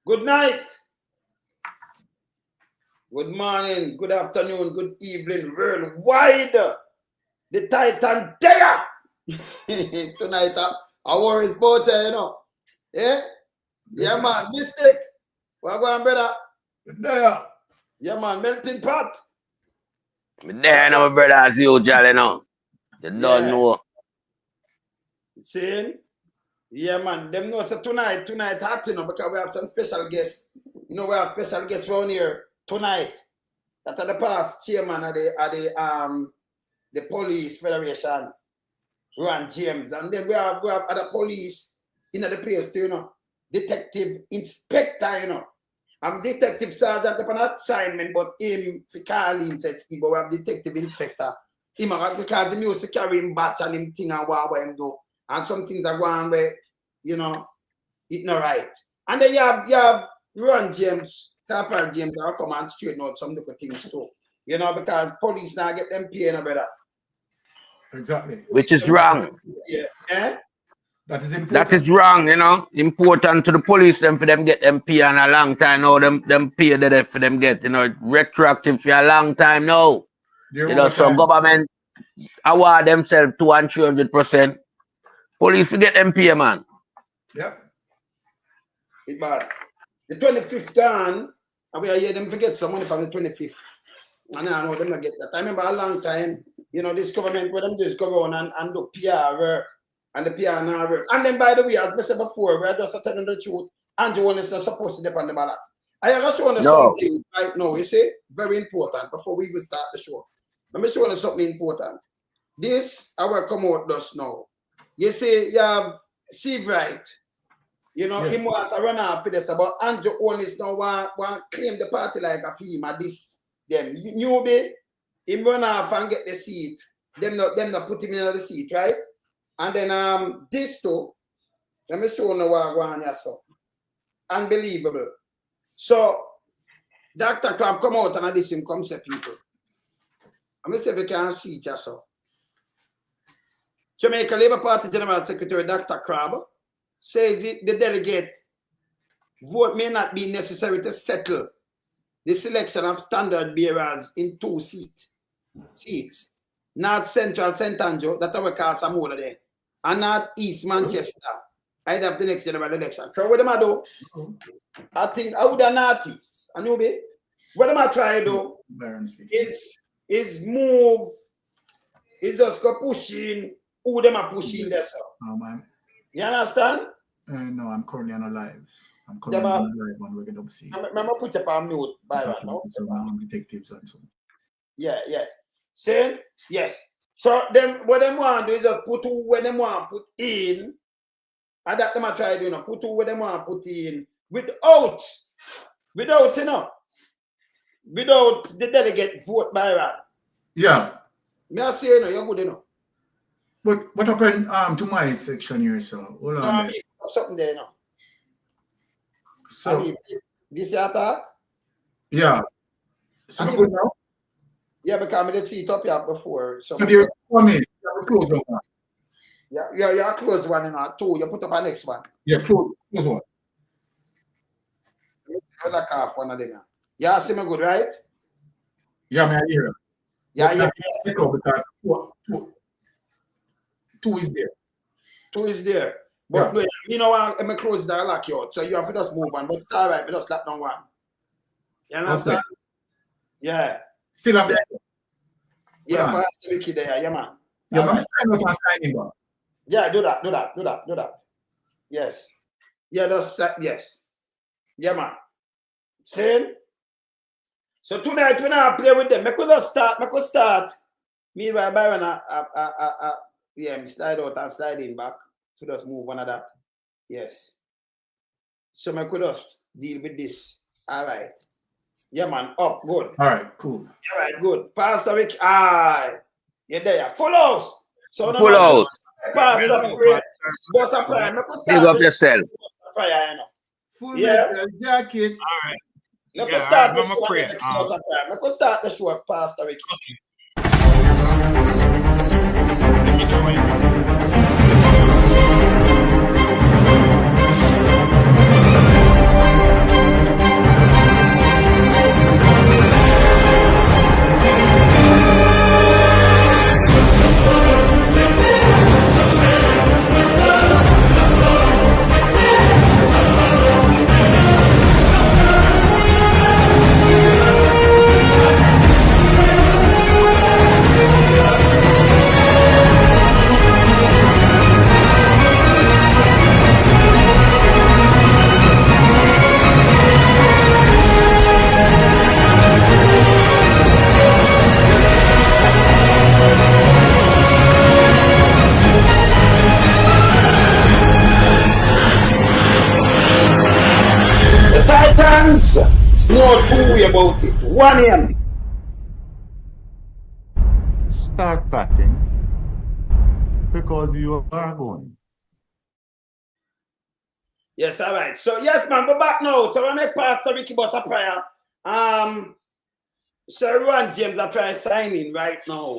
Good night. Good morning, good afternoon, good evening, worldwide. The Titan there. Tonight, our is both, you know. Yeah? Yeah, man. Mistake. What going, brother? There. Yeah, man. Melting pot. There, no, my brother, as usual, you know. You don't know. See? Yeah, man. Them know so tonight hot, you know, because we have some special guests. You know, we have special guests around here tonight. That are the past chairman of the police federation, Rohan James. And then we have other police in the place too, you know. Detective inspector, you know. I'm detective sergeant upon assignment, but him for calling said but we have detective inspector. Him because the music carry him batch and him thing and what him do. And some things are going where, you know, it's not right. And then you have Rohan James, Corporal James, that will come and straighten out some little things too. You know, because police now get them pay no better. Exactly. Which is wrong. Yeah. Eh? That is important. That is wrong, you know. Important to the police them for them get them pay on a long time now. Them pay that for them get, you know, retroactive for a long time now. You know, so government award themselves 200 and 300%. Police to get them pay, man. Yep. It's bad. The 25th gone, and we are here them forget some money from the 25th. And I know them not get that. I remember a long time, you know, this government where them just go on and do PR work. And the PR now work. And then by the way, as I said before, we are just telling the truth. And Joan is not supposed to depend on the ballot. I have just shown you something right now, you see? Very important before we even start the show. Let me show you something important. This I will come out just now. You see, you have Steve Wright. You know, him want to run off for this about Andrew Onis now want claim the party like a FEMA, this, them. Newbie, him run off and get the seat. Them not put him in the seat, right? And then this too, let me show you what going on. Unbelievable. So Dr. Crab come out and this him come say people. I'm gonna say if you can see it so. Jamaica Labour Party General Secretary Dr. Crab says the delegate vote may not be necessary to settle the selection of standard bearers in 2 seats. North Central St. Andrew, that will cause some more there. And North East Manchester, I'd have the next general election. So what am I do? I think I would have North East. And you be what am I trying to do? Is move, is just go pushing who them are pushing there, sir. Oh, man. You understand? No, I'm currently on a live. I'm currently on a live on Wicked Up C. I'm put up on mute by right now. Detectives and so. Yeah, yes. Saying yes. So them what them want to do is just put who when them want to put in, and that them I try to do, you know, put who when them want to put in without you know, without the delegate vote by right. Yeah. Me I say, you know, you're good, you know. But what happened to my section here, so hold on. Something there, you know. So I mean, this your attack? Yeah. So good now? Yeah, because I did see it up here before. So there's 4 minutes. Close one. Yeah, close one and 2. You put up a next one. Yeah, close one. You like half one of them. Yeah, see me good, right? Yeah, man, I hear it. Yeah. Because 2 is there. 2 is there. But wait, you know what? I'm close that I lock you out. So you have to just move on. But it's all right, we just lock down one. You understand? Okay. Yeah. Still up there? Yeah, pass the wiki there, yeah, man. Yeah, I'm signing up. Yeah, do that. Yes. Yeah, that's yes. Yeah, man. Same. So tonight when I play with them, I could start. Me by Byron, yeah, slide out and slide in back. So just move one of that. Yes. So I could just deal with this. All right. Yeah, man. Up. Good. All right. Cool. All right. Good. Pastor Rick. Aye. You're there. Full house. So full house. Pastor Rick. Boss of prayer. Big up yourself. Prayer, you know. Full metal jacket. All right. Let me start the show. Let me start the show, Pastor Rick. Okay. Hands. No two about it. 1 a.m. Start packing because you are going. Yes, all right. So yes, man, go back now. So I make Pastor Ricky Boss a prayer. Sir Rohan James I try signing right now.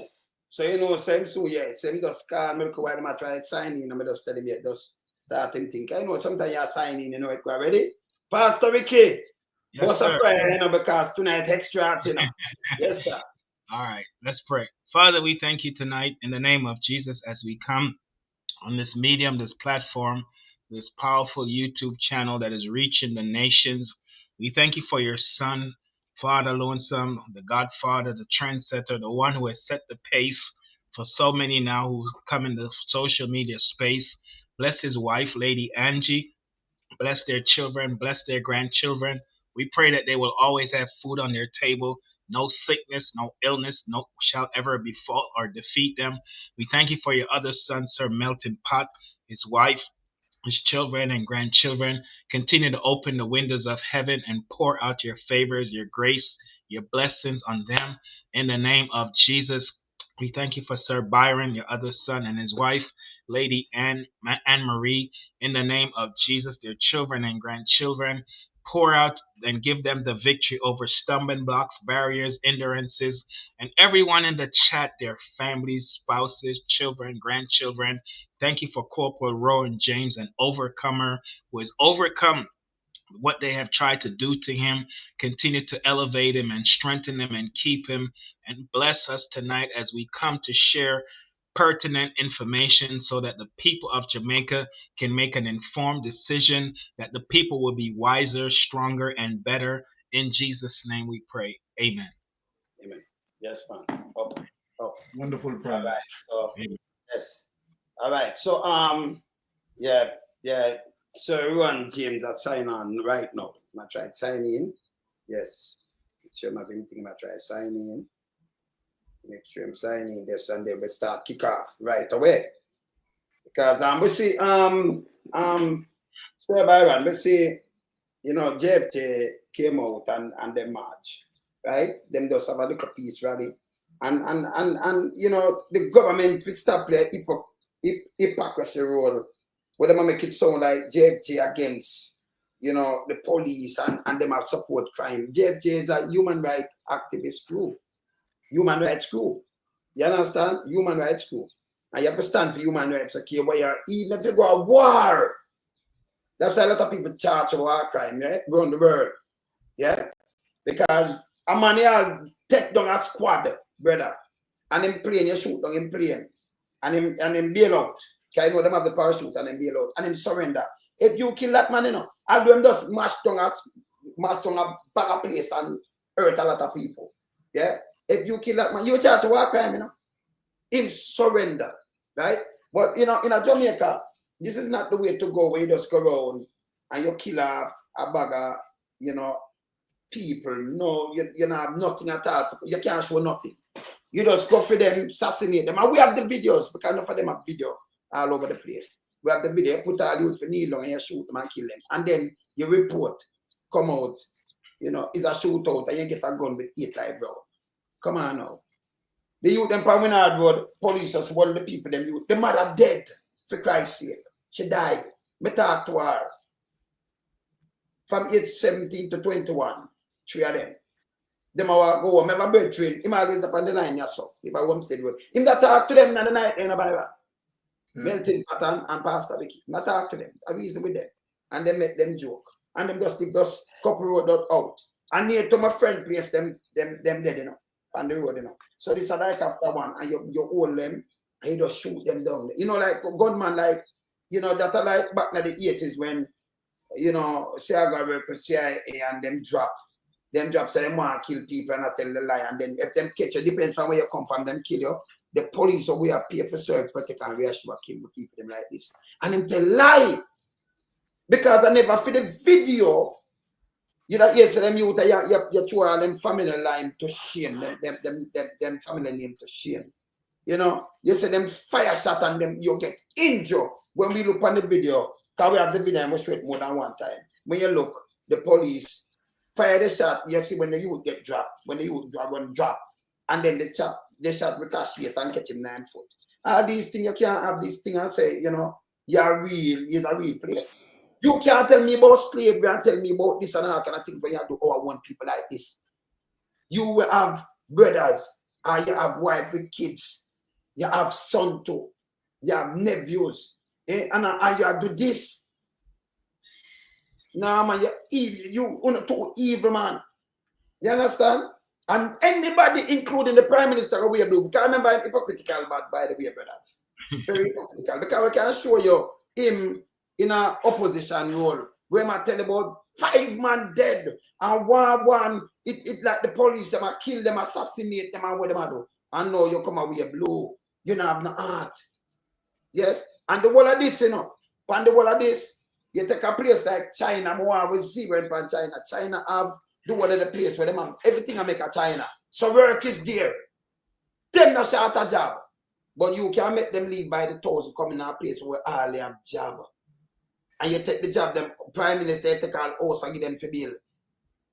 So you know, same so yeah, same just call me while I try signing. I'm just tell him yeah, just start him think. I know sometimes you're signing, you know, it go ready. Pastor Ricky, Yes, sir. a prayer, you know, because tonight extra, you know. Yes, sir. All right, let's pray. Father, we thank you tonight in the name of Jesus as we come on this medium, this platform, this powerful YouTube channel that is reaching the nations. We thank you for your son, Father Lonesome, the Godfather, the trendsetter, the one who has set the pace for so many now who come in the social media space. Bless his wife, Lady Angie. Bless their children, bless their grandchildren. We pray that they will always have food on their table. No sickness, no illness, no shall ever befall or defeat them. We thank you for your other son, Sir Melton Pot, his wife, his children and grandchildren. Continue to open the windows of heaven and pour out your favors, your grace, your blessings on them. In the name of Jesus, we thank you for Sir Byron, your other son, and his wife, Lady Anne Marie. In the name of Jesus, their children and grandchildren. Pour out and give them the victory over stumbling blocks, barriers, hindrances, and everyone in the chat, their families, spouses, children, grandchildren. Thank you for Corporal Rohan James, an overcomer who has overcome what they have tried to do to him. Continue to elevate him and strengthen him and keep him, and bless us tonight as we come to share pertinent information so that the people of Jamaica can make an informed decision, that the people will be wiser, stronger, and better. In Jesus' name we pray. Amen. Amen. Yes, man. Up. Wonderful prayer. All right. So Amen. yes. All right. So yeah. Sir Rohan James I sign on right now. I tried signing in. Yes. Make sure I'm having anything I try signing in. Make sure I'm signing this and then we start kick off right away. Because we see Sir Byron, we see, you know, JFJ came out and they march. Right? Them just have a little peace rally. And you know, the government will stop playing hypocrisy role where they make it sound like JFJ against, you know, the police and them have support crime. JFJ is a human rights activist group. Human rights group. You understand? Human rights group. And you have to stand for human rights, okay, where even if you go to war, that's why a lot of people charge for war crime, yeah, around the world. Yeah? Because a man here take down a squad, brother. And him plane, you shoot down him plane. And him bail out. Because you know them have the parachute and him bail out. And him surrender. If you kill that man, you know, I'll do him just mash down a bag of place and hurt a lot of people. Yeah? If you kill that man, you charge a war crime, you know. Him surrender. Right? But you know, in a Jamaica, this is not the way to go where you just go around and you kill off a bag of, you know, people. No, you don't have nothing at all. You can't show nothing. You just go for them, assassinate them. And we have the videos because enough of them have video all over the place. We have the video, put all you for kneel down and you shoot them and kill them. And then you report, come out, you know, it's a shootout and you get a gun with 8 live round. Come on now. The youth them from Winard Road, police just one of the people, them youth. The mother dead, for Christ's sake. She died. Me talk to her. From age 17 to 21, 3 of them. Them I go home, have a bird train. Him always up on the line, yes, so. If I Homestead Road. Him that talk to them in the night in the Bible. Melton Pattern and Pastor Vicky. I talk to them. I reason with them. And they make them joke. And them just couple road out. And near to my friend place, them dead, you know. On the road, you know. So this is like after one, and you hold them, and you just shoot them down. You know, like gunman, like, you know, that are like back in the 80s when, you know, CIA work with CIA and them drop, so them want to kill people and not tell the lie. And then if them catch you, depends on where you come from, them kill you. The police or we are paid for serve, protect, and we are sure kill the people them like this. And them tell lie. Because I never see the video. You know, yes, them youth, you throw all them family line to shame, them family name to shame. You know, you say them fire shot and them you get injured. When we look on the video, because we have the video, we show it more than one time. When you look, the police fire the shot, you see when the youth get dropped, when the youth drop, and then the shot ricochet and catch him 9 foot. All these things, you can't have this thing and say, you know, you're a real place. You can't tell me about slavery and tell me about this and all kind of thing when you have to want people like this. You will have brothers, and you have wife with kids, you have son too, you have nephews, and you do this. Nah, man, you're evil. You're too evil, man. You understand? And anybody, including the Prime Minister, we do. Because remember, I'm hypocritical, by the way, brothers. Very hypocritical. Because we can show you him in an opposition role, where I tell about 5 men dead, and one, it like the police, them kill them, assassinate them, and what them do. And now you come away blue. You don't have no heart. Yes? And the whole of this, you know, and the whole of this, you take a place like China, more with 0 in China. China have the whole of the place where them have everything I make a China. So work is there. Them not short a job. But you can make them leave by the 1,000 coming in a place where all they have job. And you take the job, them Prime Minister, you take all house and give them for bill.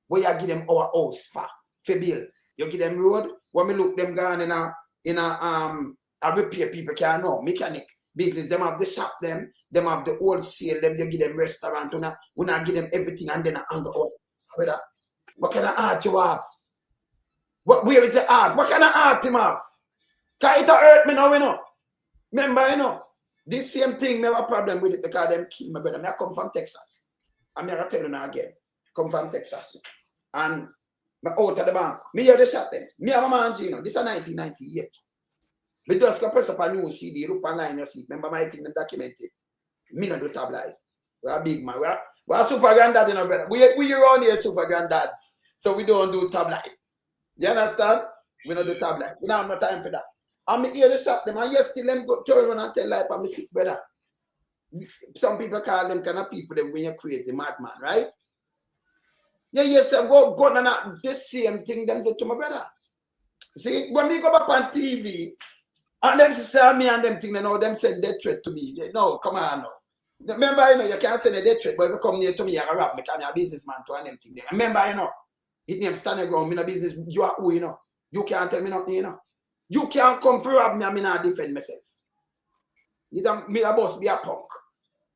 Where you give them our house for bill. You give them road, when we look them gone in a repair people can know, mechanic business, them have the shop them have the wholesale, them you give them restaurant, we not give them everything and then hang out. What kind of art you have? Where is the art? What kind of art him have? Because it hurt me now, you know. Remember, you know, this same thing, me have a problem with it because them kill my brother. I come from Texas. I'm going to tell you now again. Come from Texas. And I'm out of the bank. Me hear the shot them. Me have a man, you know, this is 1998. Me just go press up a new CD, look online, you see. Remember my thing, them documented. Me not do tabloid. We're a big man. We're super granddad, you know, brother. We around here super granddads. So we don't do tabloid. You understand? We don't do tabloid. We don't have no time for that. And me hear the shot them, and yes, still them go turn around and tell life I'm a sick brother. Some people call them kind of people them when you're crazy, madman, right? Yeah, yes, I go on and the same thing them do to my brother. See, when we go back on TV, and them say me and them thing, you know, them send death threat to me. No, come on, no. Remember, you know, you can't send a death threat, but if you come near to me, you're a rap, I'm a businessman to and them thing. Remember, you know, it name standing ground, me no business, you are who, you know. You can't tell me nothing, you know. You can't come for rob me and me not defend myself. You don't, me a boss be a punk.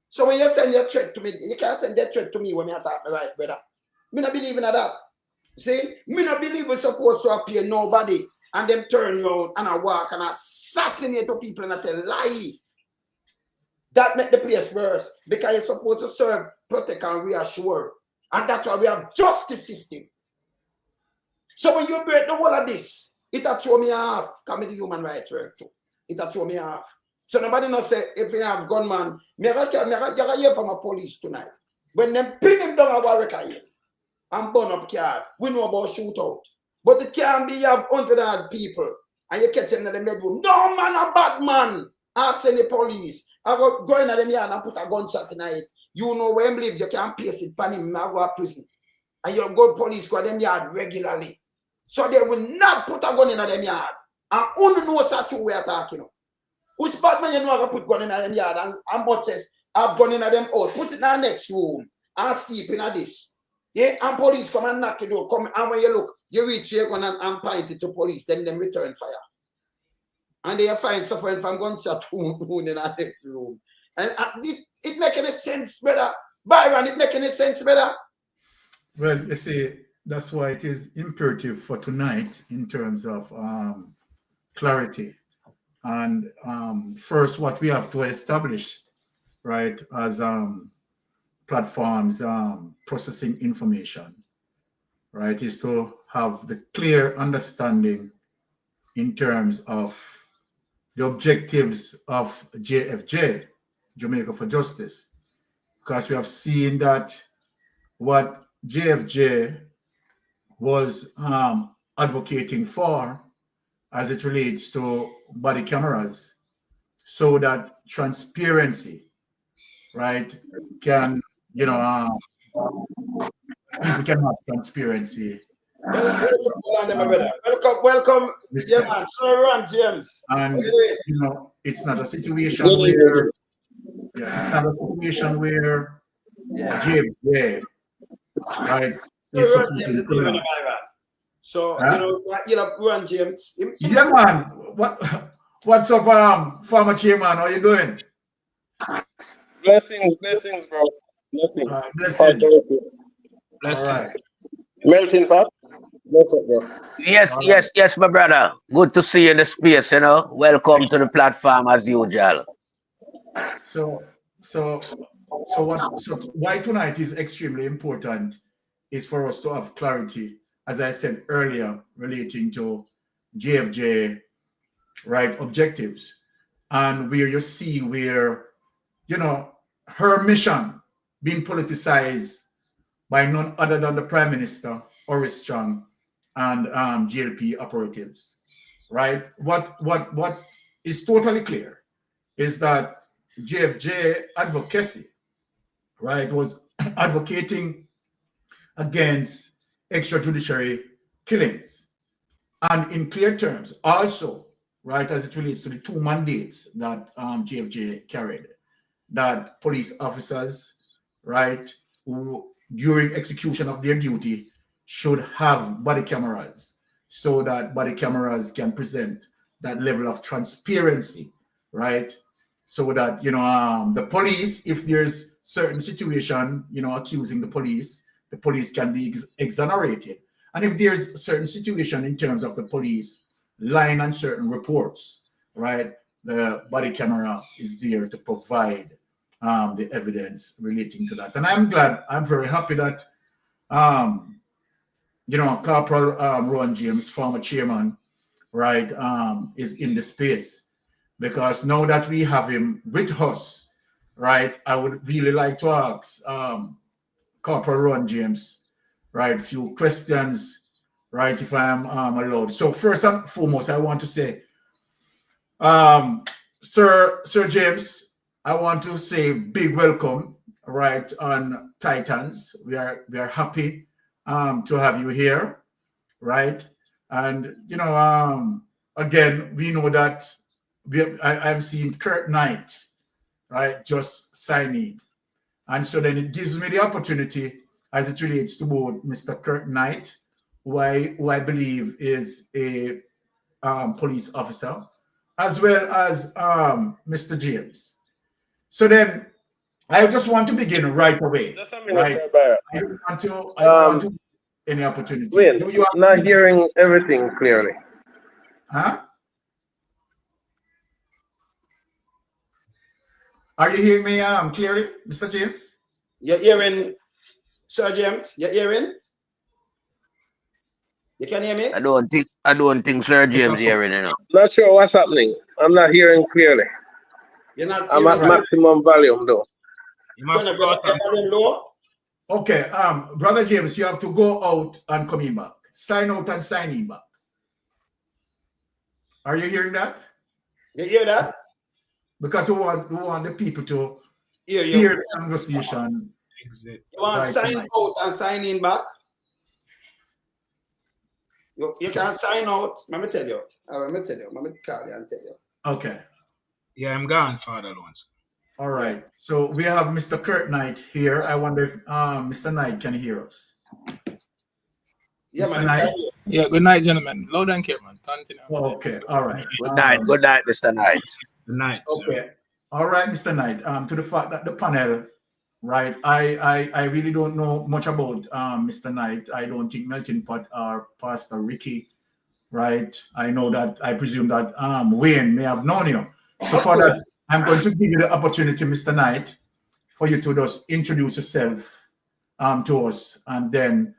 So when you send your threat to me, you can't send that threat to me when me attack me right, brother. Me not believe in that. See, me not believe we're supposed to appear nobody and them turn around and I walk and assassinate the people and I tell lie. That make the place worse because you're supposed to serve, protect and reassure. And that's why we have justice system. So when you break the whole of this, it'll throw me off. Come with the human rights work too. It'll throw me off. So nobody not say if you have gunman, you hear from a police tonight. When them pin him down a work here and burn up car, we know about shootout. But it can't be you have 100 people and you catch them in the bedroom. No man, a bad man. Ask any police. I go in at them yard and put a gunshot in it. You know where him live, you can't pace it pan him, I go to prison. And you go police go to them yard regularly. So they will not put a gun in them yard. And only know such we are talking about. Which bad man you know I put gun in them yard and much says I've gun in them house. Put it in the next room and sleep in this. Yeah, and police come and knock the door. Come and when you look, you reach your gun and point it to police, then them return fire. And they find suffering from gunshot wound in the next room. And this, it make any sense, brother? Byron, it make any sense, brother? Well, you see, that's why it is imperative for tonight in terms of clarity. And first, what we have to establish, right, as platforms processing information, right, is to have the clear understanding in terms of the objectives of JFJ, Jamaica for Justice, because we have seen that what JFJ was advocating for as it relates to body cameras, so that transparency, right, can, you know, people can have transparency. Welcome, James. Sir Ron James. And you know, it's not a situation where, it's not a situation where JFJ, right, is Rohan James supporting is even criminals. a man. So Huh? Rohan James. Yeah, man. What's up, former chairman? How you doing? Blessings, bro. Blessings. Blessings. Blessings. All right. Melting pot. What's up, bro? Yes, my brother. Good to see you in the space, Welcome to the platform as usual. So why tonight is extremely important is for us to have clarity, as I said earlier, relating to JFJ, right, objectives, and where you see where, her mission being politicized by none other than the Prime Minister, Oris Strong, and GLP operatives, right? What is totally clear is that JFJ advocacy, right, was advocating against extrajudicial killings. And in clear terms, also, right, as it relates to the 2 mandates that JFJ carried, that police officers, right, who during execution of their duty should have body cameras so that body cameras can present that level of transparency, right? So that, the police, if there's certain situation, accusing the police can be exonerated. And if there's a certain situation in terms of the police lying on certain reports, right, the body camera is there to provide the evidence relating to that. And I'm very happy that, Corporal Rohan James, former chairman, right, is in the space, because now that we have him with us, right, I would really like to ask Corporal Rohan James, right, few questions, right, if I am allowed. So first and foremost, I want to say, Sir James, I want to say big welcome, right, on Titans. We are happy to have you here, right? And again, we know that I'm seeing Kurt Knight, right, just signing, and so then it gives me the opportunity, as it relates to both Mr. Kurt Knight, who I believe is a police officer, as well as Mr. James. So then I just want to begin right away. Just a minute, right? Sir I don't want to any opportunity. Wait, not hearing everything clearly. Huh? Are you hearing me clearly, Mr. James? You're hearing, Sir James? You're hearing? You can hear me? I don't think Sir James hearing it. Not sure what's happening. I'm not hearing clearly. You're not I'm at maximum volume though. You must go out and low. Okay, Brother James, you have to go out and come in back. Sign out and sign in back. Are you hearing that? You hear that? Because we want the people to hear the conversation. You want to sign out and sign in back? You can sign out. Let me tell you. Let me call you and tell you. Okay. Yeah, I'm gone, Father Lawrence. All right. So we have Mr. Kurt Knight here. I wonder if Mr. Knight can hear us. Yeah, Mr. Knight? Yeah, good night, gentlemen. Loud and clear, man. Continue. Okay. All right. Good night, Mr. Knight. Good night. Okay. Sir. All right, Mr. Knight. To the fact that the panel, right, I really don't know much about Mr. Knight. I don't think Melting Pot or Pastor Ricky, right? I know that, I presume that Wayne may have known you. So for that, I'm going to give you the opportunity, Mr. Knight, for you to just introduce yourself to us, and then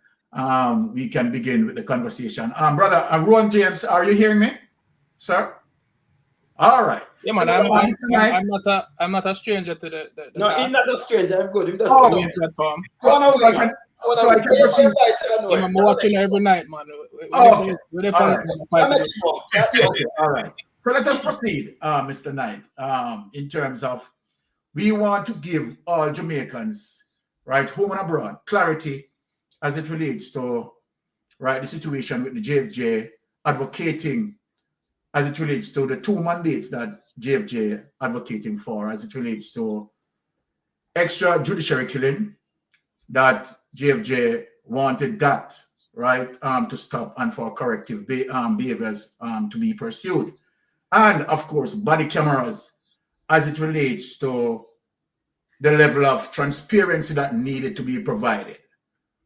we can begin with the conversation. Brother Rohan James, are you hearing me, sir? All right. Yeah, man. I'm not a stranger to the no, he's not a stranger. I'm good. Platform. So I can proceed. Yeah, I'm watching every night, man. All right. So let us proceed, Mr. Knight, in terms of, we want to give all Jamaicans, right, home and abroad, clarity as it relates to, right, the situation with the JFJ advocating, as it relates to the 2 mandates that JFJ advocating for, as it relates to extrajudicial killing that JFJ wanted that, right, to stop and for corrective behaviors to be pursued. And of course, body cameras as it relates to the level of transparency that needed to be provided,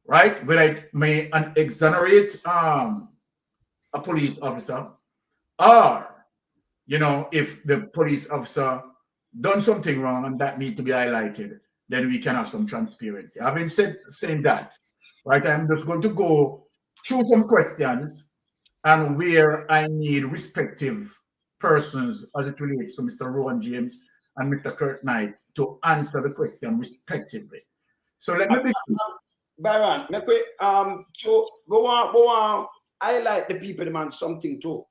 right? Whether it may exonerate a police officer, or, you know, if the police officer done something wrong and that need to be highlighted, then we can have some transparency. Having saying that, right, I'm just going to go through some questions and where I need respective persons as it relates to Mr. Rohan James and Mr. Kurt Knight to answer the question respectively. So let me begin. Byron, so go on, highlight the people demand something too.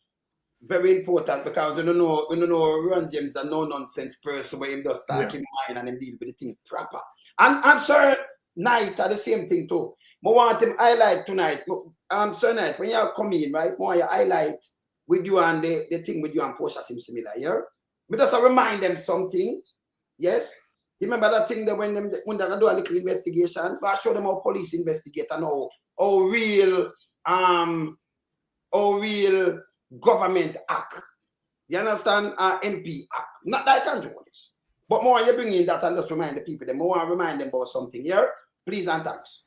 Very important, because you don't know Rohan James is a no-nonsense person where him just talk in mind and him deal with the thing proper. And Sir Knight are the same thing too. I want him highlight tonight. Sir Knight, when you come in, right, more you highlight with you and the thing with you and Portia seem similar, yeah? We just remind them something, yes? Remember that thing that when they do a little investigation, I show them how police investigate and how real government act. You understand? MP act. Not that I can do this. But more you bring in that and just remind the people, them more remind them about something. Yeah? Please and thanks.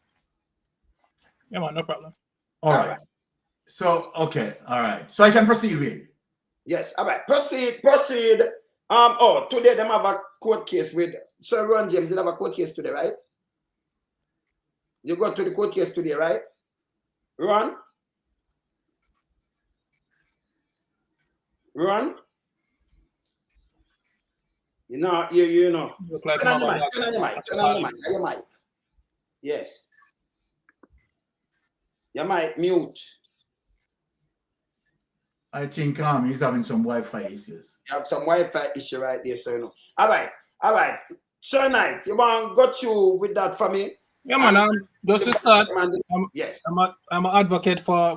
Yeah, man, no problem. All right. So, okay, all right. So I can proceed with. Yes, all right. Proceed. Today them have a court case with Sir Rohan James. They have a court case today, right? You go to the court case today, right? Rohan? You know. Look like Turn on your mic. Yes. Your mic mute. I think he's having some Wi-Fi issues. You have some Wi-Fi issue right there, sir. No. All right. Sir Knight, you want got you with that for me? Yeah, man. Just to start, yes. I'm an advocate for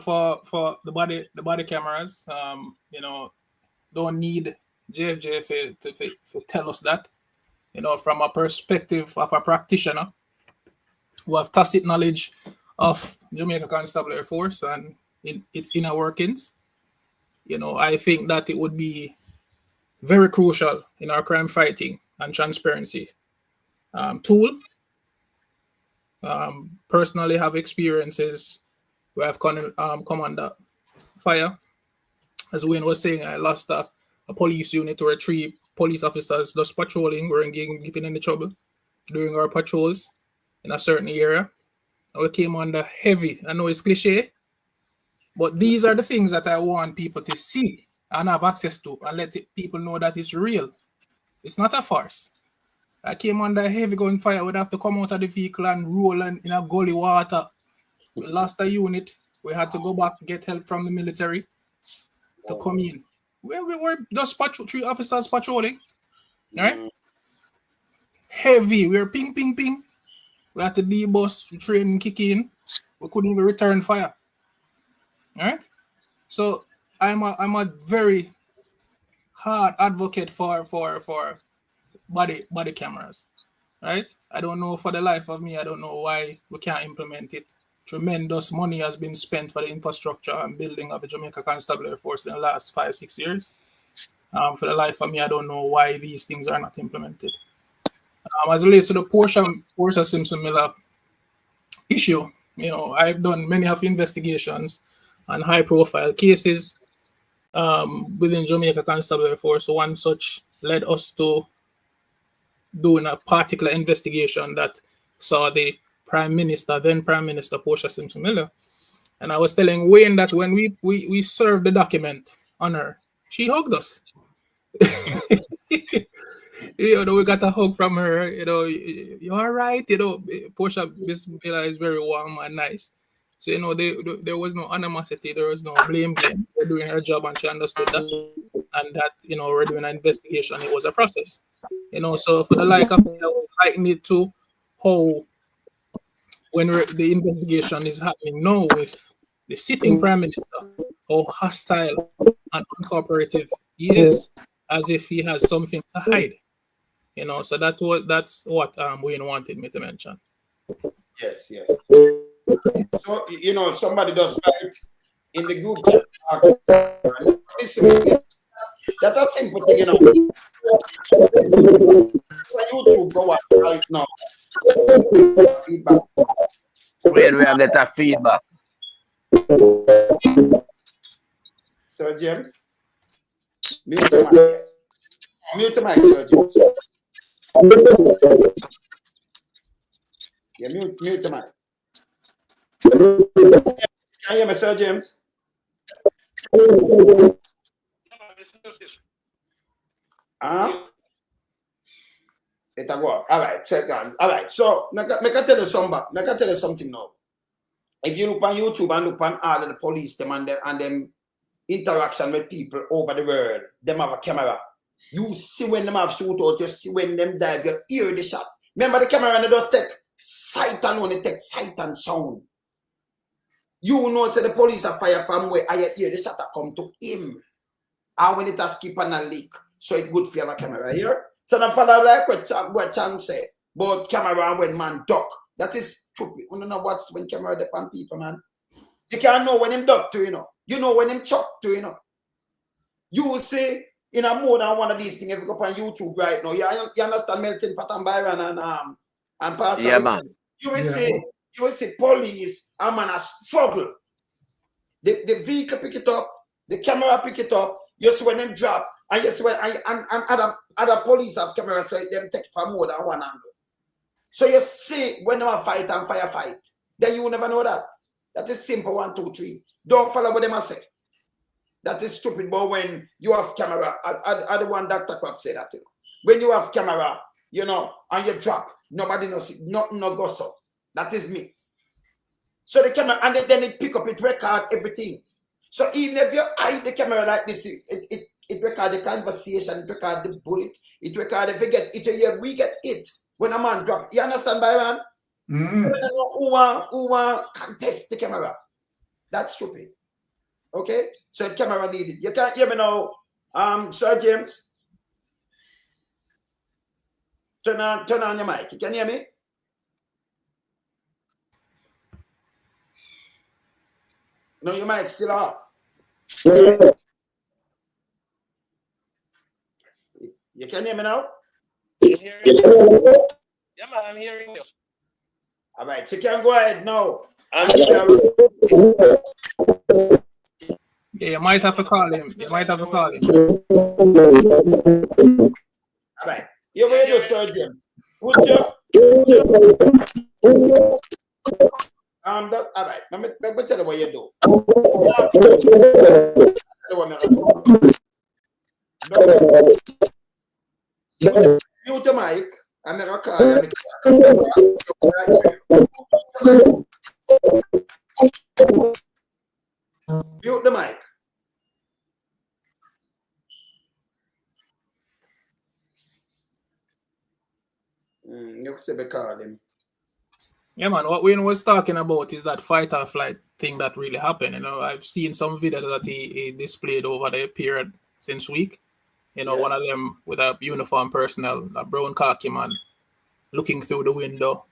the body cameras. You know, don't need JFJ to tell us that. You know, from a perspective of a practitioner who have tacit knowledge of Jamaica Constabulary Force and its inner workings, you know, I think that it would be very crucial in our crime fighting and transparency tool. Personally have experiences where I've come under fire. As Wayne was saying, I lost a police unit where 3 police officers just patrolling were getting into trouble during our patrols in a certain area. And we came under heavy. I know it's cliche, but these are the things that I want people to see and have access to and let people know that it's real. It's not a farce. I came under heavy gun fire. We'd have to come out of the vehicle and roll in a gully water. We lost a unit. We had to go back, get help from the military to come in. We were just 3 officers patrolling. All right? Heavy. We were ping. We had to debus, train, kick in. We couldn't even return fire. All right? So I'm a very hard advocate for body cameras. Right? I don't know for the life of me, I don't know why we can't implement it. Tremendous money has been spent for the infrastructure and building of the Jamaica Constabulary Force in the last 5-6 years. For the life of me, I don't know why these things are not implemented. As it relates to the Portia Simpson Miller issue, you know, I've done many of investigations on high-profile cases within Jamaica Constabulary Force. So one such led us to doing a particular investigation that saw the then Prime Minister Portia Simpson Miller. And I was telling Wayne that when we served the document on her, she hugged us. You know, we got a hug from her. You know, you're all right. You know, Portia Miller is very warm and nice. So, you know, there was no animosity. There was no blame. We're doing her job and she understood that. And that, you know, we're doing an investigation. It was a process. You know, so for the like of me, I was liking it to how when the investigation is happening now with the sitting Prime Minister, how hostile and uncooperative he is, as if he has something to hide. You know, so that's what Wayne wanted me to mention. Yes. So, you know, somebody does write in the group chat. Listen, that's a simple thing, you know. When YouTube go watch right now, feedback. Where we get a feedback. Sir James, mute the mic. Mute the mic, Sir James. Yeah, mute the mic. Can you hear me, Sir James? It'll go. All right, check on. All right, so make I tell you something. Make I tell you something now. If you look on YouTube and look on all of the police, them and them interaction with people over the world, them have a camera. You see when them have shootout, you see when them dive, you hear the shot. Remember the camera and it does take sight alone, it takes sight and sound. You know, say the police are fire from where I hear the shot come to him. And when it has skip and a leak, so it's good for your camera here. So the follow like what Chang say, but camera when man duck. That is stupid. You don't know what's when camera depend people, man. You can't know when him duck to, you know. You know when him chuck to, you know. You will see in a more than one of these things if you go on YouTube right now. You understand Melton, Pat and Byron and Pastor. Yeah, man. You will see police and man a struggle. The vehicle pick it up, the camera pick it up, you see when them drop, and you see when other police have camera, so them take for more than one angle. So you see when they fight and firefight, then you will never know that. That is simple 1, 2, 3. Don't follow what them say. That is stupid. But when you have camera, I the one Dr. Crop say that. You know. When you have camera, you know, and you drop, nobody knows, nothing no goes up. That is me. So the camera, and then it pick up, it record everything. So even if you hide the camera like this, it record the conversation, it record the bullet, it record if you get it, we get it. When a man drop, you understand, Byron? So they know who contest the camera. That's stupid. Okay? So the camera needed. You can't hear me now, Sir James. Turn on your mic. You can hear me? No, your mic's still off. You can hear me now? Yeah, man, I'm hearing you. All right, you can go ahead now. Yeah, you might have to call him. You might have to call him. All right. You're ready, Sir James. Would you? All right. Let me tell you what you do. Mute the mic. I'm going to call you. Mute the mic. You say call him. Yeah, man. What we was talking about is that fight or flight thing that really happened. You know, I've seen some videos that he displayed over the period since week. You know, one of them with a uniform personnel, a brown khaki man, looking through the window.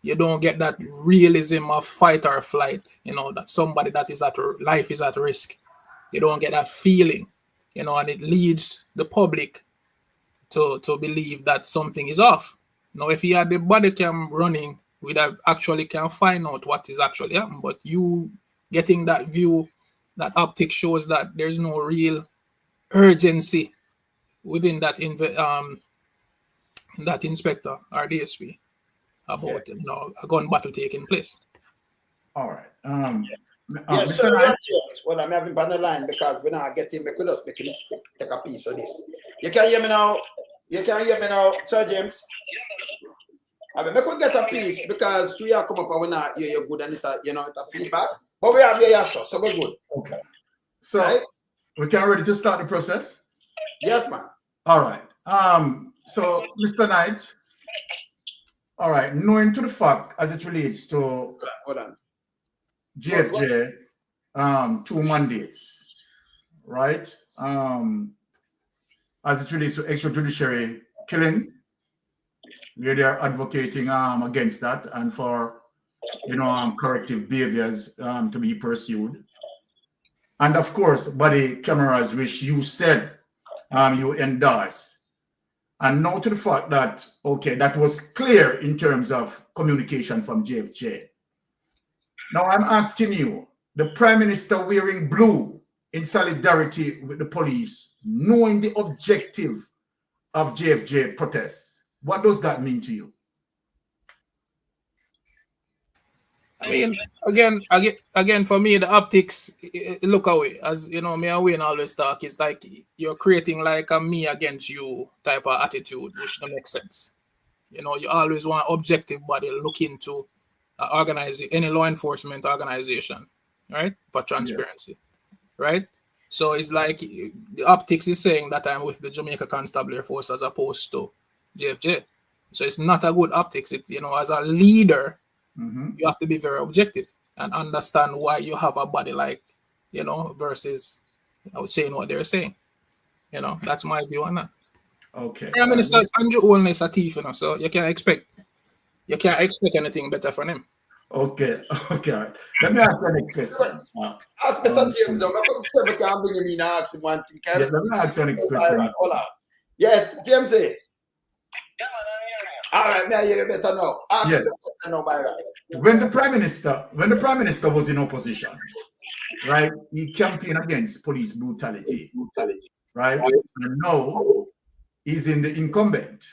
You don't get that realism of fight or flight. You know, that somebody that is at life is at risk. You don't get that feeling. You know, and it leads the public to believe that something is off. Now, if you had the body cam running, we'd have actually can find out what is actually happening. But you getting that view, that optic shows that there's no real urgency within that that inspector or DSP about you know a gun battle taking place. All right. Yes, sir. Yes. Well, I'm having on the line because we're not getting me. Could us make him take a piece of this. You can hear me now. You can hear me now, Sir James. I mean, we could get a piece because we are come up and we not hear you good and it's a feedback. But we have your answer, so we're good. Okay. So right? we can ready to start the process? Yes, ma'am. All right. So Mr. Knight, all right, knowing to the fact as it relates to hold on. JFJ 2 mandates, right? As it relates to extrajudicial killing, where they are advocating against that and for corrective behaviors to be pursued. And of course, body cameras, which you said you endorse. And now to the fact that, okay, that was clear in terms of communication from JFJ. Now I'm asking you, the Prime Minister wearing blue in solidarity with the police, knowing the objective of JFJ protests, what does that mean to you? I mean, again, for me, the optics look away. As you know, me and Wayne always talk. It's like you're creating like a me against you type of attitude, which don't make sense. You always want objective body look into any law enforcement organization, right? For transparency, right? So it's like the optics is saying that I'm with the Jamaica Constabulary Force as opposed to JFJ. So it's not a good optics. As a leader, you have to be very objective and understand why you have a body like, versus saying what they're saying. That's my view on that. Okay. Prime Minister Andrew Owen is a thief, so you can't expect anything better from him. Okay. Let me ask you the next question. Ask Mr. James, I'm not going to bring him in and ask him one thing. Let me ask you the next question. Hold on. Yes, James. All right, now you better know. Yes. When the Prime Minister was in opposition, right, he campaigned against police brutality, right? And now he's in the incumbent,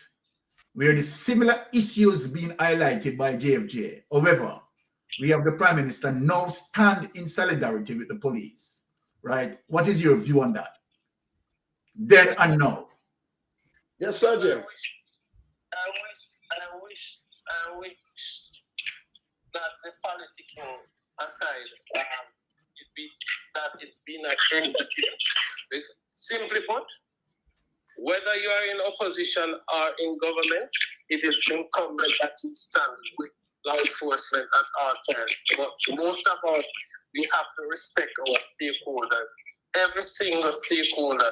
where the similar issues being highlighted by JFJ. However, we have the Prime Minister now stand in solidarity with the police, right? What is your view on that? Then and now. Yes, sir, James. I wish that the politicking aside, it's been a trend. Simply put, whether you are in opposition or in government, it is incumbent that you stand with law enforcement at all times. But most of all, we have to respect our stakeholders. Every single stakeholder,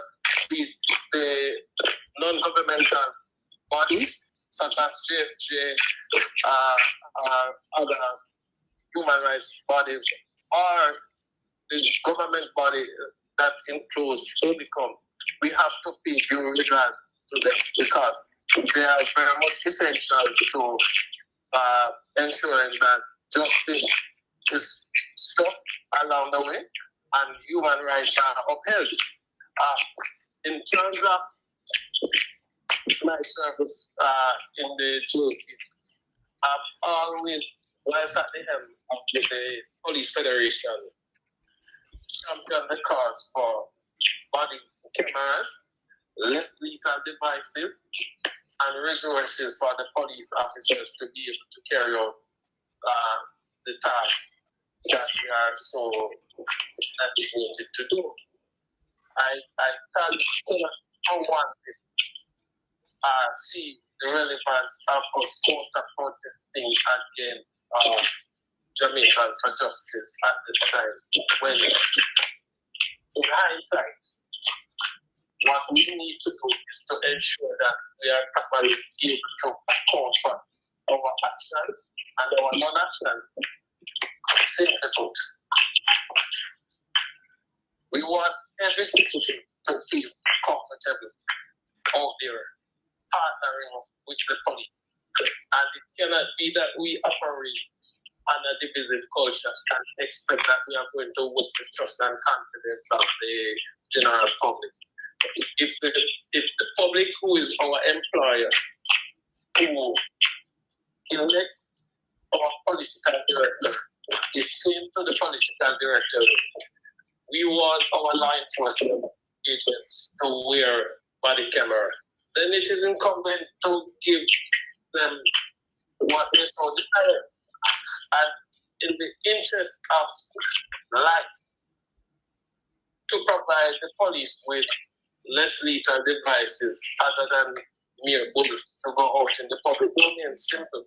be the non-governmental bodies, such as JFJ, other human rights bodies, or the government body that includes Omicom, we have to pay due regard to them because they are very much essential to ensuring that justice is stopped along the way and human rights are upheld. In terms of my service in the JT, I've always, whilst at the helm of the Police Federation, championed the cause for body cameras, less lethal devices, and resources for the police officers to be able to carry out the task that we are so dedicated to do. I can't see the relevance of us protesting against Jamaican for justice at this time, when in hindsight, what we need to do is to ensure that we are properly able to account for our actions and our non-actions. Simply put, we want every citizen to feel comfortable out there partnering with the police. And it cannot be that we operate on a divisive culture and expect that we are going to win the trust and confidence of the general public. If the public, who is our employer, who elect our political director, is saying to the political director, we want our law enforcement agents to wear body camera, then it is incumbent to give them what they so desire. And in the interest of life, to provide the police with less lethal devices other than mere bullets to go out in the public domain. Simple.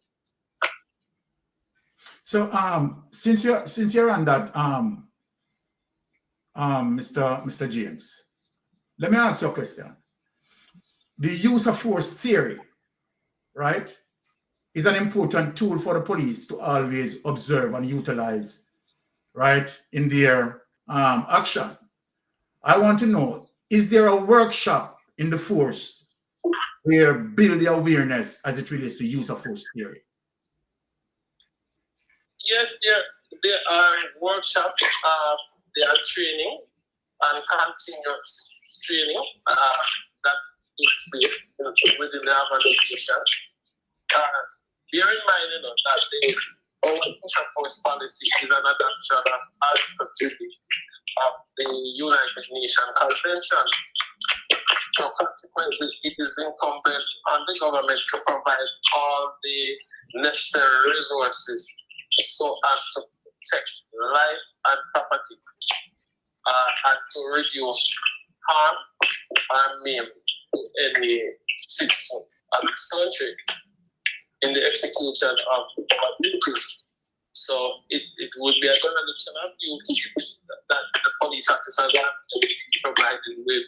So since you're on that, Mr. James, let me ask you a question. The use of force theory, right, is an important tool for the police to always observe and utilize, right, in their action. I want to know, is there a workshop in the force where build the awareness as it relates to use of force theory? Yes, there are workshops, there are training and continuous training that is within the organization. Bear in mind, that our use of force policy is an adoption of Article 3 of the United Nations Convention. So consequently, it is incumbent on the government to provide all the necessary resources so as to protect life and property and to reduce harm and maim to any citizen of this country in the execution of our duties. So it would be a contradiction of duty that the police officers have to be provided with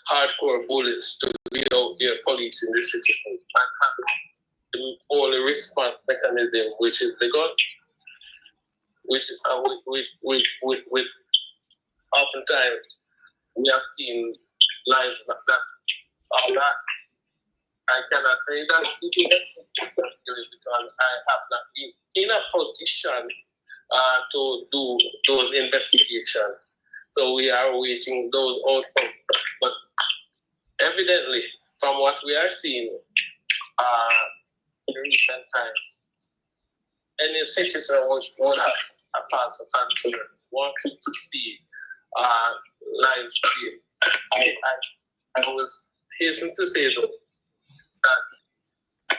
hardcore bullets to weed out their police in the citizens and have the only response mechanism, which is the gun, which with oftentimes we have seen lives like that. All that I cannot say that because I have not been in a position to do those investigations. So we are waiting those outcomes. But evidently, from what we are seeing in recent times, any citizen would have a pass of concern, wanting to see lives free. I was hasten to say though that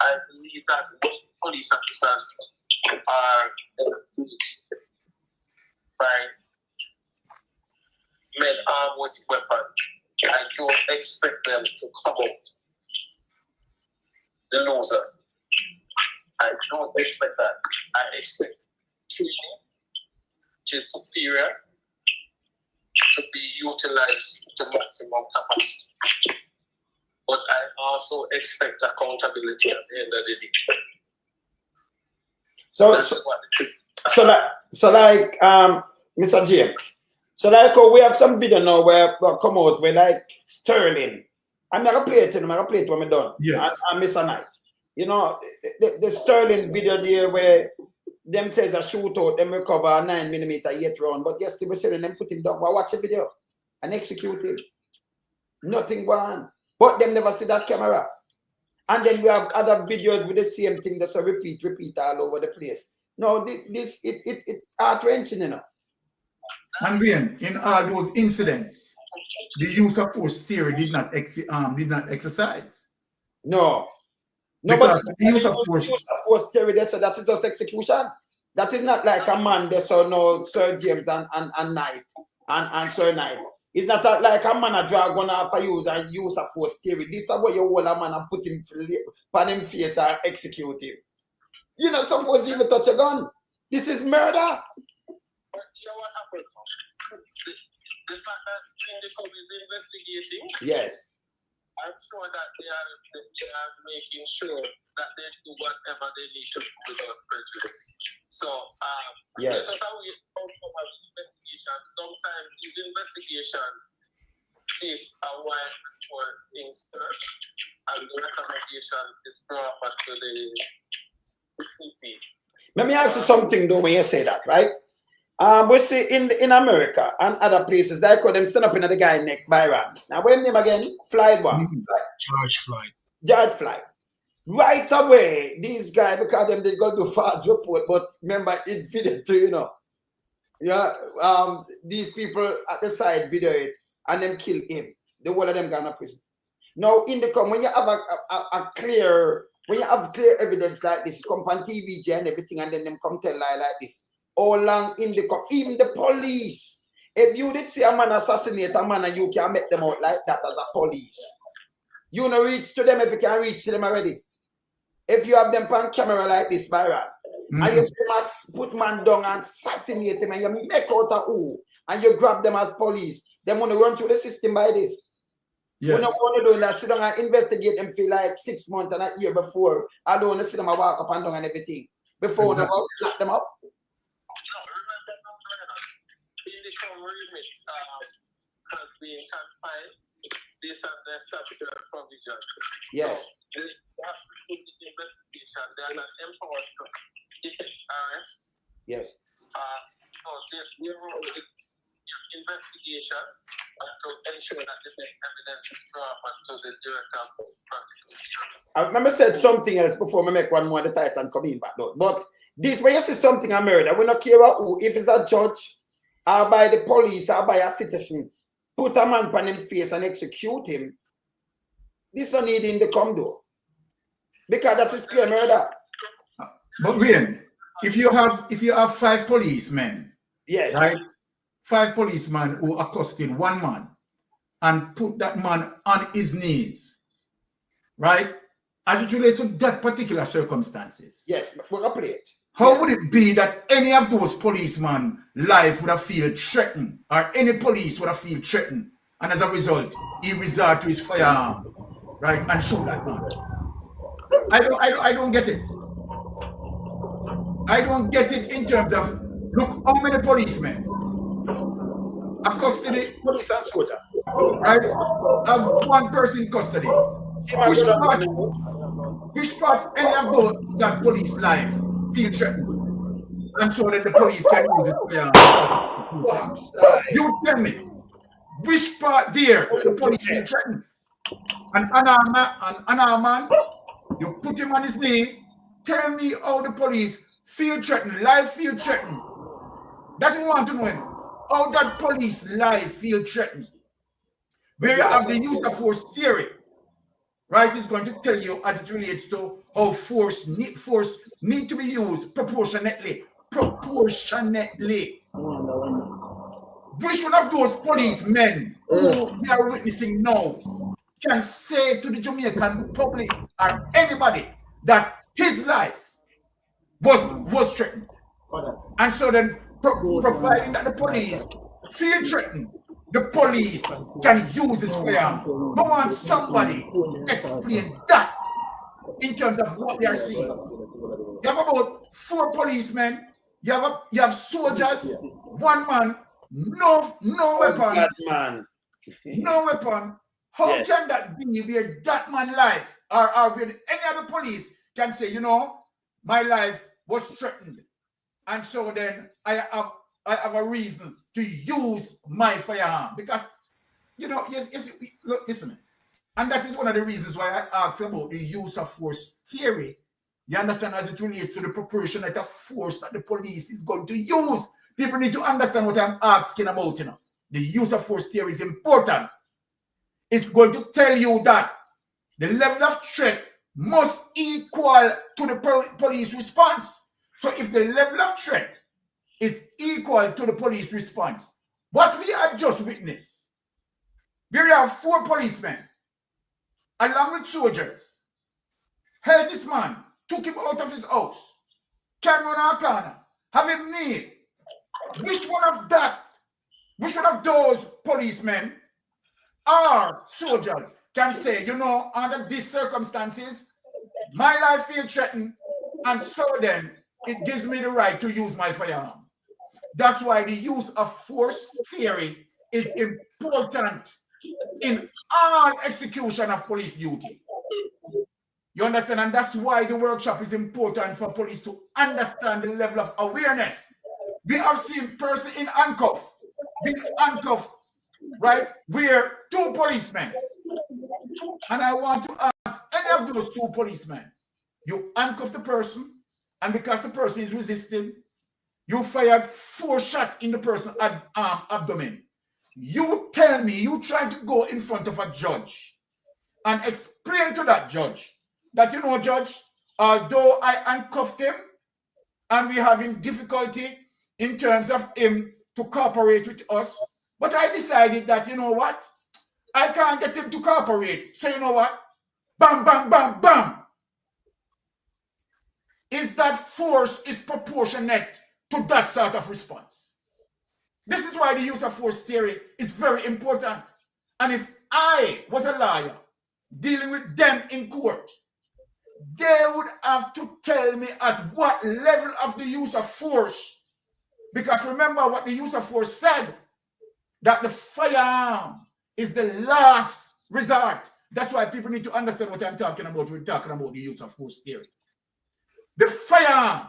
I believe that most police officers are abused by men armed with weapons. I don't expect them to come out the loser. I don't expect that. I expect training, which is superior, to be utilized to maximum capacity. But I also expect accountability at the end of the day. So like Mr. James, so like we have some video now where we come out with like Sterling. I'm not gonna play it, I'm gonna play it when we're done. Yes. And Mr. Knight. You know, the Sterling video there where them says a shootout, them recover a 9mm 8 round, but yes, they were selling them put him down. Well, watch the video and execute him. Nothing going on. But them never see that camera. And then we have other videos with the same thing that's a repeat all over the place. No, it heart-wrenching, you know. And when in all those incidents, the use of force theory did not exercise. No. No, because but the use of force theory, so that is just execution. That is not like a man, they saw no Sir James and Knight and Sir Knight. It's not like a man a drag one off a use and use of force theory. This is where you hold a man and put him on him face and execute him. You know, suppose he even touch a gun. This is murder. But you know what happened? The fact that Indico is investigating. Yes. I'm sure that they are making sure that they do whatever they need to do without prejudice. So, yes. That's how we outcome of investigation. Sometimes these investigations takes a while before things start, and the recommendation is brought back to the CP. Let me ask you something though when you say that, right? We see in America and other places, they call them stand up in the guy neck by Ram. Now, what name again? Floyd one. George Floyd. George Floyd. Right away, these guys, because them they go to false report, but remember it's video too, you know. Yeah, these people at the side video it and then kill him. The whole of them gone to prison. Now, in the when you have a clear, when you have clear evidence like this, come on TVJ and everything, and then them come tell lie like this. All along in the even the police. If you did see a man assassinate a man and you can make them out like that as a police. You know reach to them if you can reach to them already. If you have them on camera like this, Byron, and you must put man down and assassinate them and you make out a who and you grab them as police, they want to run through the system by this. Yes. We don't want to do that. Sit down and investigate them for like 6 months and a year before. I don't want to sit them and walk up and down and everything. Before we lock them up. Has been confined based on the statutory provision. Yes. So the investigation, they are not empowered to effect arrest. Yes. So their role is investigation and to ensure that the best evidence is brought to the director of prosecution. I remember said something else before we make one more the title and come in back though. But this way you see something a murder, we don't care about who, if it's a judge or by the police or by a citizen. Put a man on his face and execute him. This don't need him to come though. Because that is clear murder. But Wayne, if you have 5 policemen, yes, right? 5 policemen who accosted one man and put that man on his knees, right? As it relates to that particular circumstances. Yes, we're gonna play it. How would it be that any of those policemen life would have feel threatened, or any police would have feel threatened, and as a result, he resort to his firearm, right, and shoot that man? I don't get it. I don't get it in terms of, look how many policemen are custody, Police and soldier, right? Have one person in custody. Which part any of that police life feel threatened? And so that the police can use it for you tell me, which part there the police feel threatened? An unarmed man, you put him on his knee, tell me how the police feel threatened, life feel threatened. That we want to know, how that police life feel threatened. Where you have the use of force theory, right, is going to tell you as it relates to how force need to be used proportionately. Which one of those policemen who we are witnessing now can say to the Jamaican public or anybody that his life was threatened? And so then, providing that the police feel threatened, the police can use his firearm. I want somebody to explain that in terms of what they are seeing. You have about 4 policemen, you have soldiers, 1 man, no weapon. That man. No weapon. How can that be where that man life or where any other police can say, you know, my life was threatened, and so then I have a reason to use my firearm? Because, you know, look, listen, and that is one of the reasons why I asked about the use of force theory. You understand, as it relates to the proportionate of force that the police is going to use. People need to understand what I'm asking about, you know. The use of force theory is important. It's going to tell you that the level of threat must equal to the police response. So if the level of threat is equal to the police response, what we have just witnessed, we have 4 policemen along with soldiers held this man, took him out of his house, carried him on a corner, have him kneel. Which one of those policemen or soldiers can say, you know, under these circumstances, my life feels threatened, and so then it gives me the right to use my firearm? That's why the use of force theory is important in all execution of police duty. You understand? And that's why the workshop is important for police to understand the level of awareness. We have seen person in handcuff, being handcuffed, right, where 2 policemen. And I want to ask any of those 2 policemen, you handcuff the person, and because the person is resisting, you fired 4 shots in the person's abdomen. You tell me, you try to go in front of a judge and explain to that judge that, you know, judge, although I handcuffed him and we're having difficulty in terms of him to cooperate with us, but I decided that, you know what, I can't get him to cooperate. So you know what? Bam, bam, bam, bam. Is that force is proportionate to that sort of response? This is why the use of force theory is very important. And if I was a lawyer dealing with them in court, they would have to tell me at what level of the use of force. Because remember what the use of force said, that the firearm is the last resort. That's why people need to understand what I'm talking about. We're talking about the use of force theory. The firearm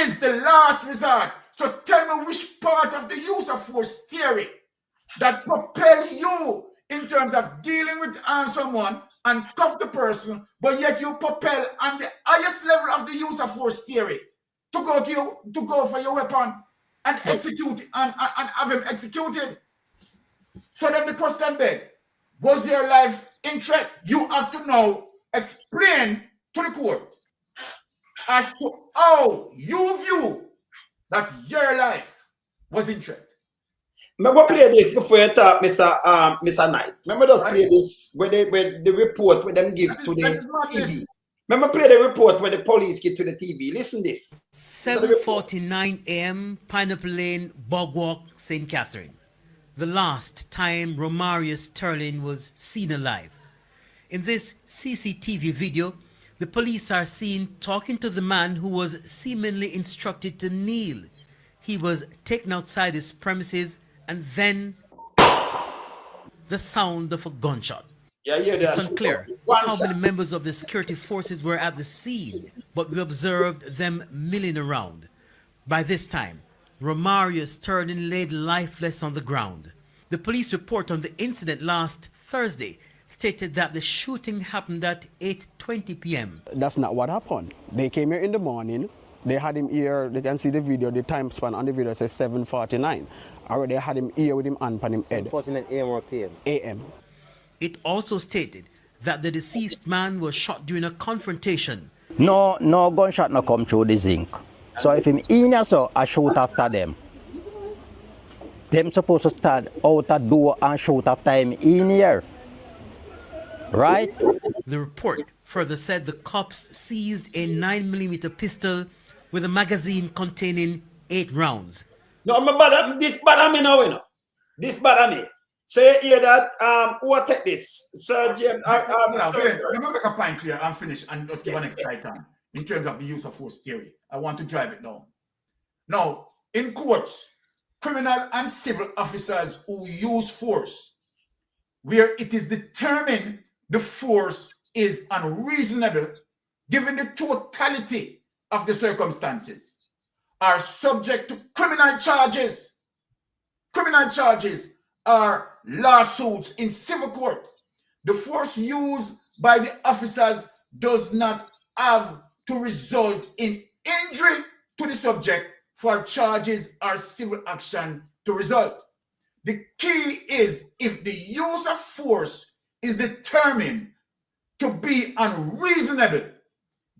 is the last resort. So tell me which part of the use of force theory that propel you in terms of dealing with someone and cuff the person, but yet you propel on the highest level of the use of force theory to go for your weapon and execute it and have him executed. So then the question begs, was your life in threat? You have to now explain to the court as to how you view that your life was in threat. Remember play this before you talk, Mr. Knight. Remember just play this where the report where them give to the TV. Remember play the report where the police get to the TV. Listen this. 7:49 a.m. Pineapple Lane, Bogwalk, St. Catherine. The last time Romario Sterling was seen alive. In this CCTV video, the police are seen talking to the man who was seemingly instructed to kneel. He was taken outside his premises and then the sound of a gunshot. Yeah, it's unclear how many members of the security forces were at the scene, but we observed them milling around. By this time, Romario Sterling laid lifeless on the ground. The police report on the incident last Thursday stated that the shooting happened at 8:20 p.m. That's not what happened. They came here in the morning. They had him here. They can see the video. The time span on the video says 7:49. Already had him here with him hand on him head. 7:49 a.m. or p.m.? A.m. It also stated that the deceased man was shot during a confrontation. No gunshot no come through the zinc. So if him in here, so I shoot after them. Them supposed to stand out the door and shoot after him in here. Right? The report further said the cops seized a 9mm pistol with a magazine containing 8 rounds. No, this bad me now, you know. This bad me. Say here that who will take this? Sir James. Let me make a point here and finish and just give an extra time in terms of the use of force theory. I want to drive it down. Now, in courts, criminal and civil officers who use force, where it is determined the force is unreasonable given the totality of the circumstances, are subject to criminal charges. Criminal charges are lawsuits in civil court. The force used by the officers does not have to result in injury to the subject for charges or civil action to result. The key is if the use of force is determined to be unreasonable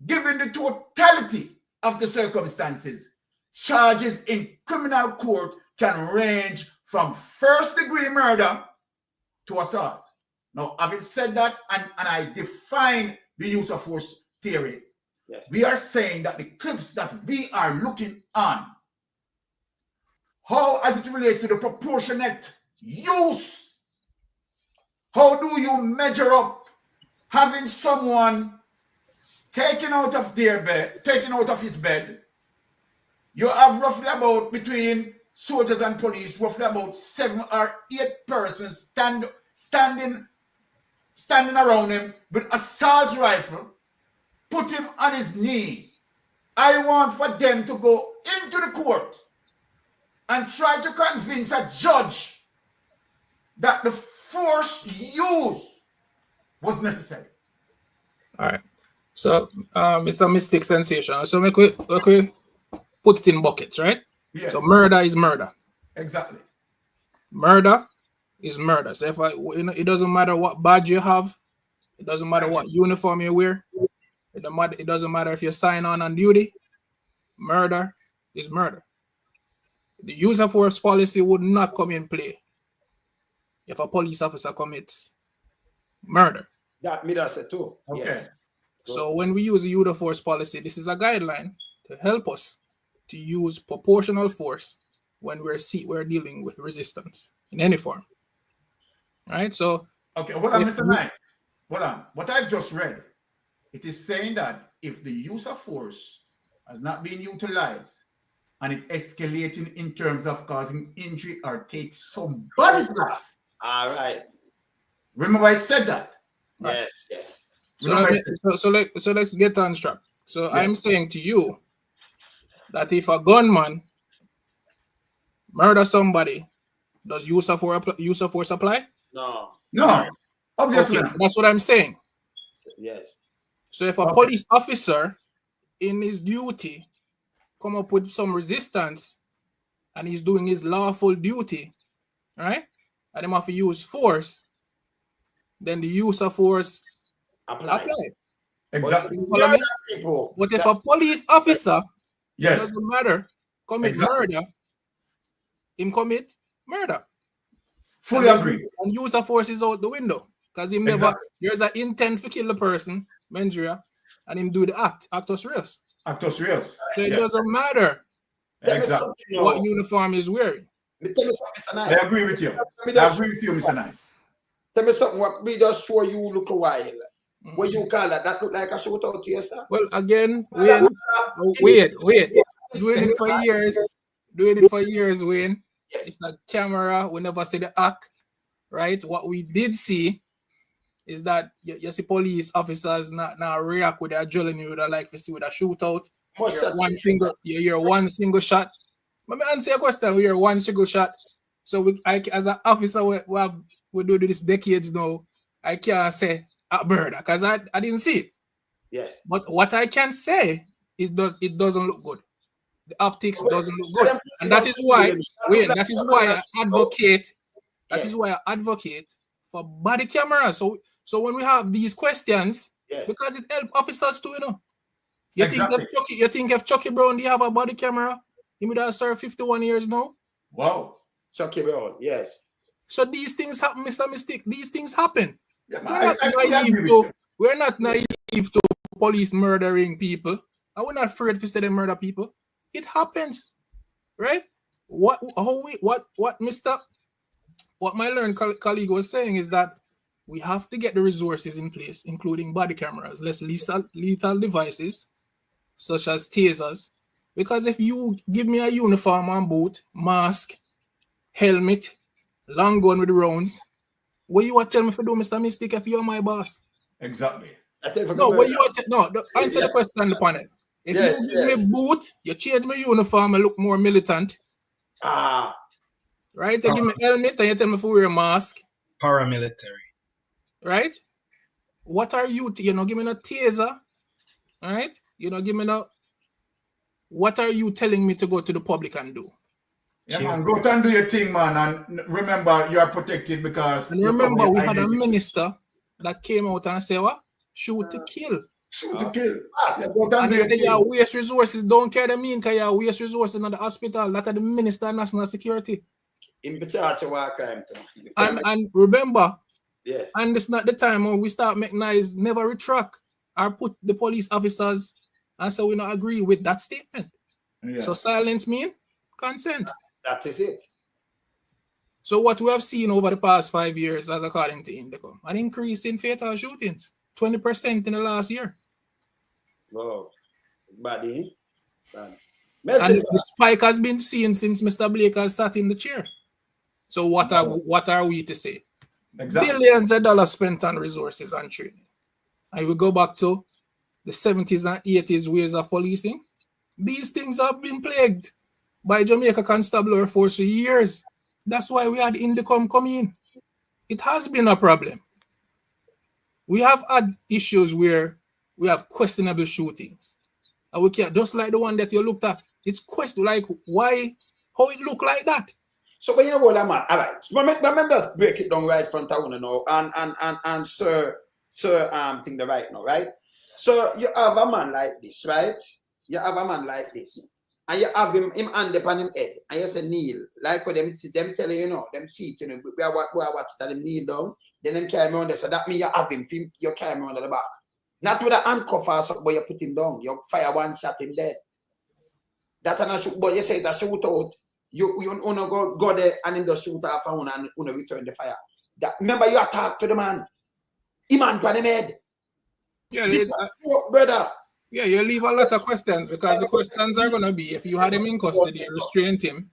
given the totality of the circumstances, charges in criminal court can range from first-degree murder to assault. Now, having said that, and I define the use of force theory, yes, we are saying that the clips that we are looking on, how as it relates to the proportionate use, how do you measure up having someone taken out of their bed, taken out of his bed? You have roughly about between soldiers and police, roughly about 7 or 8 persons standing around him with assault rifle, put him on his knee. I want for them to go into the court and try to convince a judge that the force used was necessary. All right. So, Mr. Mystic Sensation. So, we put it in buckets, right? Yes. So, murder is murder. Exactly. Murder is murder. So, it doesn't matter what badge you have, it doesn't matter what uniform you wear, it doesn't matter if you sign on duty. Murder is murder. The use of force policy would not come in play if a police officer commits murder. That's it too. Okay. Yes. So when we use the use of force policy, this is a guideline to help us to use proportional force when we're dealing with resistance in any form. Right? So okay, hold on, Mr. Knight. Hold on. What I've just read, it is saying that if the use of force has not been utilized and it escalating in terms of causing injury or take somebody's life. All right. Remember it said that. Yes, yes. So let's get on track. So I'm saying to you that if a gunman murder somebody, does use of force apply? No. No. Obviously. Okay, so that's what I'm saying. Yes. So if a police officer in his duty come up with some resistance and he's doing his lawful duty, right? And him have to use force, then the use of force apply. Exactly. But if a police officer, it doesn't matter, commit murder, him commit murder. Fully agree. And use of force is out the window. Because him never, there's an intent to kill the person, mendria, and him do the act, actus reus. Actus reus. So it doesn't matter what uniform he's wearing. I agree with you. I agree with you, Mr. Knight. Tell me something, what we just show you look a while. What you call that? That look like a shootout to you, sir? Well, again, Wayne, wait. Doing it for years, Wayne. Yes. It's a camera. We never see the act, right? What we did see is that you see police officers not react with their adrenaline. You would like to see with a shootout. You hear one single shot. Let me answer your question. We hear one single shot. So as an officer, we do this decades now. I can't say a murder because I didn't see it. Yes. But what I can say is it doesn't look good. The optics doesn't look good, and that is why I advocate. That is why I advocate for body cameras. So when we have these questions, because it helps officers too, you know. You think if Chucky Brown, do you have a body camera? He would have served 51 years now. Wow. Chucky Brown, yes. So these things happen, Mr. Mystic. These things happen. Yeah, we're not naive to police murdering people. And we're not afraid to say they murder people. It happens, right? What my learned colleague was saying is that we have to get the resources in place, including body cameras, less lethal devices, such as tasers. Because if you give me a uniform and boot, mask, helmet, long gun with rounds, what you want to tell me to do, Mr. Mystic, if you're my boss? Exactly. Answer the question on the panel. If you give me boot, you change my uniform, I look more militant. Right? You give me helmet and you tell me to wear a mask. Paramilitary. Right? What are you? Give me a taser. All right? Give me what are you telling me to go to the public and do? Yeah, man, go and do your thing, man. And remember, you are protected because... And remember, we had a minister that came out and said, what? Shoot to kill. Shoot to kill. And they say, yeah, waste resources. Don't care the mean, because you waste resources in the hospital. That are the Minister of National Security. In charge of war crime. And remember, yes. And it's not the time when we start making noise, never retract or put the police officers and say we not agree with that statement. Yeah. So silence mean consent. That is it. So what we have seen over the past 5 years, as according to Indicom, an increase in fatal shootings, 20% in the last year. Wow. Bad. And the spike has been seen since Mr. Blake has sat in the chair. So what are we to say? Exactly. Billions of dollars spent on resources and training. And we go back to the 70s and 80s ways of policing. These things have been plagued by Jamaica Constabulary Force for years. That's why we had Indicom come in. It has been a problem. We have had issues where we have questionable shootings. And we can't, just like the one that you looked at. It's questionable, like why, how it look like that. So when you roll a man, all right. So let me just break it down right front of you now. And sir, think the right now, right? So you have a man like this, right? You have a man like this. And you have him hand upon him head. And you say kneel. Like what them tell you, them see it, we are watch that them kneel down. Then them carry me on there. So that means you have him, you carry me on the back. Not with a handcuff or something, but you put him down. You fire one shot, him dead. That's not shoot, but you say it's a shootout. You go there and him just shoot off and return the fire. That remember you attack to the man. Iman pan him head. Yeah, This brother. Yeah, you leave a lot of questions because the questions are gonna be if you had him in custody, you restrain him.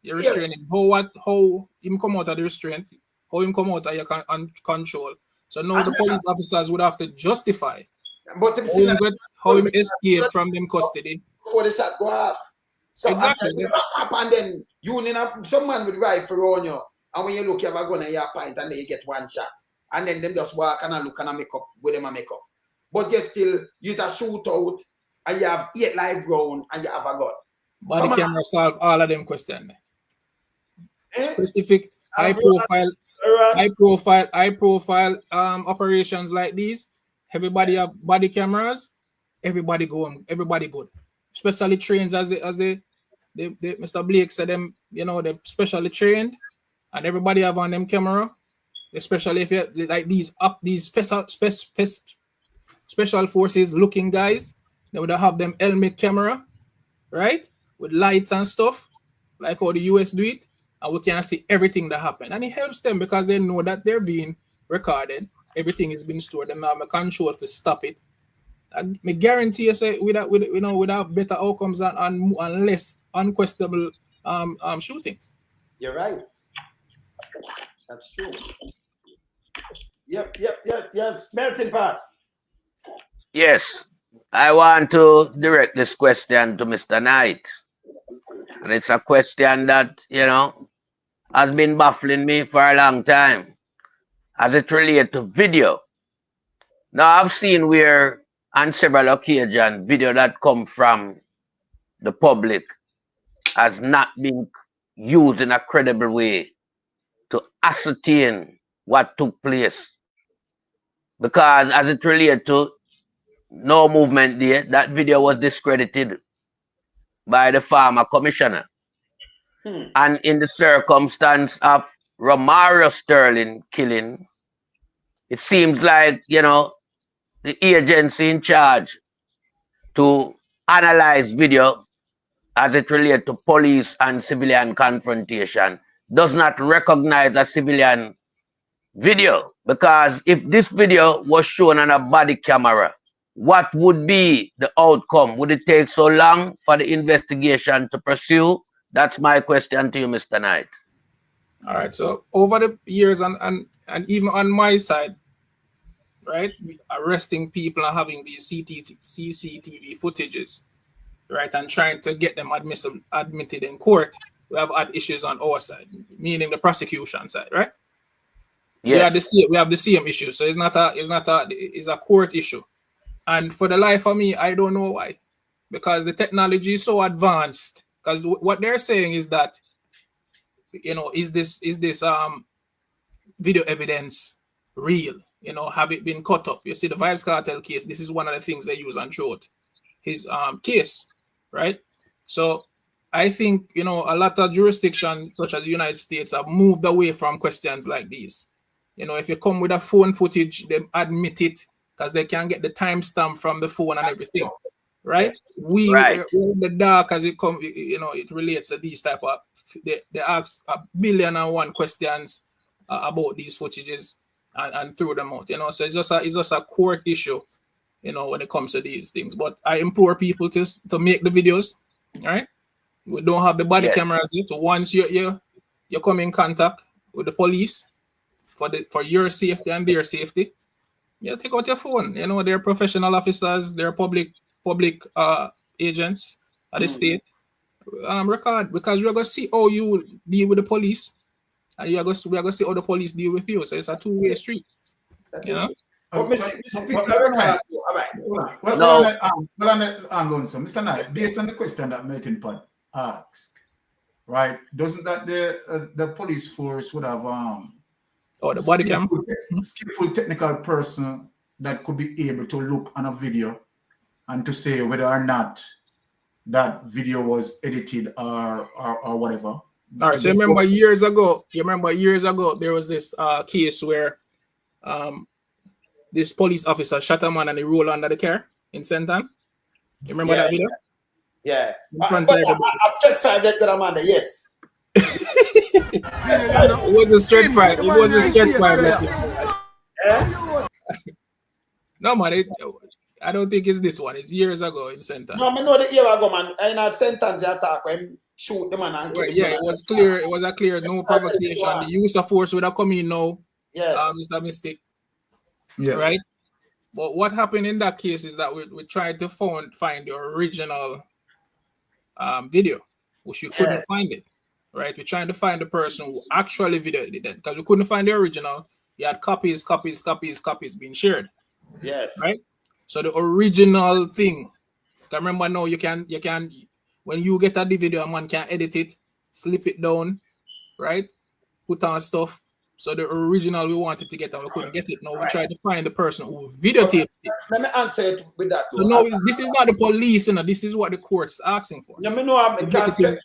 How him come out of the restraint, how him come out of your control. So now the police officers would have to justify how him escape from them custody. Before the shot go off. So exactly. And then you some man with rifle on you, and when you look, you have a gun in your pint, and then you get one shot. And then them just walk and look and make up with them and make up. But you still use a shootout, and you have 8 live rounds, and you have a gun. Body camera solve all of them questions. Specific high profile operations like these. Everybody have body cameras. Everybody good. Especially trained as the Mr. Blake said them. You know, they're specially trained, and everybody have on them camera. Especially if you like these special forces looking guys, they would have them helmet camera, right, with lights and stuff, like how the US do it, and we can see everything that happened. And it helps them because they know that they're being recorded. Everything is being stored. They have a control to stop it. I guarantee you, say without better outcomes and less unquestionable shootings. You're right. That's true. Yep. Yes, melting pot. Yes, I want to direct this question to Mr. Knight. And it's a question that, has been baffling me for a long time as it relates to video. Now, I've seen where on several occasions, video that come from the public has not been used in a credible way to ascertain what took place. Because as it relates to no movement there, that video was discredited by the former commissioner. And in the circumstance of Romario Sterling killing, it seems like, the agency in charge to analyze video as it relates to police and civilian confrontation does not recognize a civilian video. Because if this video was shown on a body camera, what would be the outcome? Would it take so long for the investigation to pursue? That's my question to you, Mr. Knight. All right. So over the years and even on my side, right, arresting people and having these CCTV footages, right, and trying to get them admitted in court, we have had issues on our side, meaning the prosecution side, right? Yes. We have the same issue. So it's a court issue. And for the life of me, I don't know why. Because the technology is so advanced. Because what they're saying is that, is this video evidence real? Have it been cut up? You see, the Vibes Cartel case, this is one of the things they use and showed his case, right? So I think, a lot of jurisdictions, such as the United States, have moved away from questions like these. If you come with a phone footage, they admit it because they can get the timestamp from the phone and everything, right? We're in the dark as it comes, it relates to these type of, they ask 1,000,001 questions about these footages and throw them out, so it's just a court issue, when it comes to these things. But I implore people to make the videos, right? We don't have the body cameras yet. So once you come in contact with the police for your safety and their safety, take out your phone. They're professional officers, they're public agents at the state. Record, because you're gonna see how you deal with the police, and we're gonna see how the police deal with you. So it's a two-way street. Mr. Knight, based on the question that Melting Pot asked, right? Doesn't that the police force would have the body cam, skillful technical person that could be able to look on a video and to say whether or not that video was edited or whatever? All right. So you remember years ago, there was this case where this police officer shot a man and he rolled under the car in Senton. You remember that video? Yeah. I've checked 5 that good Amanda, yes. It was a straight fight. It was a straight fight. No, man. I don't think it's this one. It's years ago in sentence. No, I know the year ago, man. In that sentence, you attack when shoot the man and kill him. Yeah, it was clear. It was a clear no provocation. The use of force would have come in now. Yes. It's a mistake. Yes. Right? But what happened in that case is that we tried to find the original video, which we couldn't find it. Right? We're trying to find the person who actually videoed it because we couldn't find the original. You had copies being shared. Yes. Right? So the original thing, I remember now you can when you get a video, a man can edit it, slip it down, right? Put on stuff. So the original we wanted to get and we couldn't get it. Now we tried to find the person who videotaped it. Let me answer it with that. So no, this is not the police, you know, this is what the court's asking for. Let me know I'm admissible.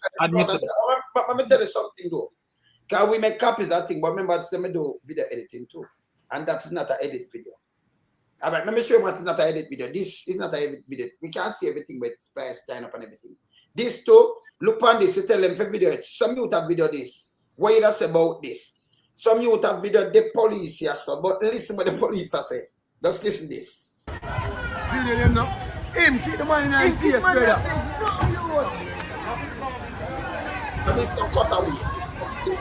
But let me tell you something though. Can we make copies of that thing? But remember, we do video editing too. And that's not an edit video. All right, let me show you what is not an edit video. This is not an edit video. We can't see everything with price, sign up and everything. This too, look on this, you tell them for video it. Some youth have video this. What you say about this? Some youth have video the police here, so but listen what the police are saying. Just listen this. Video them now. Him keep the money in his face, brother. So this is not cut away. This is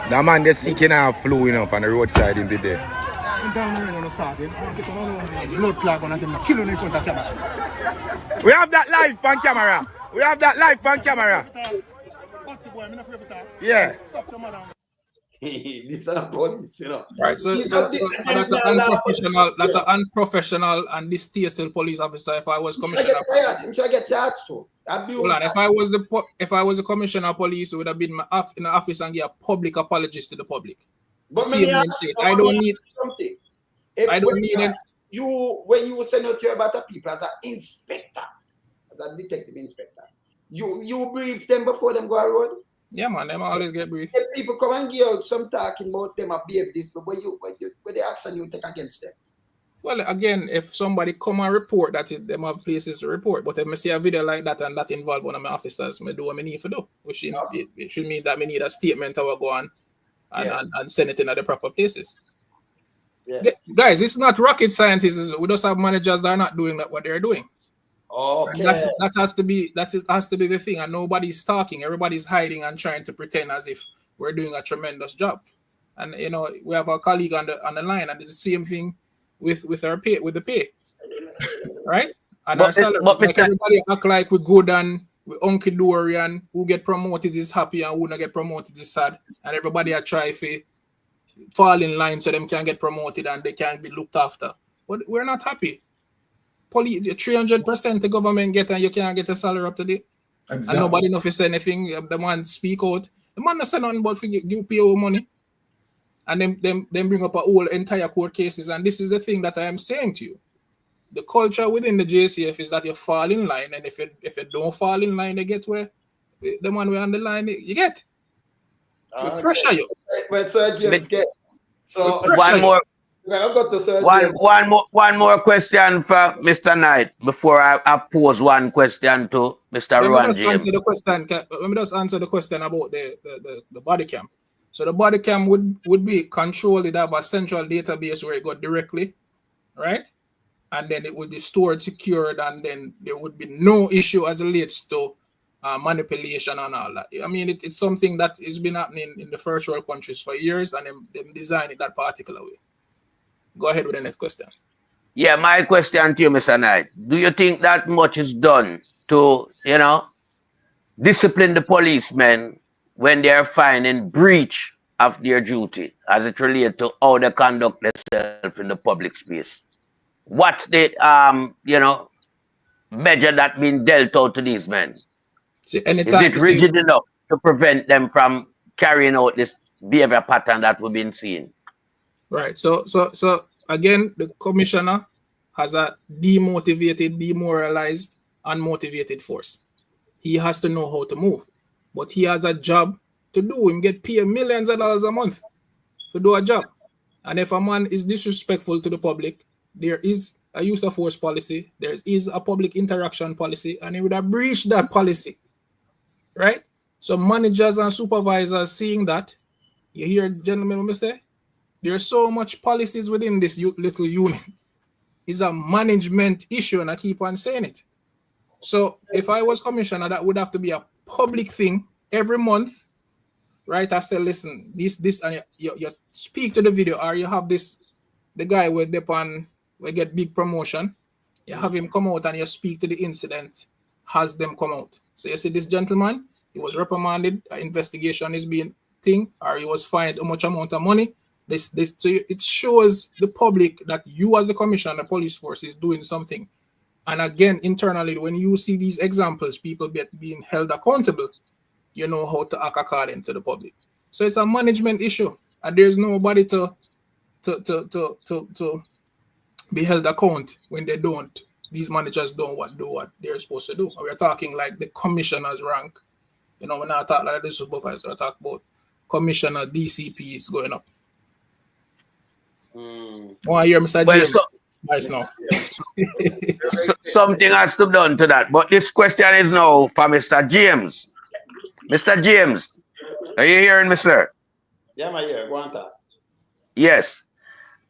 that man just seeking out flowing up on the roadside in the day. Blood clot on them killing in front of camera. We have that live on camera. We have that live on camera. Yeah. This is not police, you know. Right, so that's an unprofessional. That's an unprofessional and distasteful police officer. If I was commissioner, should I get charged too? Hold on, if I was the commissioner of police, it would have been in the office and give a public apologies to the public. But I don't need something. I don't need it. When you send out your better people as an inspector, as a detective inspector, you brief them before them go on road. Yeah, man, them always get briefed. If people come and give out some talking about them behave this, but what the action you take against them? Well, again, if somebody come and report that them have places to report, but if I see a video like that and that involve one of my officers, I do what I need to do. Which it should mean that I need a statement I will go on and send it in at the proper places. Yes. Guys, it's not rocket scientists. We just have managers that are not doing what they're doing. Okay. That has to be the thing, and nobody's talking. Everybody's hiding and trying to pretend as if we're doing a tremendous job. And you know, we have our colleague on the line, and it's the same thing with our pay, with the pay, right? And our salaries. Like everybody act like we're good and we're hunky dory, and who get promoted is happy and who not get promoted is sad, and everybody are try to fall in line so them can get promoted and they can be looked after. But we're not happy. 300% the government get and you can't get a salary up to date. Exactly. And nobody knows if say anything. The man speak out. The man not say nothing but give pay your money. And then bring up a whole entire court cases. And this is the thing that I am saying to you. The culture within the JCF is that you fall in line, and if you don't fall in line, they get where the man we're on the line you get. We pressure you. But Sir James get so one more. One more question for Mr. Knight before I pose one question to Mr. Rohan James. Let me just answer the question about the body cam. So the body cam would be controlled. It have a central database where it go directly, right? And then it would be stored, secured, and then there would be no issue as it relates to manipulation and all that. I mean, it's something that has been happening in the first world countries for years, and them design it that particular way. Go ahead with the next question. Yeah, my question to you, Mr. Knight. Do you think that much is done to, discipline the policemen when they are finding breach of their duty as it relates to how they conduct themselves in the public space? What's the, measure that been dealt out to these men? See, is it rigid enough to prevent them from carrying out this behavior pattern that we've been seeing? Right. So again, the commissioner has a demotivated, demoralized, unmotivated force. He has to know how to move, but he has a job to do. Him get paid millions of dollars a month to do a job. And if a man is disrespectful to the public, there is a use of force policy, there is a public interaction policy, and he would have breached that policy, right? So managers and supervisors seeing that, you hear, gentlemen, what I say? There's so much policies within this little unit. It's a management issue, and I keep on saying it. So if I was commissioner, that would have to be a public thing every month, right? I say, listen, this, and you speak to the video, or you have this, the guy where we get big promotion, you have him come out and you speak to the incident, has them come out. So you see this gentleman, he was reprimanded, investigation is being thing, or he was fined how much amount of money. So it shows the public that you as the commissioner, the police force is doing something. And again, internally, when you see these examples, people being held accountable, you know how to act according to the public. So it's a management issue, and there's nobody to be held account when they don't. These managers don't do what they're supposed to do. We're talking like the commissioner's rank. You know, we're not talking like the supervisor. We're talking about commissioner, DCPs going up. Want to hear Mr. Well, James? Nice now. Something has to be done to that. But this question is now for Mr. James. Mr. James, are you hearing me, sir? Yeah, I'm here. Go on, talk. Yes.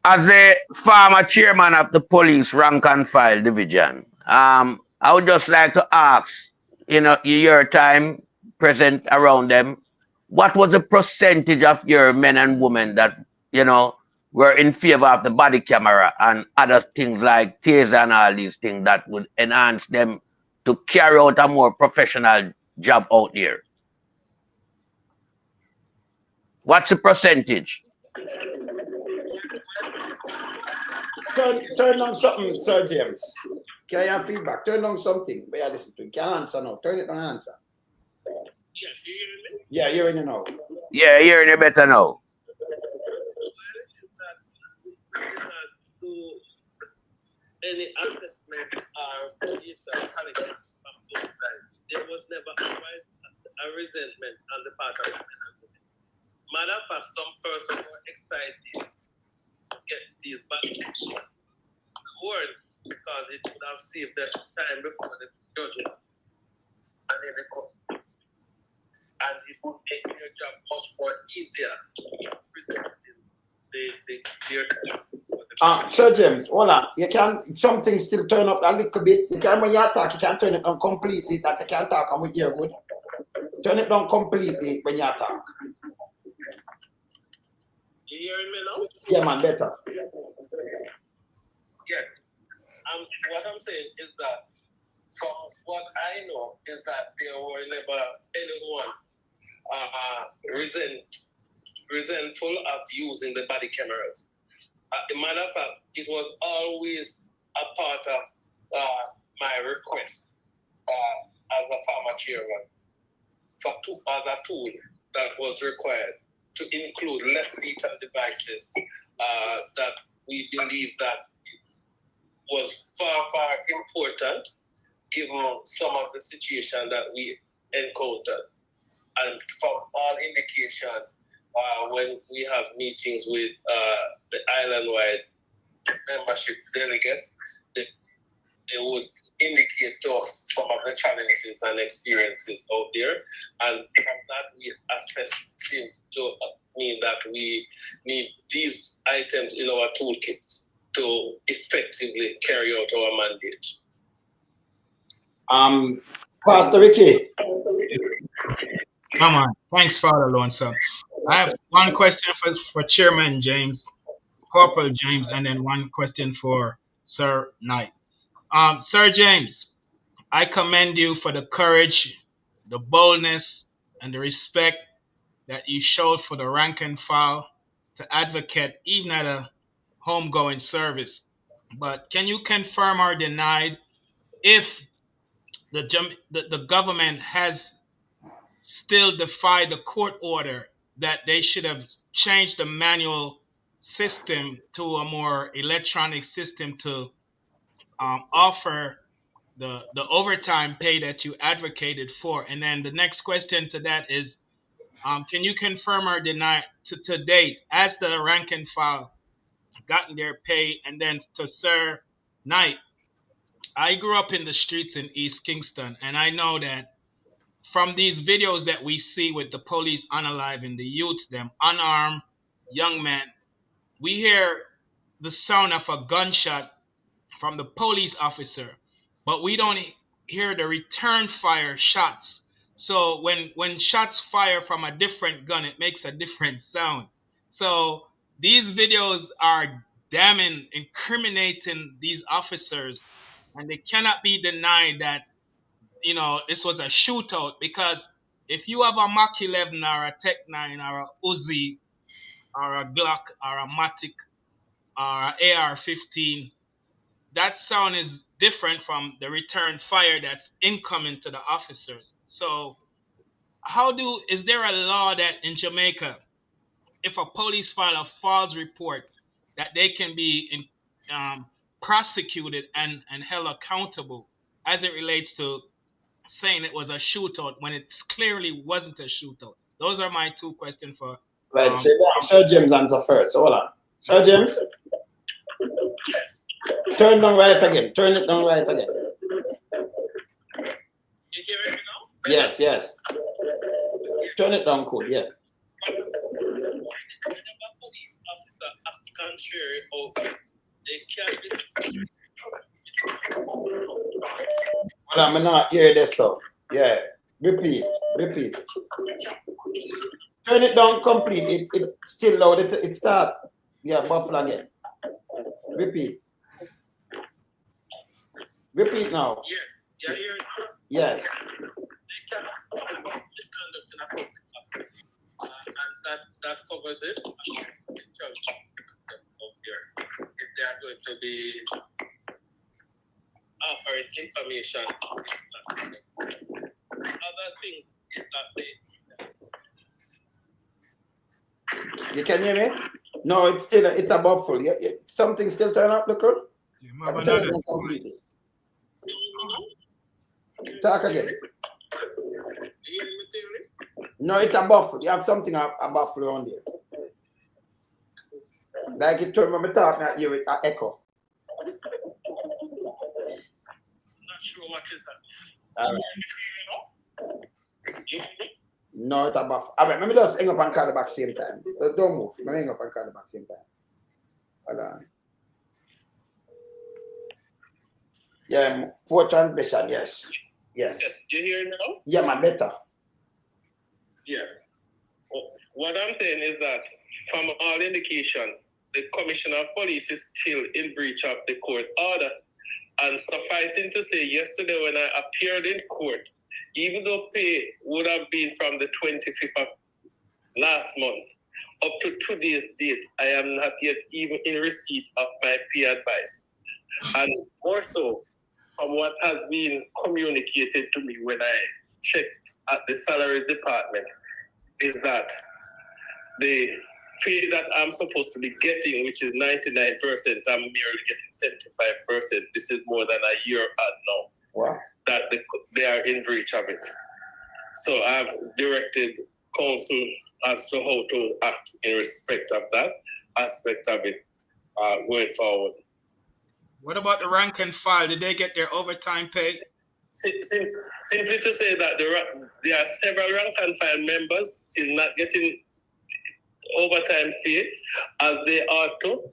As a former chairman of the police rank and file division, I would just like to ask, you know, your time present around them, what was the percentage of your men and women that, you know, were in favor of the body camera and other things like taser and all these things that would enhance them to carry out a more professional job out there? What's the percentage? Turn on something, Sir James. Can I have feedback? Turn on something. But yeah, listen to it. Can I answer now? Turn it on and answer. Yes, you hear me? Yeah, you're in it now. Yeah, hearing you better now. To any assessment or quality from both sides. There was never a resentment on the part of women and women. Matter of fact, some persons were excited to get these back word because it would have saved them time before the judges and in the court. And it would make their job much more easier presenting their Sir James, hold on. You can something still turn up a little bit. You can when you talk, you can turn it down completely that you can talk and we hear good. Turn it down completely when you talk. You hearing me now? Yeah, man, better. Yes. What I'm saying is that from what I know is that there were never anyone resentful of using the body cameras. As a matter of fact, it was always a part of my request as a former chairman as a tool that was required to include less lethal devices that we believe that was far important given some of the situation that we encountered. And from all indication, when we have meetings with the island-wide membership delegates, they would indicate to us some of the challenges and experiences out there. And from that, we assess it to mean that we need these items in our toolkits to effectively carry out our mandate. Pastor Ricky. Come on. Thanks, Father Lonso. I have one question for Chairman James, Corporal James, and then one question for Sir Knight. Sir James, I commend you for the courage, the boldness, and the respect that you showed for the rank and file to advocate even at a homegoing service. But can you confirm or deny if the government has still defied the court order that they should have changed the manual system to a more electronic system to offer the overtime pay that you advocated for? And then the next question to that is, can you confirm or deny to date, as the rank and file gotten their pay? And then to Sir Knight, I grew up in the streets in East Kingston, and I know that from these videos that we see with the police unaliving the youths, them unarmed young men, we hear the sound of a gunshot from the police officer, but we don't hear the return fire shots. So when shots fire from a different gun, it makes a different sound. So these videos are damning, incriminating these officers, and they cannot be denied that, you know, this was a shootout, because if you have a Mach 11 or a Tech 9 or a Uzi or a Glock or a Matic or a AR-15, that sound is different from the return fire that's incoming to the officers. So is there a law that in Jamaica, if a police file a false report, that they can be prosecuted and held accountable as it relates to saying it was a shootout when it clearly wasn't a shootout? Those are my two questions for. Right, Sir James answer first. Hold on. Sir James? Turn down right again. Turn it down right again. You hear it now? Yes, yes. Turn it down, cool, yeah. Whenever a police officer acts contrary or they carry this. Well, I'm not hear this, so yeah. Repeat. Turn it down complete. It still loud. It start. Yeah, buffalo again. Repeat. Repeat now. Yes. Yeah, hear it. Yes. They cannot misconduct in a public office, and that covers it. In terms of there, if they are going to be offering information. Other thing is that You can hear me? No, it's still it's a buffalo. Yeah, something still turn up, look good. Talk again. No, it's a buffalo. You have something a buffalo on there. Like it turn when I talk, not you, it echo. not sure what is that. All right. No, it's a buffalo. All right, let me just hang up and call the back same time. Don't move. Let me hang up and call the back same time. Hold on. Yeah, poor transmission, yes. Yes. You hear it now? Yeah, man, better. Yes. What I'm saying is that from all indication, the Commissioner of Police is still in breach of the court order. And sufficing to say, yesterday when I appeared in court, even though pay would have been from the 25th of last month up to today's date, I am not yet even in receipt of my pay advice. And more so, from what has been communicated to me when I checked at the salaries department, is that the pay that I'm supposed to be getting, which is 99%, I'm merely getting 75%. This is more than a year out now. Wow. That they are in breach of it. So I've directed counsel as to how to act in respect of that aspect of it going forward. What about the rank and file? Did they get their overtime pay? Simply to say that there are several rank and file members still not getting overtime pay as they ought to.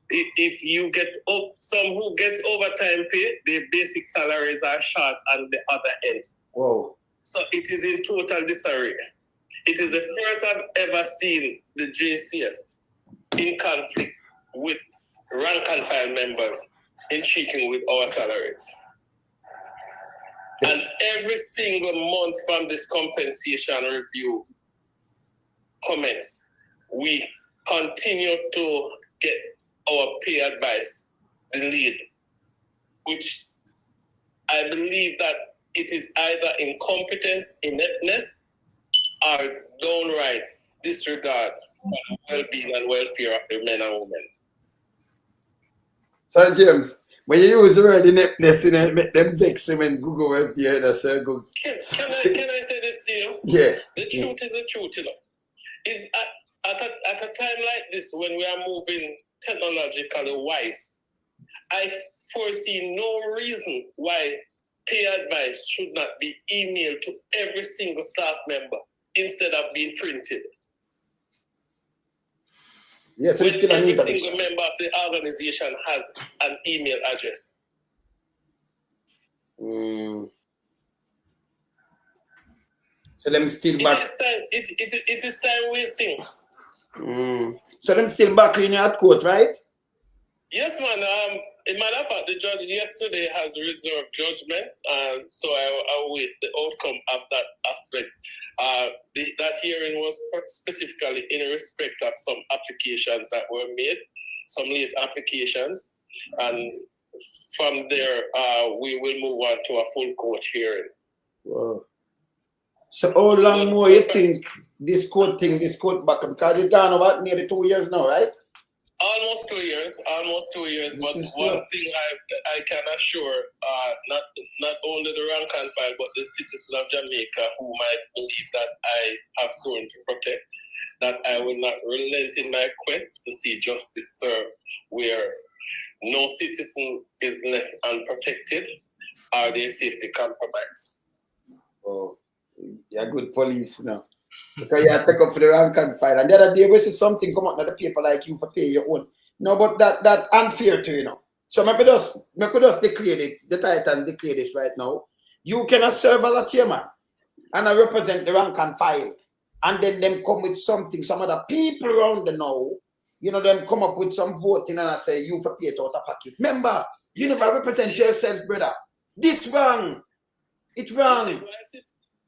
If you get some who get overtime pay, their basic salaries are short on the other end. Whoa. So it is in total disarray. It is the first I've ever seen the JCF in conflict with rank and file members in cheating with our salaries. And every single month from this compensation review comments, we continue to get our pay advice delayed, which I believe that it is either incompetence, ineptness, or downright disregard for the well-being and welfare of the men and women. So James, when you use the word ineptness, you know, make them vex him and Google was there, that's so good. Can I say this to you? Yeah. The truth is the truth, you know. Is at a time like this, when we are moving technologically wise, I foresee no reason why pay advice should not be emailed to every single staff member instead of being printed. Yes, when every single member of the organization has an email address. So them still back. It is time wasting. So them still back in at court, right? Yes, man. As a matter of fact, the judge yesterday has reserved judgment, so I await the outcome of that aspect. That hearing was specifically in respect of some applications that were made, some late applications, and from there we will move on to a full court hearing. Wow. So how long more you think this court back? Because it's gone about nearly 2 years now, right? Almost 2 years. But one thing I can assure, not only the rank and file, but the citizens of Jamaica who might believe that I have sworn to protect, that I will not relent in my quest to see justice served, where no citizen is left unprotected or their safety compromised. Oh, you're good police now. Because you take up for the rank and file. And the other day we see something come out of the paper like you for pay your own. No, but that unfair to you know. So maybe just declare it, the title declare this right now. You cannot serve as a chairman and I represent the rank and file. And then them come with something, some other people around the now, you know, them come up with some voting and I say you for pay it out of pocket. Remember, you never represent yourself, brother. This wrong. It's wrong.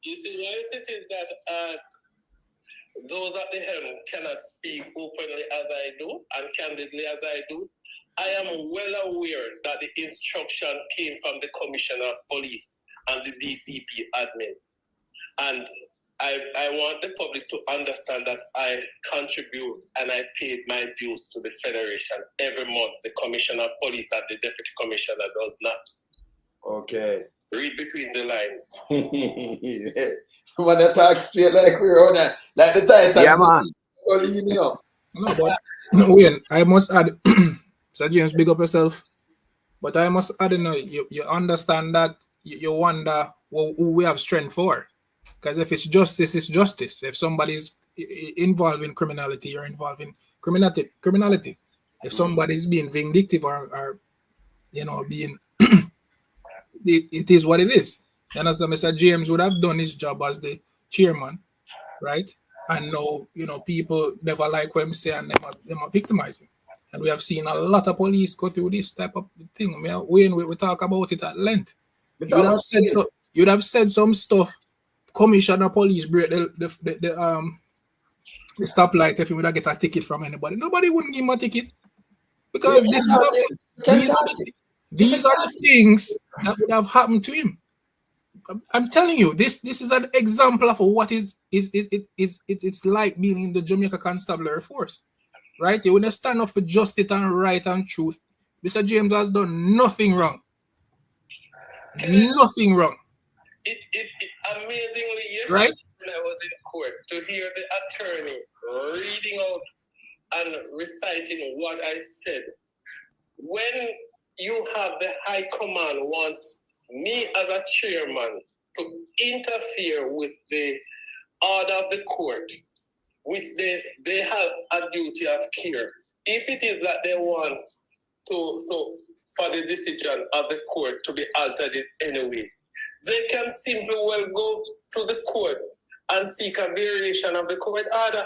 You see, why is it that those at the helm cannot speak openly as I do and candidly as I do? I am well aware that the instruction came from the Commissioner of Police and the DCP admin. And I want the public to understand that I contribute and I paid my dues to the Federation every month. The Commissioner of Police and the Deputy Commissioner does not. Okay. Read between the lines. When they talk straight like we're on it, like the Titans. Yeah, man. No, but Wayne, I must add, Sir James, big up yourself. But I must add, you understand that you wonder who we have strength for. Because if it's justice, it's justice. If somebody's involved in criminality, you're involved in criminality. If somebody's being vindictive or being it is what it is. And as Mr. James would have done his job as the chairman, right? And now, people never like what him say and them are victimizing. And we have seen a lot of police go through this type of thing. We talk about it at length. You'd have said some stuff. Commissioner of Police break the stoplight if he would have get a ticket from anybody. Nobody wouldn't give him a ticket. Because these are the things that would have happened to him. I'm telling you, this is an example of what it's like being in the Jamaica Constabulary Force, right? You want to stand up for justice and right and truth. Mr. James has done nothing wrong. Nothing wrong. It amazingly yesterday right? when I was in court to hear the attorney reading out and reciting what I said. When you have the High Command wants me as a chairman to interfere with the order of the court, which they have a duty of care. If it is that they want for the decision of the court to be altered in any way, they can simply well go to the court and seek a variation of the court order.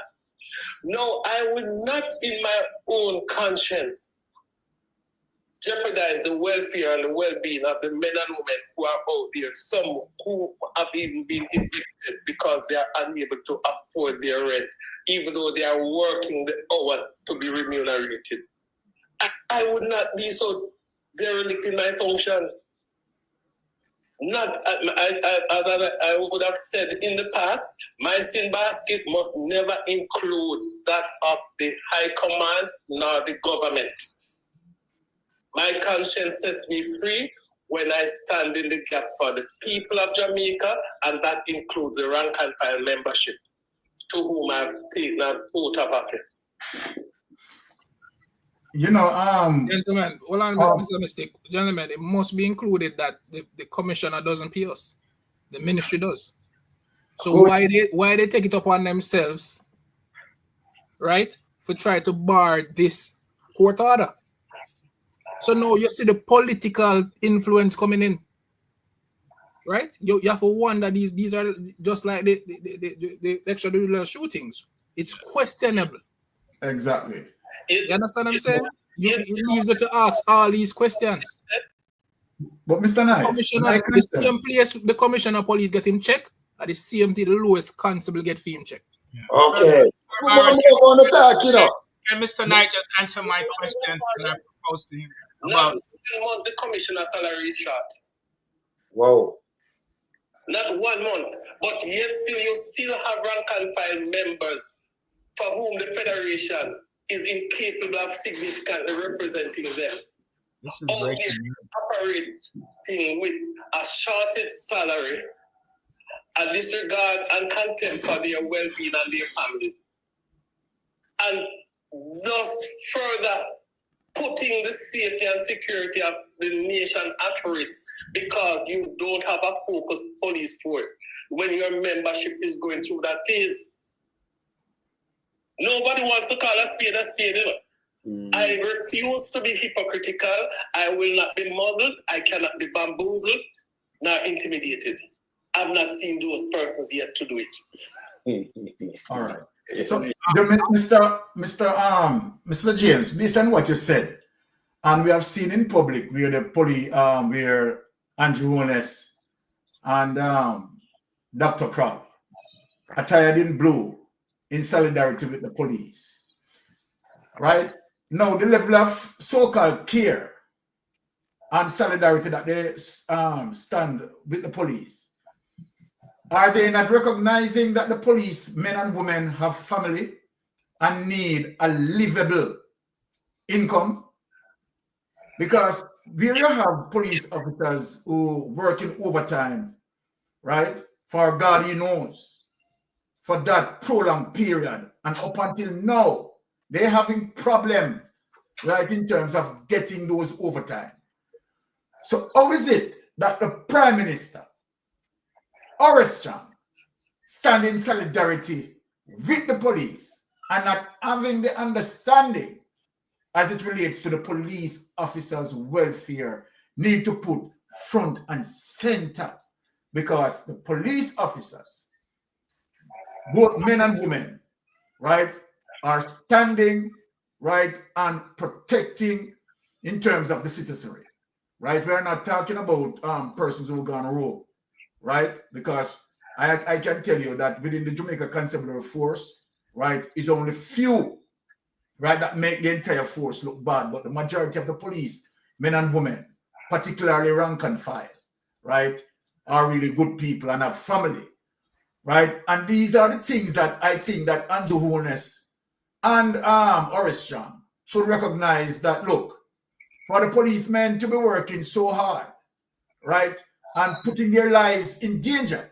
No, I would not in my own conscience jeopardize the welfare and the well-being of the men and women who are out there, some who have even been evicted because they are unable to afford their rent, even though they are working the hours to be remunerated. I would not be so derelict in my function. I would have said in the past, my sin basket must never include that of the High Command nor the government. My conscience sets me free when I stand in the gap for the people of Jamaica, and that includes the rank and file membership, to whom I have taken an oath of office. You know, gentlemen, hold on, Mr. Mistake. Gentlemen, it must be included that the commissioner doesn't pay us. The ministry does. So why they take it upon themselves, right, for try to bar this court order? So now you see the political influence coming in, right? You have to wonder these are just like the extrajudicial shootings. It's questionable. Exactly. You understand what I'm saying? You leaves it to ask all these questions. But Mr. Knight, the same place the commissioner of police get him checked, at the same thing the lowest constable get him checked. Okay. Can Mr. Knight just answer my question that I proposed to him? Not 1 month the commissioner salary is short. Wow. Not 1 month, but yet you still have rank and file members for whom the federation is incapable of significantly representing them. This is operating with a shorted salary, a disregard and contempt for their well-being and their families, and thus further putting the safety and security of the nation at risk because you don't have a focused police force when your membership is going through that phase. Nobody wants to call a spade a spade. I refuse to be hypocritical. I will not be muzzled. I cannot be bamboozled, nor intimidated. I've not seen those persons yet to do it. All right. So, Mr. James, based on what you said, and we have seen in public where the police, where Andrew Holness and Dr. Crowd attired in blue in solidarity with the police, right? Now, the level of so-called care and solidarity that they stand with the police, are they not recognizing that the police, men and women, have family and need a livable income? Because where you have police officers who work in overtime, right, for God he knows, for that prolonged period, and up until now, they're having problem, right, in terms of getting those overtime. So how is it that the Prime Minister, Auditor, stand in solidarity with the police and not having the understanding as it relates to the police officers' welfare need to put front and center, because the police officers, both men and women, right, are standing, right, and protecting in terms of the citizenry, right? We're not talking about persons who go on road, right? Because I can tell you that within the Jamaica Constabulary Force, right, is only few, right, that make the entire force look bad, but the majority of the police, men and women, particularly rank and file, right, are really good people and have family, right? And these are the things that I think that Andrew Holness and Auditor should recognize that, look, for the policemen to be working so hard, right, and putting their lives in danger,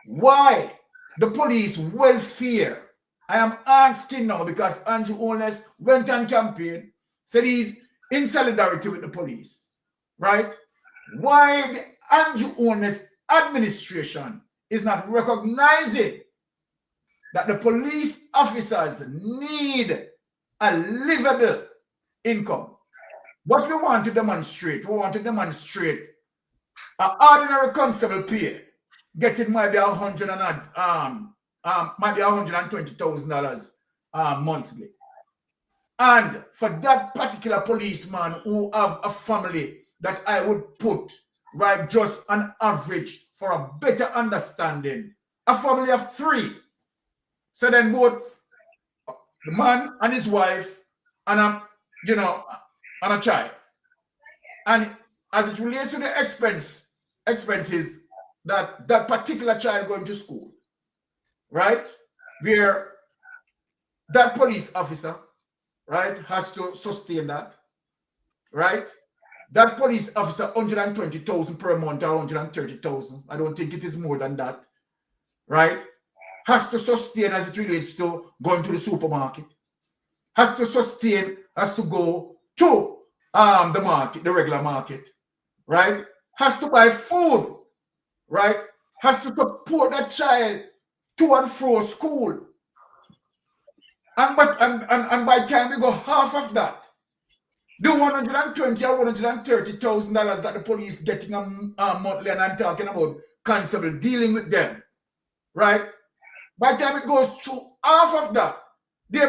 why the police welfare? I am asking now because Andrew Holness went on campaign, said he's in solidarity with the police, right? Why the Andrew Holness administration is not recognizing that the police officers need a livable income? What we want to demonstrate, an ordinary constable pay getting maybe $120,000 monthly. And for that particular policeman who have a family that I would put, right, just an average for a better understanding, a family of 3. So then both the man and his wife and a child. And as it relates to the expenses that particular child going to school, right, where that police officer, right, has to sustain that, right? That police officer, 120,000 per month or 130,000, I don't think it is more than that, right, has to sustain as it relates to going to the supermarket, has to sustain, has to go to the market, the regular market, right? Has to buy food, right? Has to support that child to and fro school. And by the time we go half of that, the $120,000 or $130,000 that the police getting monthly, and I'm talking about constable dealing with them, right? By the time it goes through half of that, they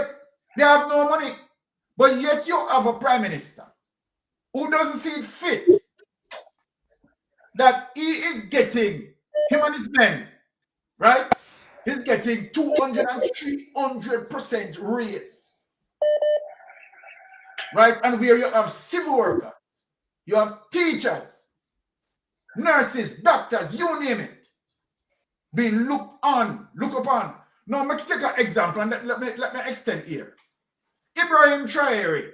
have no money. But yet you have a prime minister who doesn't see it fit that he is getting, him and his men, right? He's getting 200 and 300% raise, right? And where you have civil workers, you have teachers, nurses, doctors, you name it, being looked upon. Now, let me take an example and let me extend here. Ibrahim Traore,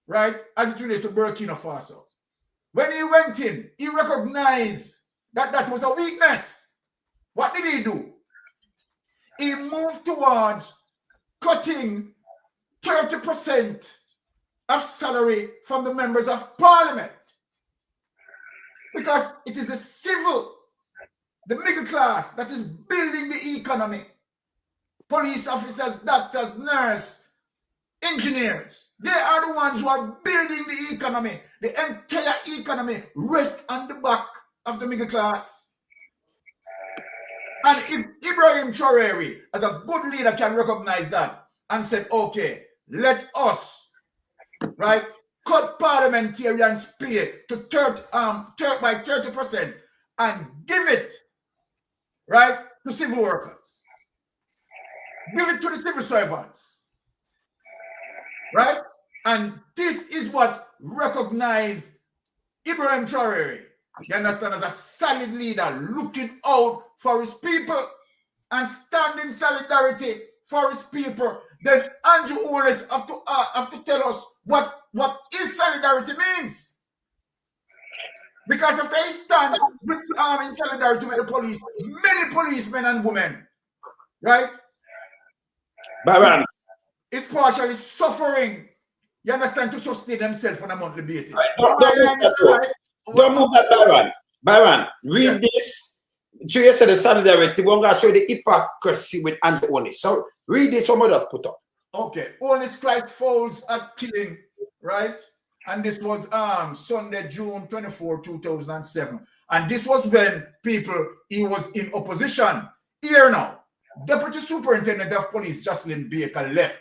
right, as it relates to Burkina Faso, when he went in, he recognized that that was a weakness. What did he do? He moved towards cutting 30% of salary from the members of parliament, because it is the middle class that is building the economy. Police officers, doctors, nurses, engineers, they are the ones who are building the economy. The entire economy rests on the back of the middle class. And if Ibrahim Traore, as a good leader, can recognize that and said, okay, let us, right, cut parliamentarians' pay to by 30% and give it, right, to civil workers. Give it to the civil servants, right? And this is what recognized Ibrahim Traore, you understand, as a solid leader, looking out for his people and standing solidarity for his people. Then Andrew always have to tell us what his solidarity means. Because after he stand with in solidarity with the police, many policemen and women, right, Baron, is partially suffering, you understand, to sustain themselves on a monthly basis. Right. Don't move that, Baron. Baron, read this. You said the solidarity. We're going to show the hypocrisy with Andrew Only. So read this, what just put up. Okay. Honest Christ falls at killing, right? And this was Sunday, June 24, 2007. And this was when he was in opposition. Here now, Deputy Superintendent of Police Jocelyn Baker left.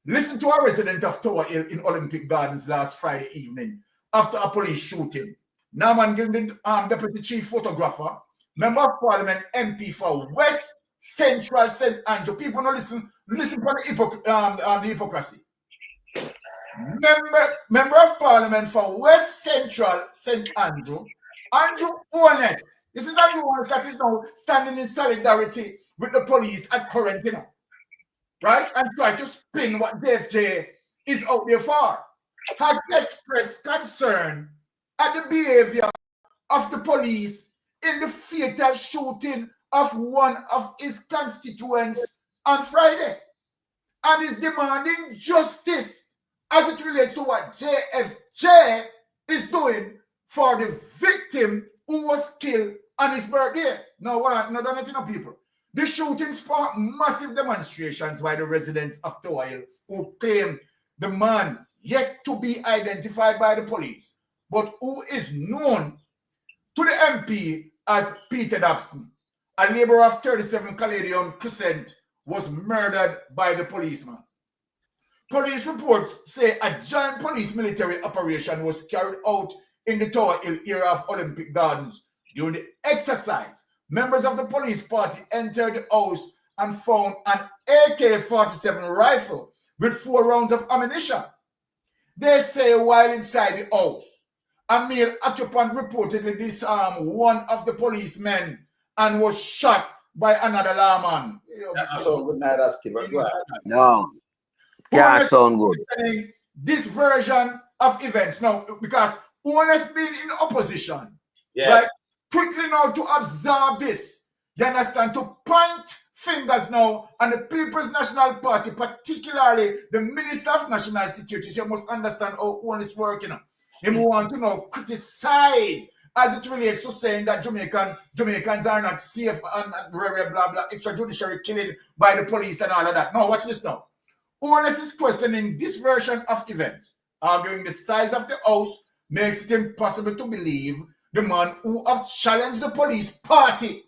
Listen to a resident of Tower Hill in Olympic Gardens last Friday evening after a police shooting. Norman Gilden, Deputy Chief Photographer, Member of Parliament, MP for West Central St. Andrew. People don't listen for the hypocrisy. Member of Parliament for West Central St. Andrew, Andrew Honest. This is Andrew Honest that is now standing in solidarity with the police at current, right? And try to spin what DFJ is out there for. Has expressed concern at the behavior of the police in the fatal shooting of one of his constituents on Friday, and is demanding justice as it relates to what JFJ is doing for the victim who was killed on his birthday. Now, people. The shooting sparked massive demonstrations by the residents of Tower Hill, who claim the man yet to be identified by the police, but who is known to the MP as Peter Dobson, a laborer of 37 Caladium Crescent, was murdered by the policeman. Police reports say a giant police military operation was carried out in the Tower Hill area of Olympic Gardens. During the exercise, members of the police party entered the house and found an AK-47 rifle with 4 rounds of ammunition. They say while inside the house, a male occupant reportedly disarmed one of the policemen and was shot by another lawman. That's all good night, asking, but go ahead. No. Yeah, sound good. This version of events now, because Honest being in opposition, yeah, right? Quickly now to observe this, you understand, to point fingers now on the People's National Party, particularly the Minister of National Security. So you must understand how all this work, you know. Him want to now criticize as it relates to saying that Jamaicans are not safe and blah, blah, extrajudicial killing by the police and all of that. Now, watch this now. Onus is questioning this version of events, arguing the size of the house makes it impossible to believe the man who have challenged the police party.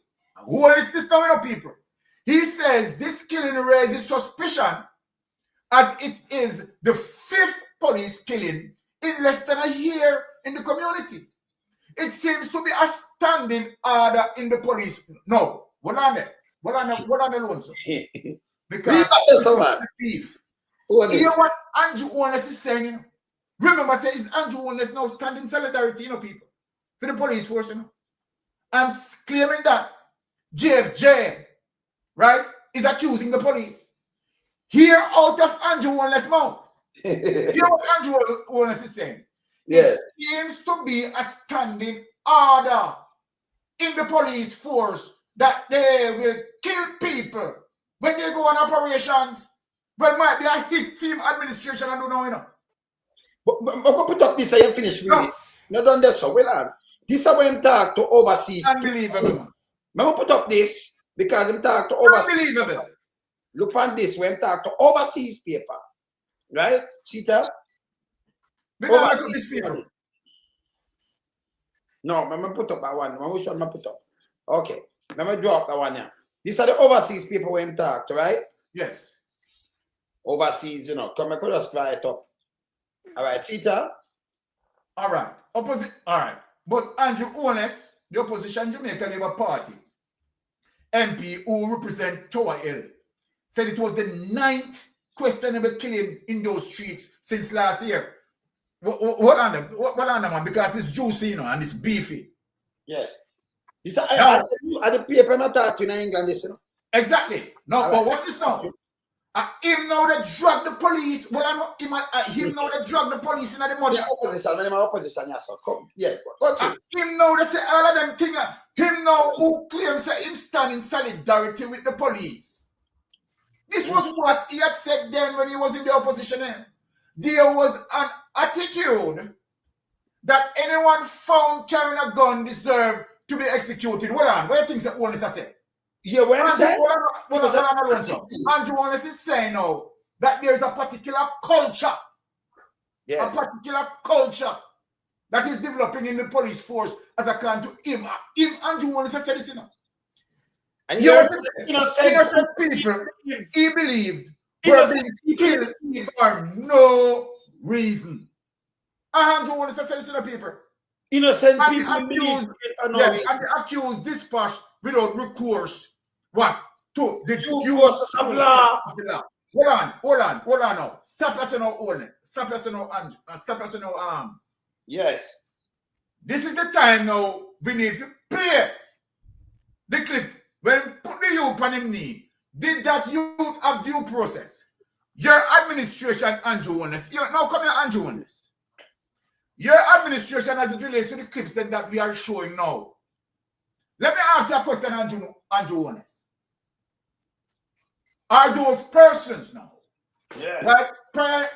Who is this now, people? He says this killing raises suspicion as it is the 5th police killing in less than a year in the community. It seems to be a standing order in the police. No, what on there? What on the loan, sir? Because the beef. You know what Andrew Holness is saying? You know? Remember, say is Andrew Holness now standing solidarity, you know, people, for the police force, you know. I'm claiming that JFJ, right, is accusing the police. Hear out of Andrew Holness' mouth. Hear what Andrew Holness is saying. Yes. It seems to be a standing order in the police force that they will kill people when they go on operations. But might be a hit film administration, I don't know, you know. But I'm going to put up this and you finish really. No, done this so well on. This is when I'm talk to overseas. Unbelievable, man. I'm going to put up this because I'm talk to overseas. Unbelievable. Look on this when I'm talk to overseas paper. Right? See that? Overseas paper. No, I'm going to put up that one. Which one I'm going to put up? Okay. I'm going to drop that one here. These are the overseas people when I'm talk to, right? Yes. Overseas, you know, come and just try it up. All right, Sita. All right. Opposite. All right. But Andrew Holness, the opposition Jamaica Labour Party, MP who represent Tower Hill, said it was the 9th questionable killing in those streets since last year. What on them? What on them, man? Because it's juicy, you know, and it's beefy. Yes. This are the paper not talking in England, this, you know. Exactly. No, but what's this now? Him now they drag the police. Well, him now they drag the police in the money. Opposition, yes, sir. Come, yeah, go to. Him now they say all of them things. Him now who claims that him stand in solidarity with the police. This was what he had said then when he was in the opposition. There was an attitude that anyone found carrying a gun deserved to be executed. Well on, what do you think that Holness has said? Yeah, what I'm saying? Andrew Holness is saying now that there's a particular culture. Yes. A particular culture that is developing in the police force as a kind to him. Andrew Holness has said this, you know. And innocent people, he believed, were being killed for no reason. Andrew Holness has said this, you know, people. Innocent people believe for no reason. And the accused dispatched without recourse. What? To the due process of law. Hold on now. Stop us now, Holness. Stop us now, Yes. This is the time now we need to play the clip when put the youth on him knee. Did that youth have due process? Your administration, Andrew Holness. Now come here, Andrew Holness. Your administration as it relates to the clips that we are showing now. Let me ask you a question, Andrew Holness. Are those persons now, like prior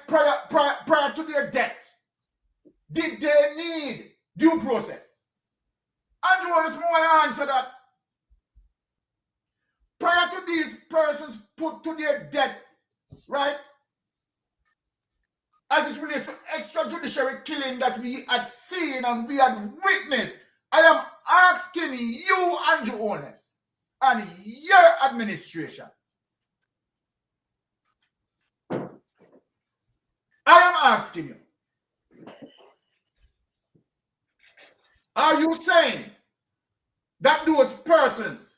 to their death, did they need due process? Andrew Holness, more answer that. Prior to these persons put to their death, right? As it relates to extrajudicial killing that we had seen and we had witnessed, I am asking you, Andrew Holness, and your administration. I am asking you. Are you saying that those persons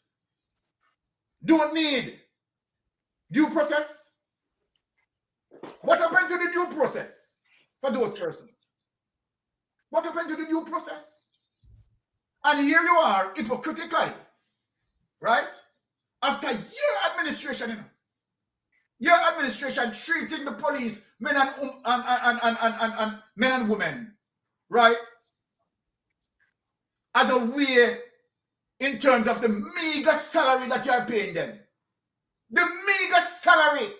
don't need due process? What happened to the due process for those persons? What happened to the due process? And here you are, hypocritically, right? After your administration, treating the police, men and women, right, as a way in terms of the meager salary that you are paying them. the meager salary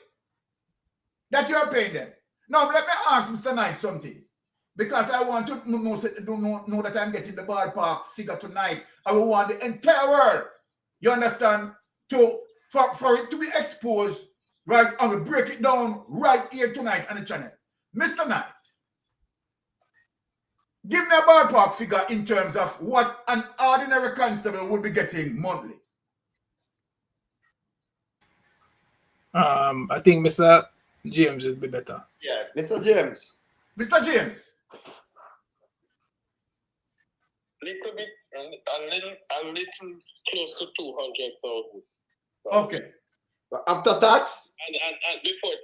that you're paying them. Now, let me ask Mr. Knight something. Because I want to know that I'm getting the ballpark figure tonight. I will want the entire world, you understand, for it to be exposed, right? I will break it down right here tonight on the channel. Mr. Knight, give me a ballpark figure in terms of what an ordinary constable would be getting monthly. I think Mr. James will be better. Yeah, Mr. James. Mr. James. A little close to 200,000. Okay. After tax? And before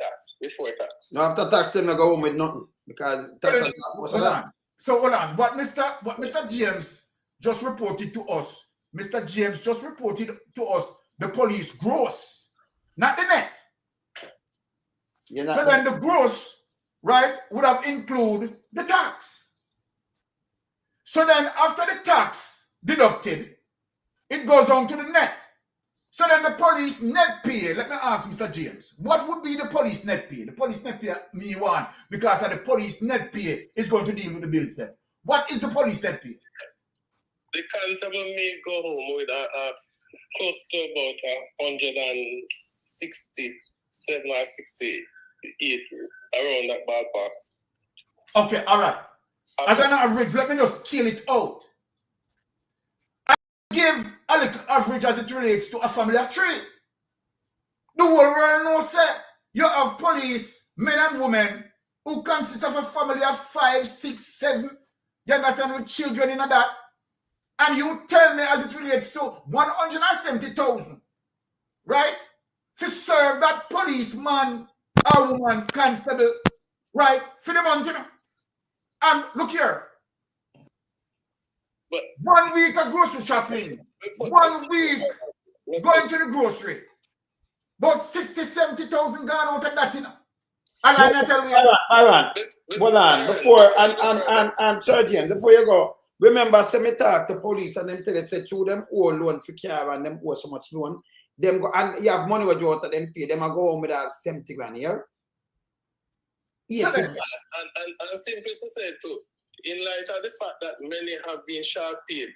tax. No, after tax, I'm not go home with nothing because tax and hold on. So hold on. What Mr. James just reported to us. Mr. James just reported to us the police gross, not the net. So then the gross, right, would have included the tax. So then after the tax deducted, it goes on to the net. So then the police net pay, let me ask Mr. James, what would be the police net pay? The police net pay me one, because the police net pay is going to deal with the bills then. What is the police net pay? The constable may go home with close to about 167 or 68, around that ballpark. Okay, all right. As an average, let me just scale it out. I give a little average as it relates to a family of 3. The whole world knows that you have police, men and women, who consist of a family of 5, 6, 7, you understand, with children in that. And you tell me as it relates to 170,000, right? To serve that policeman or woman, constable, right? For the month, you know. And look here. But 1 week of grocery shopping, 1 week going to the grocery. About 60, 70,000 gone out of that, you know. And I not tell you. Hold on. Before, and Sir James, before you go, remember, say me talk to police and them tell they say through them owe loan for car and them owe so much loan. Them go, and you have money what you out of them pay. Them go home with that 70 grand here. Yeah, and simply to say too, in light of the fact that many have been short paid,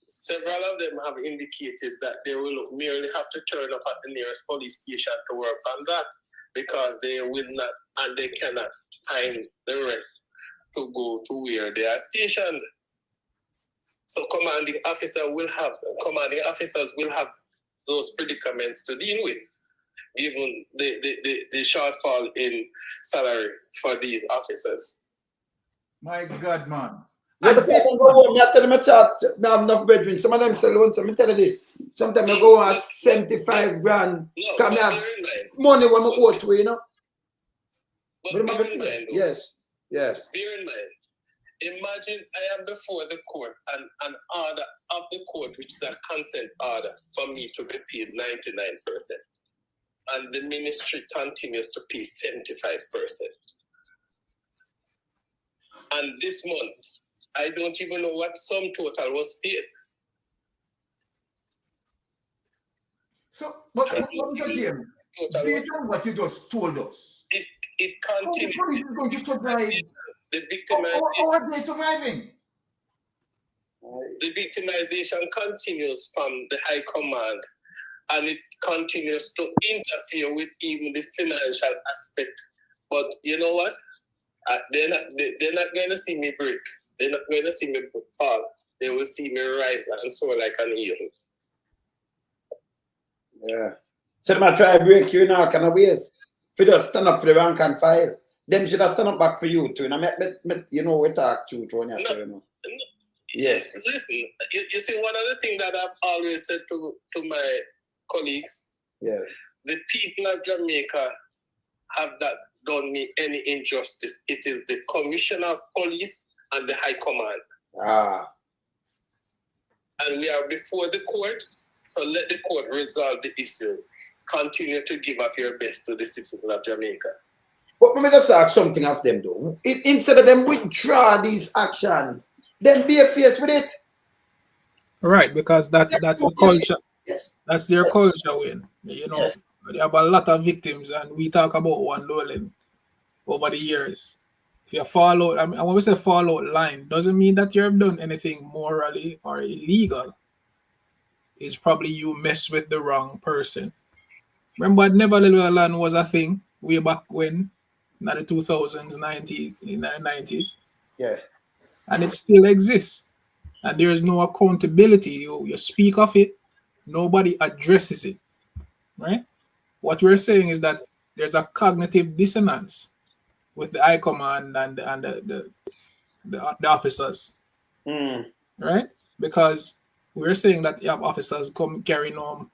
several of them have indicated that they will merely have to turn up at the nearest police station to work from that because they will not and they cannot find the rest to go to where they are stationed. So commanding officers will have those predicaments to deal with, given the shortfall in salary for these officers. My God, man. Yeah, the person go home, I tell them I have enough bedroom. Some of them sell loans. So I tell you this. Sometimes I go at 75 grand. Come here. Money when I go to, you know. But bear in mind, yes. Bear in mind, imagine I am before the court and an order of the court, which is a consent order for me to be paid 99%. And the ministry continues to pay 75%. And this month, I don't even know what sum total was paid. So, but James, based on what you just told us, it continues. How the police is going to survive? The victimization. How are they surviving? The victimization continues from the high command, and it continues to interfere with even the financial aspect. But you know what? They're not going to see me break. They're not going to see me fall. They will see me rise and soar like an eagle. Yeah. So them try to break you in all kind of ways. If you just stand up for the rank and file, them should have stand up back for you too. And you know, we talk to when you tell them. Yes. Listen, you see, one of the things that I've always said to my colleagues, yes, the people of Jamaica have not done me any injustice. It is the Commissioner of Police and the High Command. And we are before the court, so let the court resolve the issue. Continue to give of your best to the citizens of Jamaica. But let me just ask something of them though. Instead of them withdraw these action, then be a face with it. Right, because that's the culture. Yes. That's their culture, Wayne. You know, Yes. they have a lot of victims, and we talk about one Nolan over the years. If you follow, I mean, when we say follow line, doesn't mean that you've done anything morally or illegal. It's probably you mess with the wrong person. Remember, Never Little Land was a thing way back when, in the 2000s, 90s, in the 90s, Yeah. and it still exists. And there is no accountability. You speak of it, nobody addresses it, right? What we're saying is that there's a cognitive dissonance with the high command and the officers, right? Because we're saying that you have officers come carrying home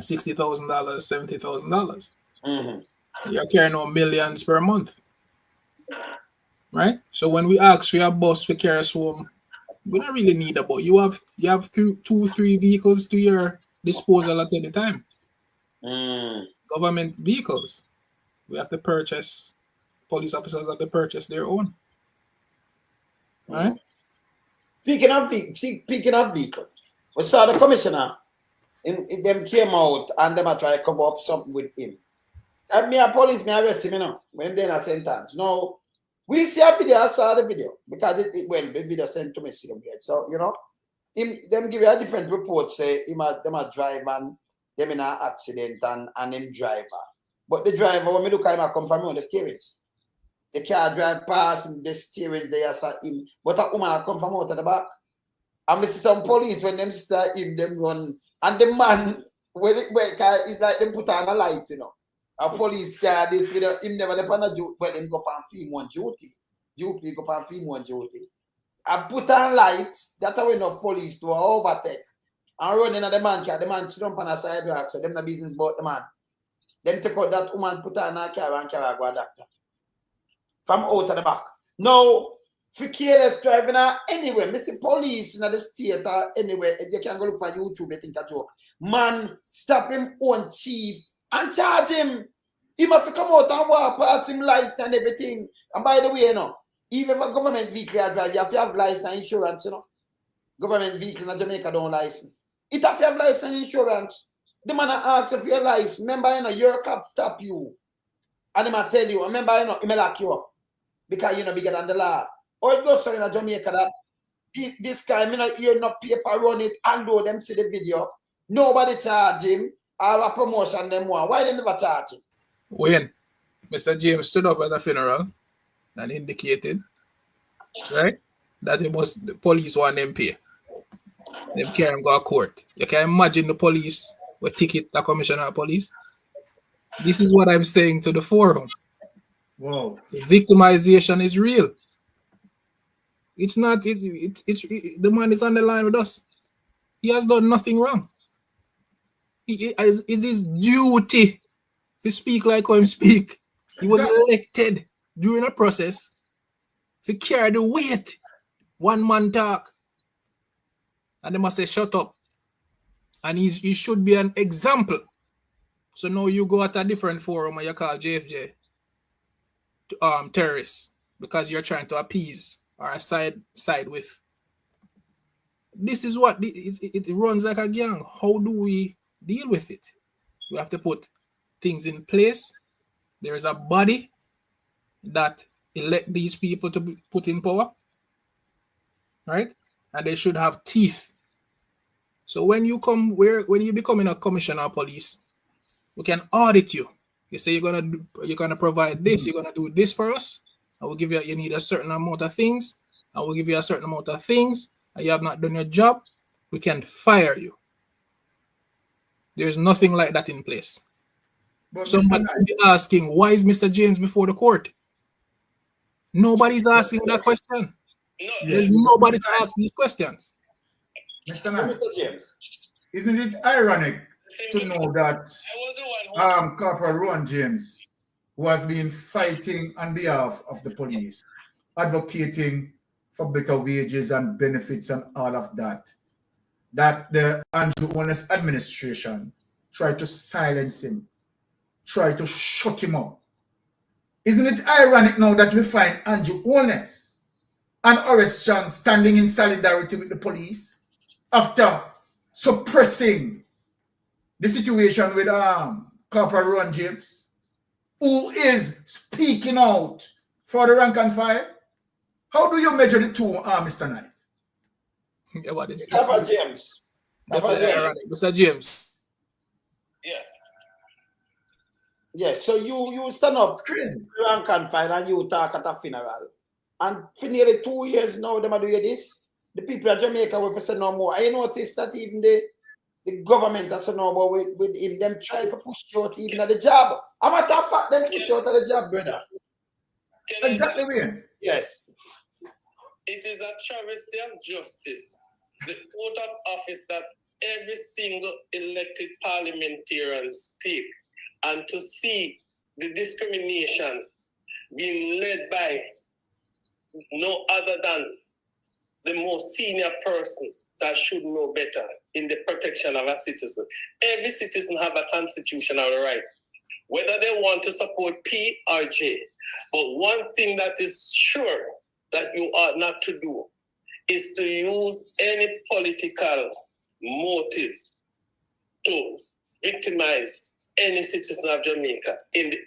$60,000, $70,000. You're carrying home millions per month, right? So when we ask for your boss to carry us home, we don't really need a boat. You have two, 3 vehicles to your disposal at any time. Government vehicles. We have to purchase. Police officers have to purchase their own. Right? Speaking of vehicle, we saw the commissioner. Them came out and them try to cover up something with him. And me a police, me arrest him, you know, when they're in a sentence. No, we see a video, I saw the video, because the video sent to me same yet. So, you know, them give you a different report, say them a drive and them in an accident and him driver. But the driver, when me look at him, I come from the steering. The car drive past him, the steering there, saw him. But a woman come from out of the back. And we see some police when them see him, them run. And the man, it's like them put on a light, you know. A police car, this with him never depend on duty, well, him go on film on duty. Duty go on film on duty. I put on lights, that's how enough police to overtake. And running at the man sit up on a sidewalk, so them no business about the man. Them take out that woman, put on a car and carry go a doctor. From out of the back. Now, for careless driving anywhere, me see police in the state or anywhere, you can go look on YouTube, you think a joke. Man, stop him own chief and charge him. He must come out and walk past him license and everything. And by the way, you know, even if a government vehicle drive, you have to have license and insurance, you know. Government vehicle in Jamaica don't license. It have to have license and insurance. The man asks if your license. Remember, you know, your cop stop you. And he might tell you, remember, you know, he may lock you up. Because you're not bigger than the law. Or it goes so in Jamaica that this guy, me not hear no paper run it, and though them see the video, nobody charge him, or a promotion them want. Why they never charge him? When Mr. James stood up at the funeral and indicated, right, that the police want them pay. Them can't go to court. You can imagine the police with ticket the commissioner of police. This is what I'm saying to the forum. Whoa. Victimization is real. It's not. The man is on the line with us. He has done nothing wrong. It is his duty to speak like how him speak. He was elected during a process to carry the weight. One man talk, and they must say shut up. And he should be an example. So now you go at a different forum and you call JFJ terrorists because you're trying to appease or side with. This is what it runs like a gang. How do we deal with it? We have to put things in place. There is a body that elect these people to be put in power, right? And they should have teeth. So when you become a commissioner of police, we can audit you. You say you're gonna provide this, you're gonna do this for us. I will give you need a certain amount of things. I will give you a certain amount of things, and you have not done your job, we can fire you. There's nothing like that in place. But somebody should be asking, why is Mr. James before the court? Nobody's asking that question. There's nobody to ask these questions. Mr. James, isn't it ironic to know that Corporal Rohan James was being fighting on behalf of the police, advocating for better wages and benefits and all of that, that the Andrew Holness administration tried to silence him, tried to shut him up. Isn't it ironic now that we find Andrew Holness and Horace Chan standing in solidarity with the police after suppressing the situation with Corporal Rohan James, who is speaking out for the rank and file? How do you measure the two, Mr. Knight? Yeah, what is Corporal James. Mr. James. Yes. Yes, so you stand up crazy. Rank and file and you talk at a funeral. And for nearly 2 years now, them are doing this. The people of Jamaica will say no more. I noticed that even the government that's no more with him, them try to push you out even at the job. I'm a matter of fact, them push you out at the job, brother. Exactly, man. Yes. It is a travesty of justice, the oath of office that every single elected parliamentarian take, and to see the discrimination being led by no other than the most senior person that should know better in the protection of a citizen. Every citizen have a constitutional right, whether they want to support P or J. But one thing that is sure that you ought not to do is to use any political motives to victimize any citizen of Jamaica. In the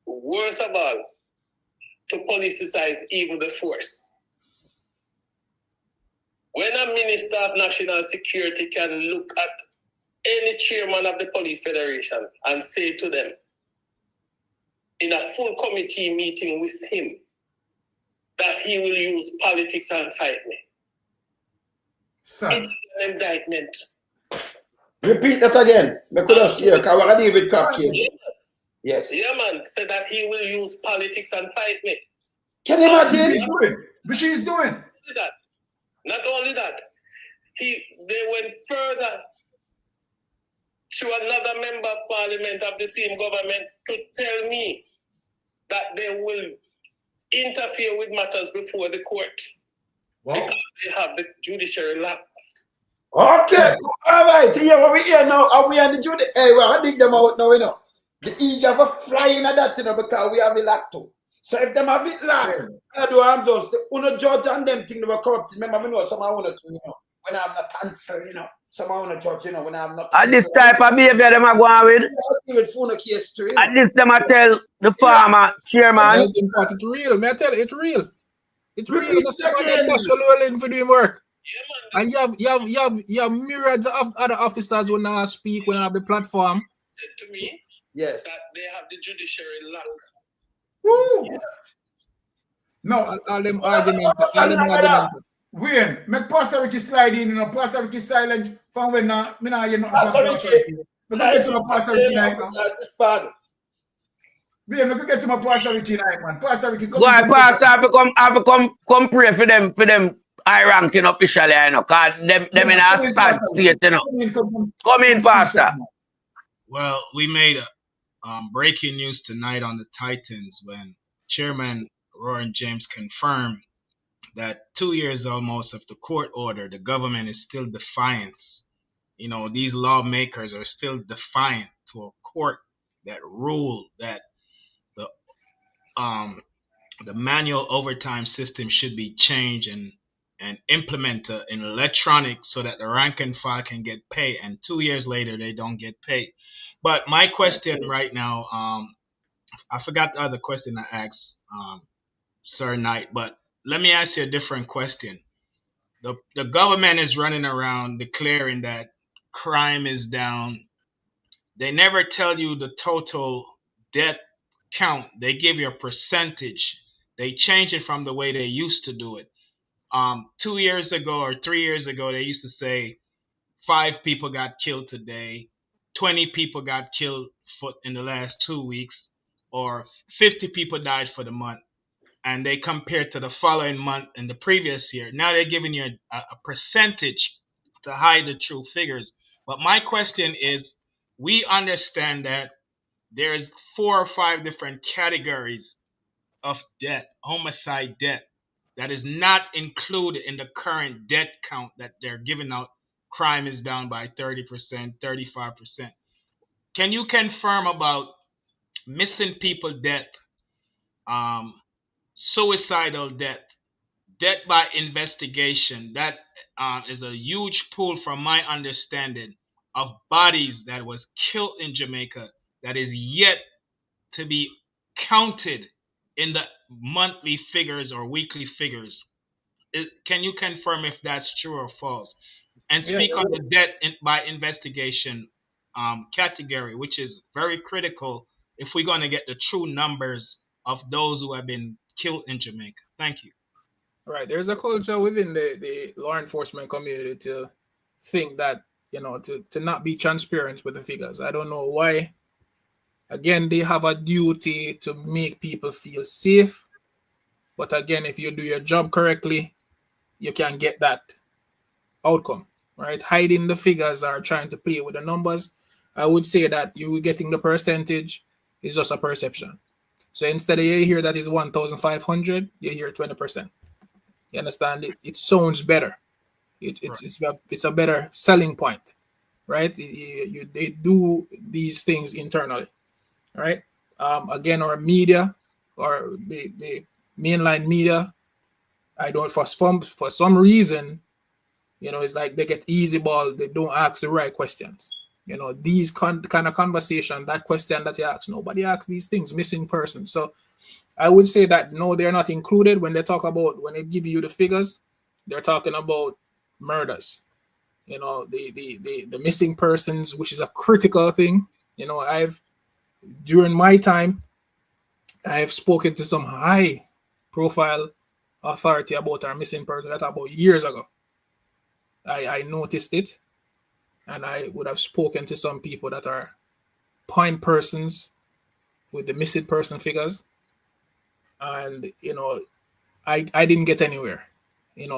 worst of all, to politicize even the force. When a minister of national security can look at any chairman of the police federation and say to them in a full committee meeting with him that he will use politics and fight me. Son. It's an indictment. Repeat that again. We could have seen because we're dealing with cop case. Yes. Yeah, man, said that he will use politics and fight me. Can you imagine? Which he's doing. Not only that, they went further to another member of parliament of the same government to tell me that they will interfere with matters before the court. Wow. Because they have the judiciary locked. Okay, all right. Here what we here now, are we on the judy? Hey, well, I dig them out now, you know. The eagle have a flying at that, you know, because we have it locked too. So if them have it locked, I do I'm just the uno judge and them thing they were corrupt. Remember, I know some I want to, you know, when I'm not cancel, you know, some I want to church, you know, when I'm not. And this type of behavior them are going with. Case too, you And this them I tell the farmer chairman. It's important. It's real. May I tell you, it's real. It's real. You see what they do so for doing work. And you have myriads of other officers who now speak, when I have the platform. Said to me, yes, that they have the judiciary locked. Woo! Yes. No. All them arguments. Wayne, make Pastor Ricky slide in, you know, Pastor Ricky silent from when me now you know Pastor Ricky. We can get to my Pastor Ricky night now. That's bad. Wayne, we can get to my Pastor Ricky night, man. Pastor Ricky come. Go ahead, Pastor, I come pray for them high ranking officially, you know, cause them in a sad state, you know. Come in, Pastor. Well, we made breaking news tonight on the Titans when Chairman Rohan James confirmed that 2 years almost of the court order, the government is still defiant. You know, these lawmakers are still defiant to a court that ruled that the manual overtime system should be changed and implemented in electronic so that the rank and file can get paid. And 2 years later, they don't get paid. But my question right now, I forgot the other question I asked Sir Knight, but let me ask you a different question. The government is running around declaring that crime is down. They never tell you the total death count. They give you a percentage. They change it from the way they used to do it. 2 years ago or 3 years ago, they used to say 5 people got killed today, 20 people got killed in the last 2 weeks, or 50 people died for the month. And they compare to the following month and the previous year. Now they're giving you a percentage to hide the true figures. But my question is, we understand that there's 4 or 5 different categories of death, homicide death, that is not included in the current death count that they're giving out. Crime is down by 30%, 35%. Can you confirm about missing people death, suicidal death, death by investigation, that is a huge pool, from my understanding, of bodies that was killed in Jamaica that is yet to be counted in the monthly figures or weekly figures. Can you confirm if that's true or false? And speak on the death by investigation category, which is very critical if we're going to get the true numbers of those who have been killed in Jamaica. Thank you. Right. There's a culture within the law enforcement community to think that, to not be transparent with the figures. I don't know why. Again, they have a duty to make people feel safe. But again, if you do your job correctly, you can get that outcome, right? Hiding the figures or trying to play with the numbers, I would say that you getting the percentage is just a perception. So instead of you hear that is 1,500, you hear 20%. You understand? It sounds better. It's a better selling point, right? They do these things internally, right? Again, our media or the mainline media, I don't, for some reason, it's like they get easy ball. They don't ask the right questions. These kind of conversation, that question that you ask, nobody asks these things, missing persons. So I would say that no, they're not included when they talk about, when they give you the figures, they're talking about murders. The missing persons, which is a critical thing. During my time, I have spoken to some high profile authority about our missing person, that about years ago. I noticed it, and I would have spoken to some people that are point persons with the missing person figures, and I didn't get anywhere.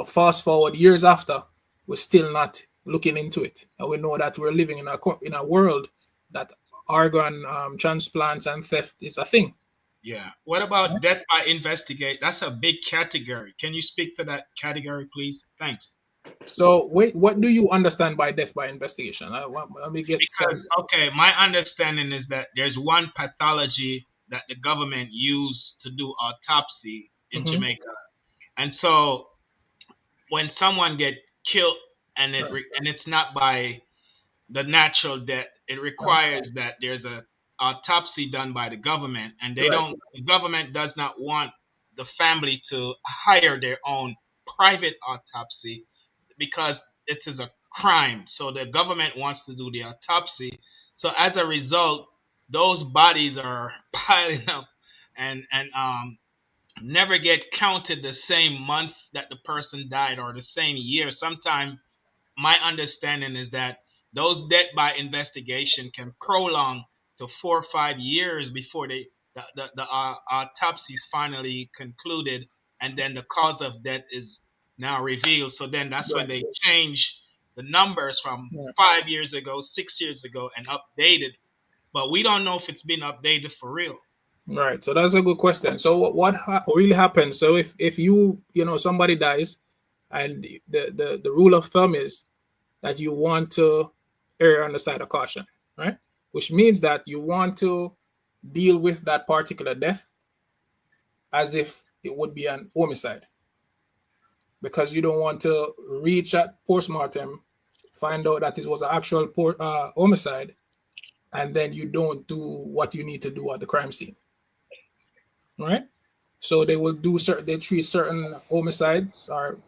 Fast forward years after, we're still not looking into it, and we know that we're living in a world that organ transplants and theft is a thing. Yeah. What about death by investigate? That's a big category. Can you speak to that category, please? Thanks. So wait, what do you understand by death by investigation? Let me get because my understanding is that there's one pathology that the government used to do autopsy in Jamaica, and so when someone get killed and it's not by the natural death, it requires that there's a autopsy done by the government, and the government does not want the family to hire their own private autopsy because it is a crime. So the government wants to do the autopsy. So as a result, those bodies are piling up and never get counted the same month that the person died or the same year. Sometimes my understanding is that those death by investigation can prolong to 4 or 5 years before the autopsy is finally concluded, and then the cause of death is now revealed. So then that's when they change the numbers from 5 years ago, 6 years ago, and update it. But we don't know if it's been updated for real. Right. So that's a good question. So what really happens? So if somebody dies, and the rule of thumb is that you want to err on the side of caution, right? Which means that you want to deal with that particular death as if it would be an homicide, because you don't want to reach at postmortem, find out that it was an actual homicide, and then you don't do what you need to do at the crime scene, right? So they will they treat certain homicides or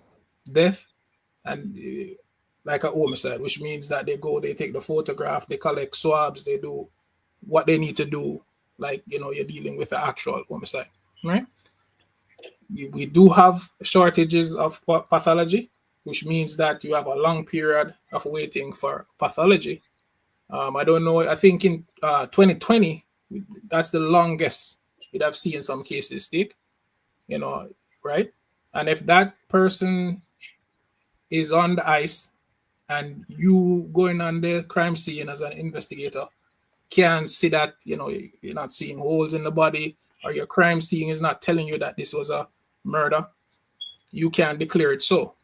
death and like a homicide, which means that they take the photograph, they collect swabs, they do what they need to do, like you're dealing with the actual homicide, right? We do have shortages of pathology, which means that you have a long period of waiting for pathology. I don't know, I think in 2020, that's the longest you'd have seen some cases take, right? And if that person is on the ice and you going on the crime scene as an investigator can see that, you're not seeing holes in the body, or your crime scene is not telling you that this was a murder, you can declare it so,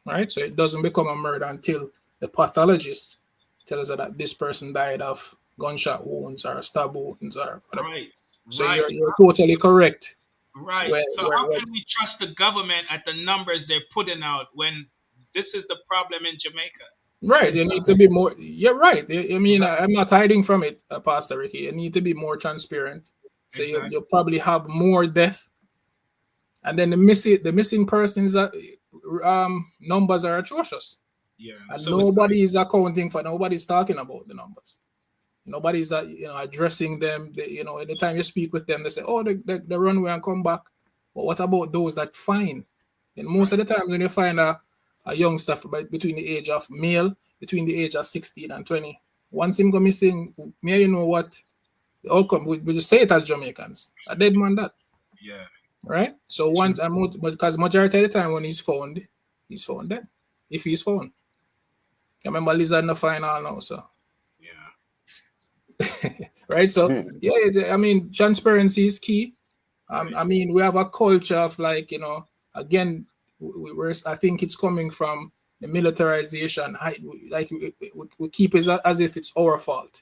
right? So it doesn't become a murder until the pathologist tells us that this person died of gunshot wounds or stab wounds or whatever. Right. So you're totally correct Right. So how can we trust the government at the numbers they're putting out when this is the problem in Jamaica? Right. You need to be more. You're right. I mean, I'm not hiding from it, Pastor Ricky. You need to be more transparent. So Exactly. you'll probably have more death, and then the missing persons numbers are atrocious. Yeah. And nobody's accounting for. Nobody's talking about the numbers. Nobody's addressing them. Anytime you speak with them, they say, "Oh, they run away and come back." But what about those that find? And most of the time, when you find a youngster between the age of 16 and 20, once him go missing, you know what the outcome? We just say it as Jamaicans, a dead man that. Yeah. Right. So but because majority of the time when he's found dead. If he's found. I remember Lizard in the final now, so. Right, so I mean, transparency is key. I mean, we have a culture of again, I think it's coming from the militarization. We keep it as if it's our fault.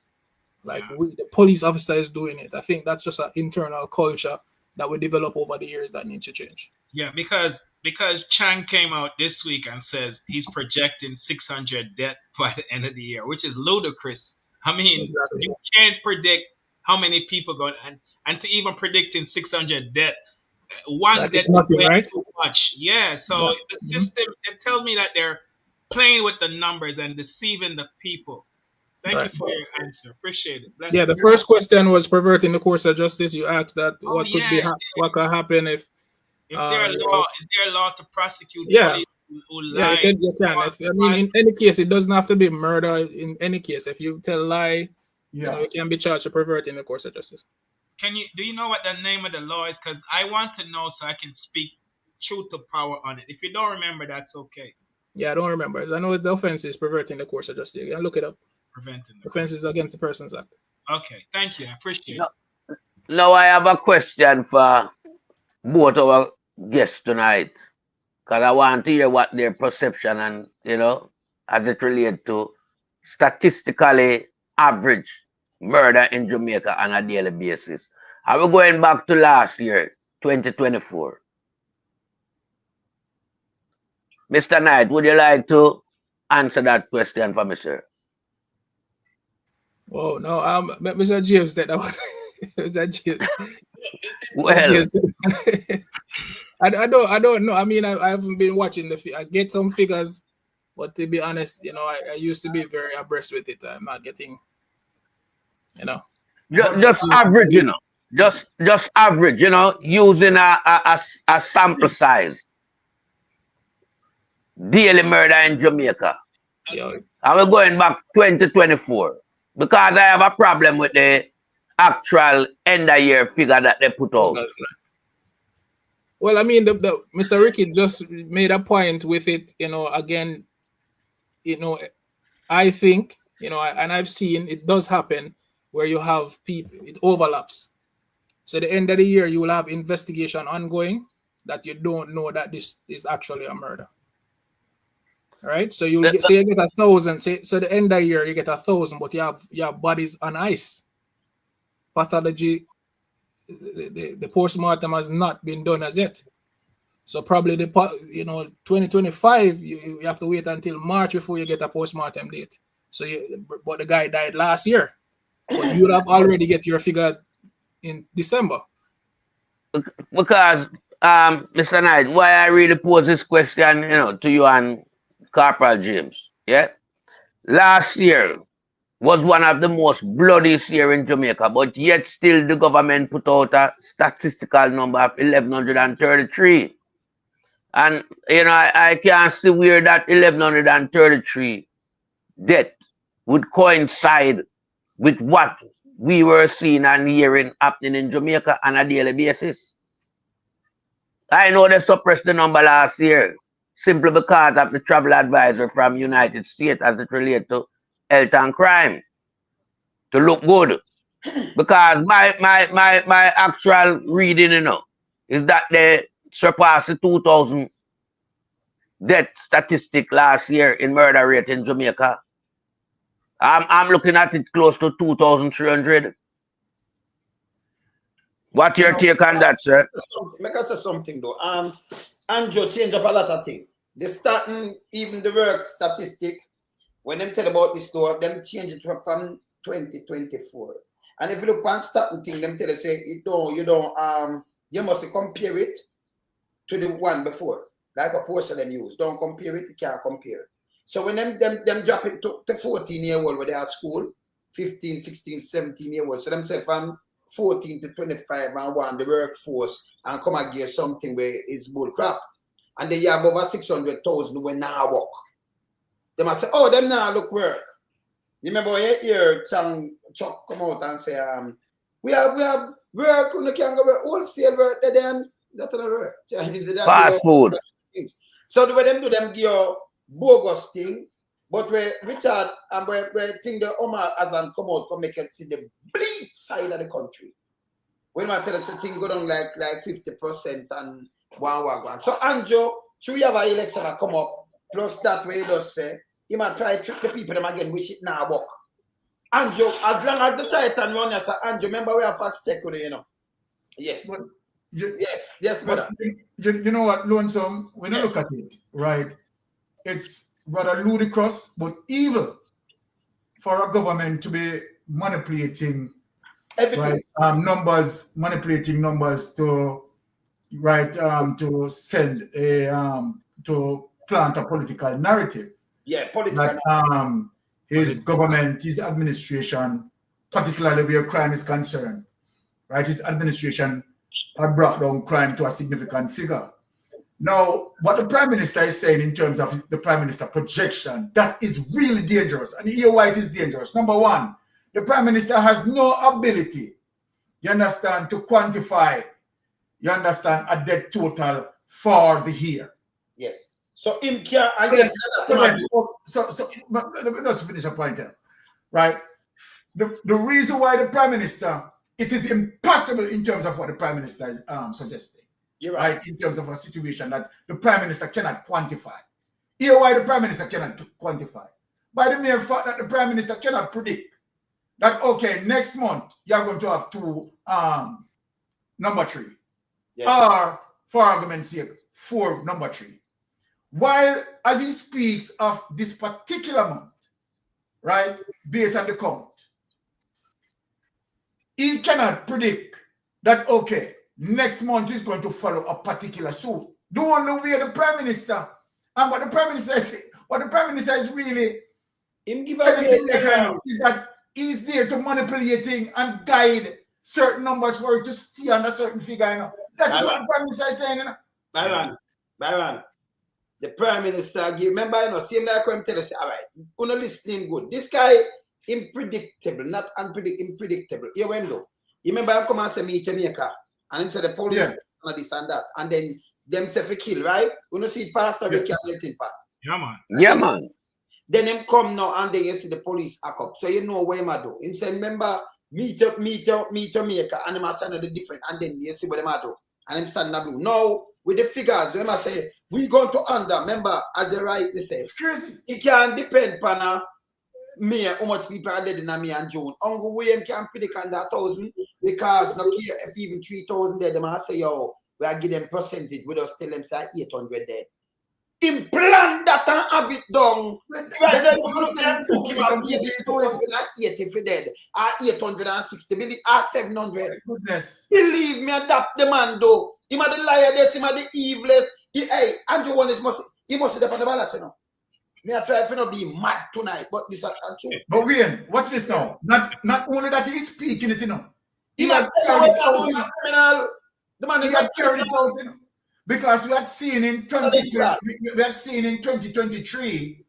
The police officer is doing it. I think that's just an internal culture that we develop over the years that needs to change. Yeah, because Chang came out this week and says he's projecting 600 deaths by the end of the year, which is ludicrous. I mean, you can't predict how many people go, and to even predicting 600 deaths, one death is way too much. Yeah, so the system, it tells me that they're playing with the numbers and deceiving the people. Thank you for your answer. Appreciate it. Yeah, the first question was perverting the course of justice. You asked that what could happen if there is there a law to prosecute police who lie? Yeah, you can. I mean, in any case, it doesn't have to be murder. In any case, if you tell a lie, you can be charged for perverting the course of justice. Do you know what the name of the law is? Because I want to know so I can speak truth to power on it. If you don't remember, that's okay. Yeah, I don't remember. I know the offense is perverting the course of justice. You can look it up. Preventing the offenses against the Persons Act. Okay, thank you. I appreciate it. Now I have a question for both our guests tonight, because I want to hear what their perception and, as it relates to statistically average murder in Jamaica on a daily basis. Are we going back to last year, 2024? Mr. Knight, would you like to answer that question for me, sir? Oh, no, Mr. James, that one. Mr. James. Well, James. I don't know. I mean, I haven't been watching I get some figures, but to be honest, I used to be very abreast with it. I'm not getting, Just average, Just average, using a sample size. Daily murder in Jamaica. And we're going back 2024. Because I have a problem with the actual end of year figure that they put out. Well, I mean, the Mr. Ricky just made a point with it, again, I think, and I've seen it does happen where you have people, it overlaps. So at the end of the year, you will have investigation ongoing that you don't know that this is actually a murder. Right, so you get 1,000. So the end of the year you get 1,000, but you have bodies on ice. Pathology, the postmortem has not been done as yet. So probably 2025 you have to wait until March before you get a postmortem date. So but the guy died last year, but you would have already get your figure in December. Because Mr. Knight, why I really pose this question, to you and Corporal James, last year was one of the most bloodiest year in Jamaica, but yet still the government put out a statistical number of 1,133. And, I can't see where that 1,133 death would coincide with what we were seeing and hearing happening in Jamaica on a daily basis. I know they suppressed the number last year, simply because of the travel advisor from United States as it relates to health and crime, to look good. Because my actual reading, is that they surpassed the 2,000 death statistic last year in murder rate in Jamaica. I'm looking at it close to 2,300. What your take on that, sir? Make us say something though. Andrew change up a lot of things. They starting even the work statistic. When them tell about this store, them change it from 2024. And if you look on starting thing, them tell you say you must compare it to the one before. Like a portion them use. Don't compare it, you can't compare. So when them drop it to 14-year-old where they are school, 15, 16, 17-year-old. So them say from 14 to 25 and want the workforce and come and give something where it's bull crap. And they have over 600,000 when now work. They must say, oh, them now look work. You remember here Chuck come out and say, we have work, you can go work, wholesale work, then that's not work. Fast food. So the way them do them give you bogus thing, but where Richard and where think the Omar hasn't come out to make it see the bleak side of the country. When I tell us the thing go down like 50% and one. So Andrew, should we have an election that come up, plus that way he does say, he might try to trick the people them again, which it now work. Andrew, as long as the Titan run, yes, Andrew, remember we have facts check with you, you know. Yes. But yes, brother. You know what, Lonesome, when I look at it, right, it's rather ludicrous, but evil for a government to be manipulating everything. Right, manipulating numbers to to send a to plant a political narrative. Yeah, political. His government, his administration, particularly where crime is concerned, right? His administration had brought down crime to a significant figure. Now, what the Prime Minister is saying in terms of the Prime Minister projection, that is really dangerous. And here why it is dangerous. Number one, the Prime Minister has no ability, you understand, to quantify, you understand, a death total for the year. Yes. So him can, I guess, but let me just finish a point here, right? The reason why the Prime Minister, it is impossible in terms of what the Prime Minister is suggesting. You're right. In terms of a situation that the Prime Minister cannot quantify. Here why the Prime Minister cannot quantify. By the mere fact that the Prime Minister cannot predict that, okay, next month you're going to have two number 3. Yeah. Or, for argument's sake, 4 number 3. While as he speaks of this particular month, right, based on the count, he cannot predict that, okay, next month is going to follow a particular suit. The only way the Prime Minister and what the Prime Minister is really is that he's there to manipulating and guide certain numbers for it to stay on a certain figure. You know? That's what the Prime Minister is saying. You know? Byron. The Prime Minister give, remember, you know, same like him tell us, all right, you're not listening good. This guy, unpredictable, not unpredictable. You remember, I come and say me Jamaica, and him say the police and this and that, and then them say for kill, right? You know, see it pass the everything part. Yeah, man. Yeah, man. Then him come now and then you see the police act up. So you know what him do. Him say, remember, meet Jamaica, and him a send the different, and then you see what him do. And him stand in blue. Now, with the figures, when I say, we going to under, remember, as you rightly said, it can depend on me, how much people are dead in me and June. Uncle William can predict on that 1,000 because no care if even 3,000 dead, they might say, yo, we are giving them percentage, we just tell them say 800 dead. Implant that and have it done. Right, then you look at them, 80 for dead, 860 million, 700. Goodness. Believe me, adapt the man though. He might the liar, this, he might the evilest. Hey, Andrew one is he must sit up on the ballot, you know. Me I try to not be mad tonight, but this is true. But Wayne, watch this now. Not only that he's speaking it, you know. He had carried it out. The man is carried it out, you know. Because we had seen in 2023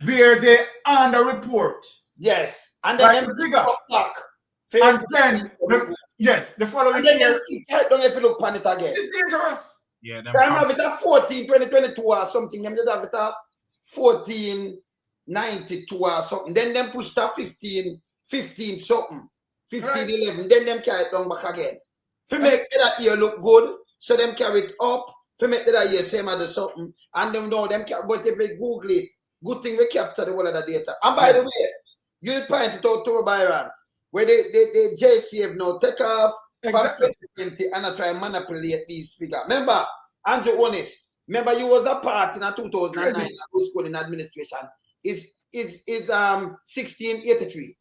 where they under report. Yes. And then the figure. Back. And then the following year. Don't have to look upon it again. It's dangerous. Yeah, they have it at 14, 2022 or something. They have it at 1492 or something. Then them push to 15 something. 1511. Then them carry it down back again. To make that year look good, so them carry it up. To make that year same as something. And them know them carry, but if they Google it, good thing we capture the whole of the data. And by the way, you point it out to Byron, where they JCF now take off Exactly. for 2020 and I try and manipulate these figures. Remember, Andrew Honest, remember you was a part in 2009 I was school in administration. Is 1683.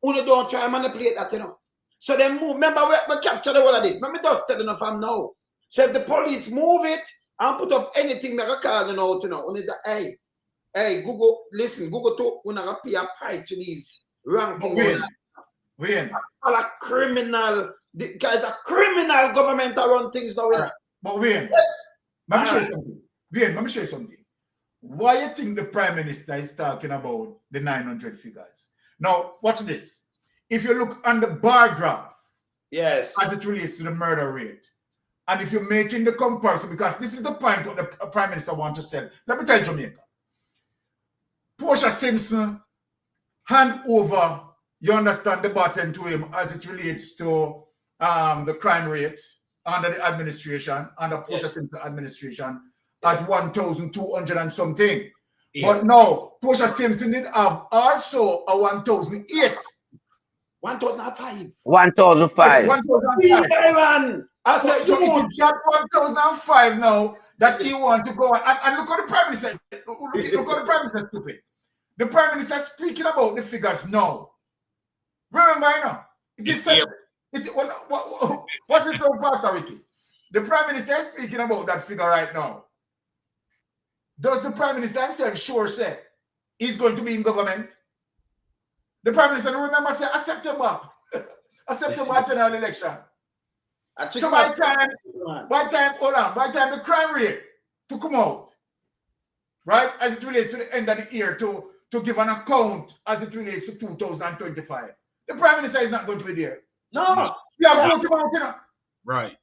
Uno don't try and manipulate that, you know. So they move. Remember, we capture the one of this. Remember, just telling them from now. So if the police move it and put up anything, make a call you know, only the hey, Google, listen, Google to when I pay a price to these ranking. When? All a criminal, the guys are criminal government that run things now. But when? Yes. Let me show you something. When? Let me show you something. Why you think the Prime Minister is talking about the 900 figures? Now, watch this. If you look on the bar graph, yes, as it relates to the murder rate, and if you're making the comparison, because this is the point what the Prime Minister wants to say. Let me tell you, Jamaica. Portia Simpson hand over, you understand, the baton to him as it relates to the crime rate under the administration, under Portia Simpson administration, at 1,200 and something. Yes. But no, Portia Simpson did have also a 1,008. 1,005. 1,005. 1,005. I said, so it is got 1,005 now that he want to go on. And look at the Prime Minister. Look at the Prime Minister, stupid. The Prime Minister speaking about the figures now. Remember, you know, what's it so Pastor Ricky? The Prime Minister is speaking about that figure right now. Does the Prime Minister himself sure say he's going to be in government? The Prime Minister, remember, say a September general election. So by time the crime rate to come out, right, as it relates to the end of the year, to give an account as it relates to 2025, the Prime Minister is not going to be there. No. You have voted about, you know. Right.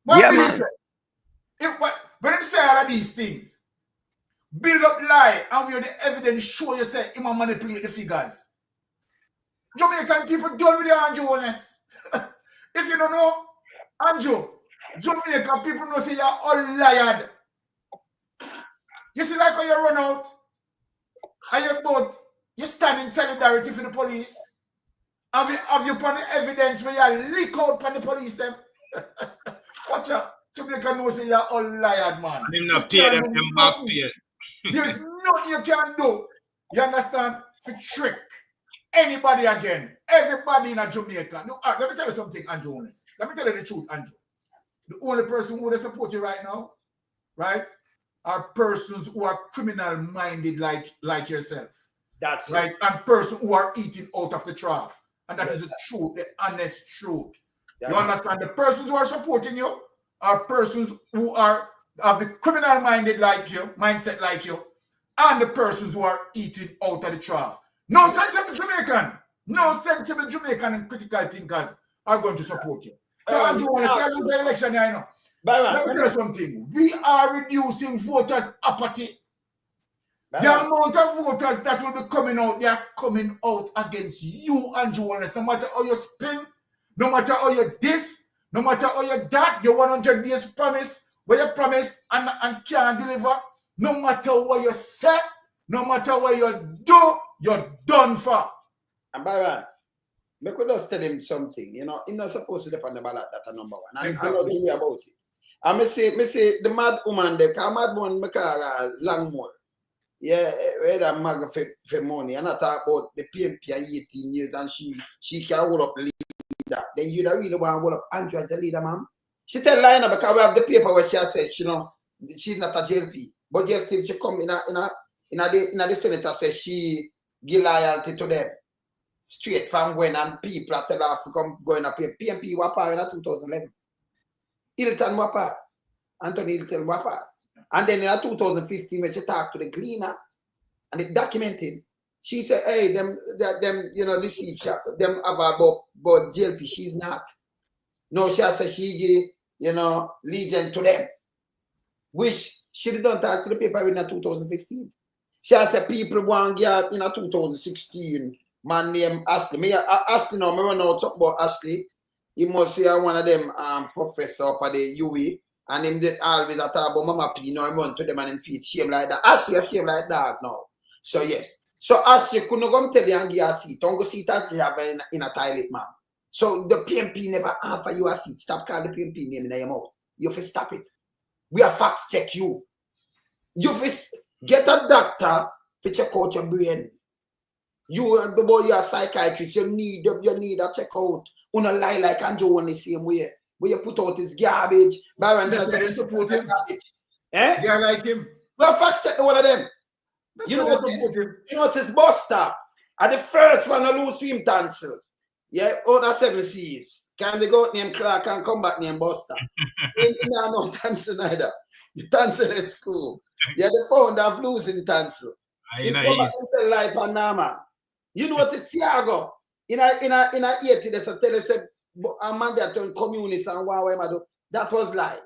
When him say all of these things, build up lie, and where the evidence show you say him manipulate the figures. Jamaican people done with the Andrew Honest. If you don't know, Andrew, Jamaican people know say you're all lied. You see like how you run out, and you stand in solidarity for the police, and we have you upon the evidence where you leak out upon the police them. Watch out. Jamaican know say you're all lied, man. Them not pay them back pay. There's nothing you can do. You understand? For trick anybody again. Everybody in a Jamaica. No, let me tell you something, Andrew Honest. Let me tell you the truth, Andrew. The only person who would support you right now, right, are persons who are criminal-minded like yourself. That's right. It. And persons who are eating out of the trough. And that is the truth, the honest truth. You understand? The persons who are supporting you are persons who are of the criminal-minded like you, mindset like you, and the persons who are eating out of the trough. No sensible Jamaican, and critical thinkers are going to support you. So Andrew, when you tell the election, I know. Let me tell you something. We are reducing voters' apathy. The amount of voters that will be coming out, they are coming out against you, Andrew Honest. No matter how you spin, no matter how you this, no matter how you that, your 100 days promise, where you promise and can't deliver, no matter what you say, no matter what you do, you're done for. And Byron, make we just tell him something. You know, he's not supposed to depend on the ballot. That's number one. And exactly. I'm not doing about it. And me say the mad woman, the mad one, me call Langmore. Yeah, where that mag for money. And I talk about the PMP 18 years and she can hold up leader. Then you don't really want to hold up Andrew as a leader, ma'am. She tell Lina because we have the paper where she says, you know, she's not a JLP. But just still she come in the senator says she give loyalty to them. Straight from when and people are tell her to come going up here. PMP wapa in 2011. Hilton wapa. Anthony Hilton wapa. And then in 2015 when she talked to the cleaner and it documented, she said, hey, them you know, this them about JLP, she's not. No, she said she give, you know, legion to them. Which she didn't talk to the paper in 2015. She said people want to get in 2016. Man named Ashley. Ashley now, I run out about Ashley. He must say one of them professor up at the UE. And him did always talk about Mama P. Now I run to them and him feed shame like that. Ashley shame like that now. So yes. So Ashley couldn't come tell you and give a seat. Don't go see that you have in a toilet, ma'am. So the PMP never offer you a seat. Stop calling the PMP name in your mouth. You have to stop it. We have facts check you. You have to get a doctor to check out your brain. You, the boy, you're a psychiatrist. You need a check out. You don't lie like Andrew in the same way. Where you put out his garbage. Byron That's why they support him. Eh? They like him. Well, fact check the one of them. That's You why know they support him. you notice Buster are the first one to lose swim tonsil. Yeah, all the 7 C's. Can they go out name Clark and come back name Buster? No tonsil either. The tonsil is cool. Yeah, the founder of losing tonsil. You come back into life and normal. You notice Siago in a 80, there's a tell us a man that turned communist and wow, that was lie.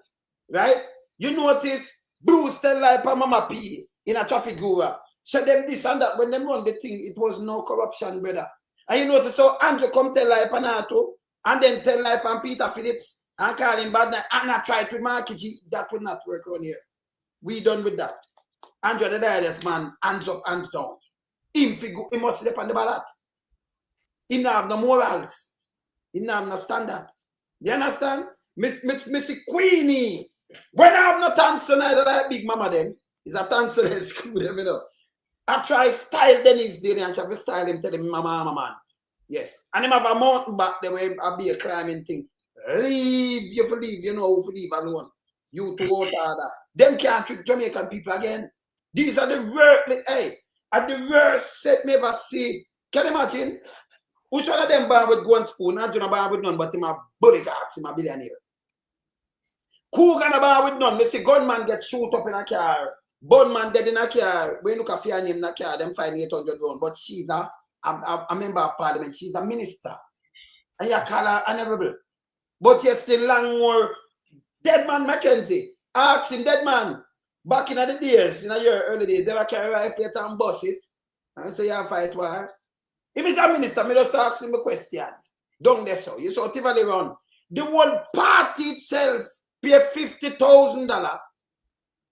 Right? You notice Bruce tell lie pa Mama P in a traffic guru. So them this and that when them run the thing, it was no corruption, brother. And you notice so Andrew come tell lie Panato and then tell lie pan Peter Phillips and call him bad night and I try to market it. That will not work on here. We done with that. Andrew the direst man, hands up, hands down. He must sleep on the ballot. He don't have no morals. He don't have no standard. You understand? Missy Queenie. When I have no tonsil, I don't like Big Mama them. It's a tonsil in school, them, you know. I try style Dennis Day and she have to style him, tell him, Mama, man. Yes. And him have a mountain back there where I be a climbing thing. Leave, you know who to leave alone. You to water that. Them can't trick Jamaican people again. These are the worst, at the worst set me ever see. Can you imagine? Which one of them born with gun spoon? Not John born with none, but him a bodyguards, him a billionaire. Coogan born with none. Me see gunman get shoot up in a car. Bunman dead in a car. When you look at her name in a car, them find 800 rounds. But she's a member of parliament. She's a minister. And you call her honorable. But you're still long more. Dead man Mackenzie. Ask him, dead man. Back in the days, in your early days, they ever carry a rifle and bust it. And say you fight war. If he's a minister, me just ask him a question. Don't there so. You saw Tivoli run. The whole party itself pay $50,000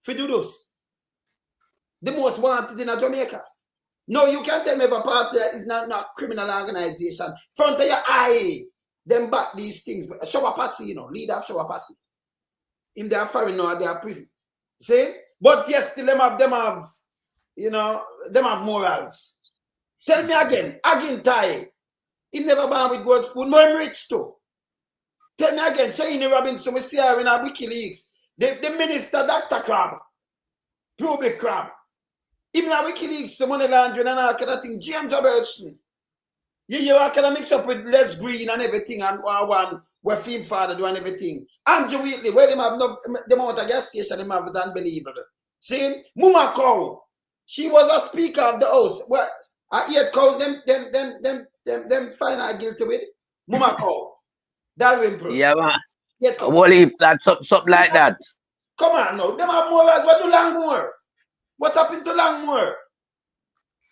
for do this. The most wanted in Jamaica. No, you can't tell me if a party is not a criminal organization. Front of your eye, them back these things. Shower Passy, you know, leader of Shower Passy. In their foreign or their prison. See? But yes, still them have, you know, them have morals. Tell me again Ty. He never born with gold spoon, no him rich too. Tell me again, Shane Robinson, we see her in our WikiLeaks. The minister, Dr. Crab, Pubic Crab. Even our WikiLeaks, the money laundering and all kind of thing. James Robertson. You are kind of mix up with Les Green and everything and one where film father do and everything. Andrew Wheatley, where them have enough, them out of gas station, them have it unbelievable. See? Muma Cow. She was a speaker of the house. Well, I yet call them find her guilty with Muma Cow. Dalrymple. Yeah, man. That's something like that. Come on now. Them have more. What do Langmore? What happened to Langmore?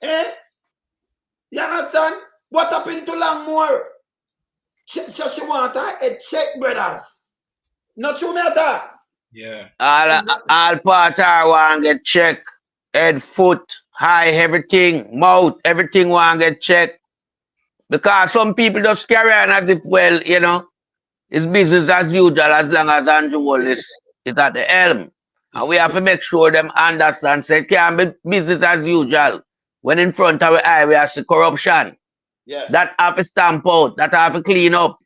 Eh? You understand? What happened to Langmore? She want her head check, brothers. Not true, me attack. Yeah. All part her want get checked. Head, foot, eye, everything, mouth, everything want get checked. Because some people just carry on as if, well, you know, it's business as usual as long as Andrew Wallace is at the helm. And we have to make sure them understand, say, it can't be business as usual. When in front of our eye, we have the corruption. Yes. That have to stamp out, that have to clean up.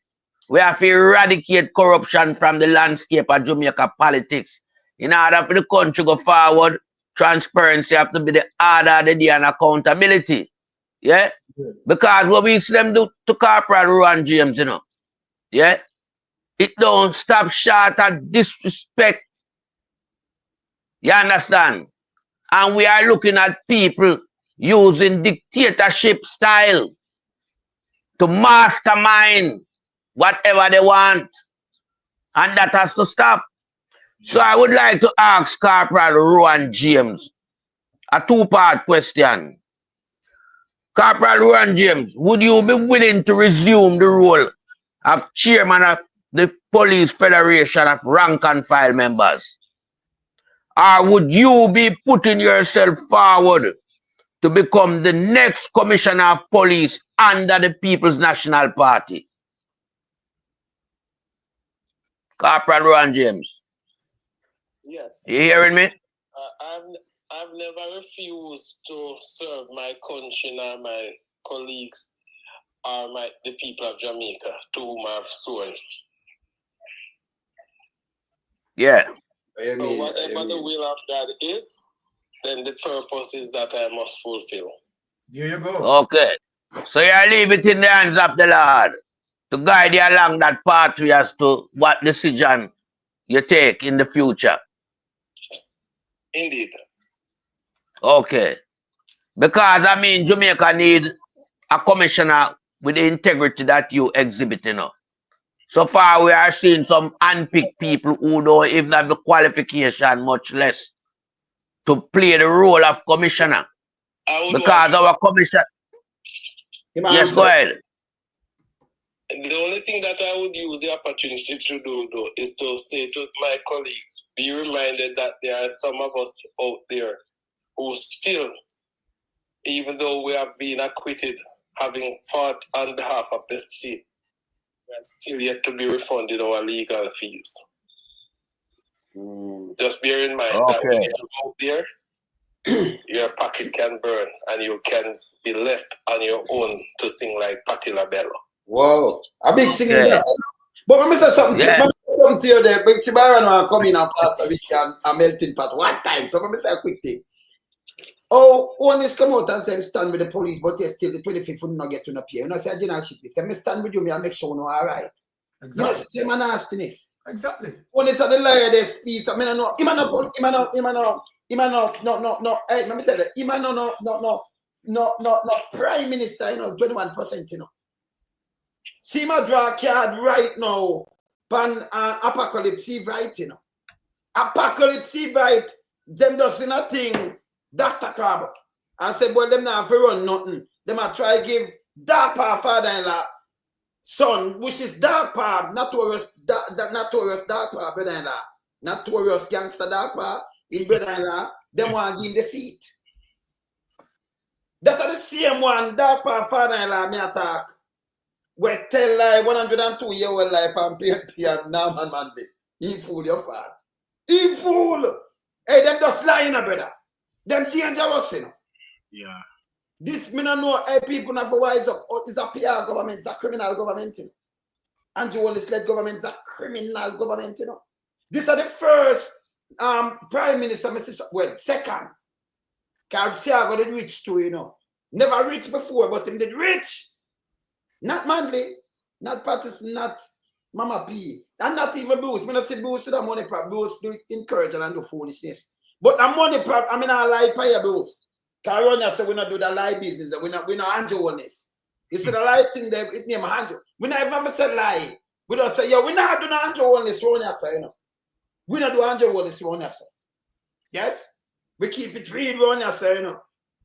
We have to eradicate corruption from the landscape of Jamaica politics. In order for the country to go forward, transparency have to be the order of the day and accountability. Yeah? Yes. Because what we see them do to Corporal Rohan James, you know, yeah? It don't stop short of disrespect. You understand? And we are looking at people using dictatorship style to mastermind whatever they want. And that has to stop. So I would like to ask Corporal Rohan James a two-part question. Corporal Rohan James, would you be willing to resume the role of chairman of the Police Federation of rank and file members? Or would you be putting yourself forward to become the next commissioner of police under the People's National Party? Corporal Rohan James. Yes. You hearing me? I've never refused to serve my country nor my colleagues or the people of Jamaica to whom I've sworn. Yeah. So whatever the will of God is, then the purpose is that I must fulfill. Here you go. Okay. So you leave it in the hands of the Lord to guide you along that pathway as to what decision you take in the future. Indeed. Okay. Because I mean Jamaica need a commissioner with the integrity that you exhibit, you know. So far we are seeing some unpicked people who don't even have the qualification, much less to play the role of commissioner. Because our commissioner. Yes, go ahead. The only thing that I would use the opportunity to do, though, is to say to my colleagues, be reminded that there are some of us out there who still, even though we have been acquitted, having fought on behalf of the state, we are still yet to be refunded our legal fees. Just bear in mind that when you're out there, your pocket can burn and you can be left on your own to sing like Patti LaBelle. Wow, a big singing that. But let me say something to you there. Big Chibaran come in and Pastor Vicky and a melting pot one time. So let me say a quick thing. Oh, one is come out and say stand with the police, but yes, still the 25th would not get to appear. You know, say a general ship. Say me stand with you, me and make sure you know all right. Exactly. You know, say man nastiness. Exactly. One is at the liar this piece. I mean, I know. No. Hey, let me tell you. No. Prime Minister, you know, 21%, you know. See my draw card right now. Pan Apocalypse right, you know. Apocalypse right. Them does nothing. Dr. Crab. I said, boy, them not for run nothing. Them a try give dark power father-in-law son, which is dark power, notorious dark power brother-in-law. Notorious gangster dark power in brother-in-law. Them want to give him the seat. That are the same one dark power father-in-law me attack. We tell like 102-year-old life and PNP and now man Monday. He fool your father. He fool. Hey, them just lying, brother. Them dangerous, you know. Yeah. This me no know. Hey, people not for wise up. Oh, it's a PR government. It's a criminal government, you know. Andrew Wallace-led government is a criminal government, you know. These are the first prime minister, well, second. Because Thiago did rich too, you know. Never rich before, but him did rich. Not Manley, not Patterson, not Mama P, and not even Bruce. I not say Bruce to the money prop. Bruce do encourage and do foolishness. But the money prop, I mean, I lie pay Bruce. Caronia said we not do the lie business. We not handle honest. You see the lie thing there, it name handle. We not ever said lie. We don't say, yo, we not do the handle honest, you know. We not do handle honest, you know. Yes? We keep it real, you know.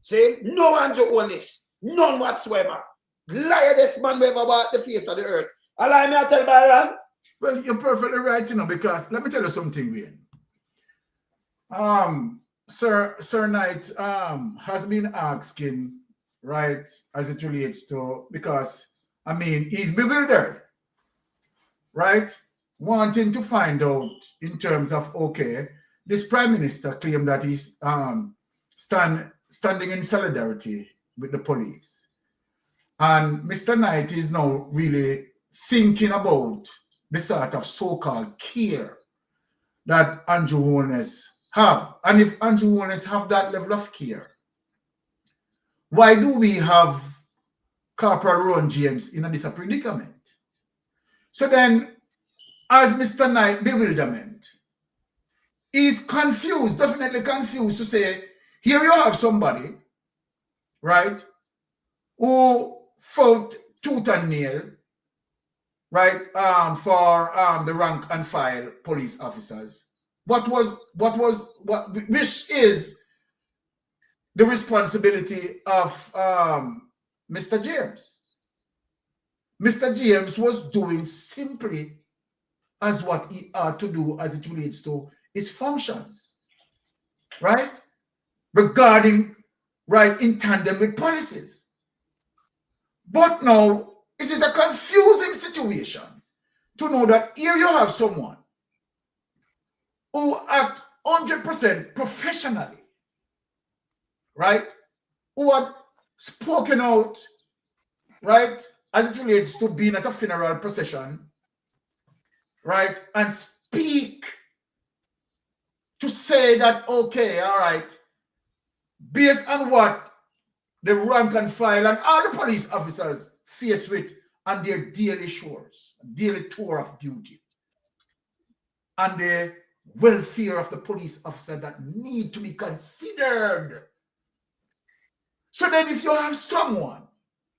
Say, no handle honest. None whatsoever. Liar this man ever walk the face of the earth. Allow me to tell Byron. Well, you're perfectly right, you know, because let me tell you something, Wayne. Sir Knight has been asking, right, as it relates to, because I mean he's bewildered, right? Wanting to find out in terms of, okay, this prime minister claimed that he's standing in solidarity with the police. And Mr. Knight is now really thinking about the sort of so-called care that Andrew owners have. And if Andrew owners have that level of care, why do we have Corporal Rohan James in this predicament? So then, as Mr. Knight bewilderment, he's confused, definitely confused to say, here you have somebody, right, who fought tooth and nail, right, for the rank and file police officers. Which is the responsibility of Mr. James. Mr. James was doing simply as what he ought to do as it relates to his functions, right? Regarding, right, in tandem with policies. But now, it is a confusing situation to know that here you have someone who act 100% professionally, right? Who had spoken out, right, as it relates to being at a funeral procession, right, and speak to say that, okay, all right, based on what the rank and file and all the police officers face with on their daily chores, daily tour of duty, and the welfare of the police officer that need to be considered. So then if you have someone,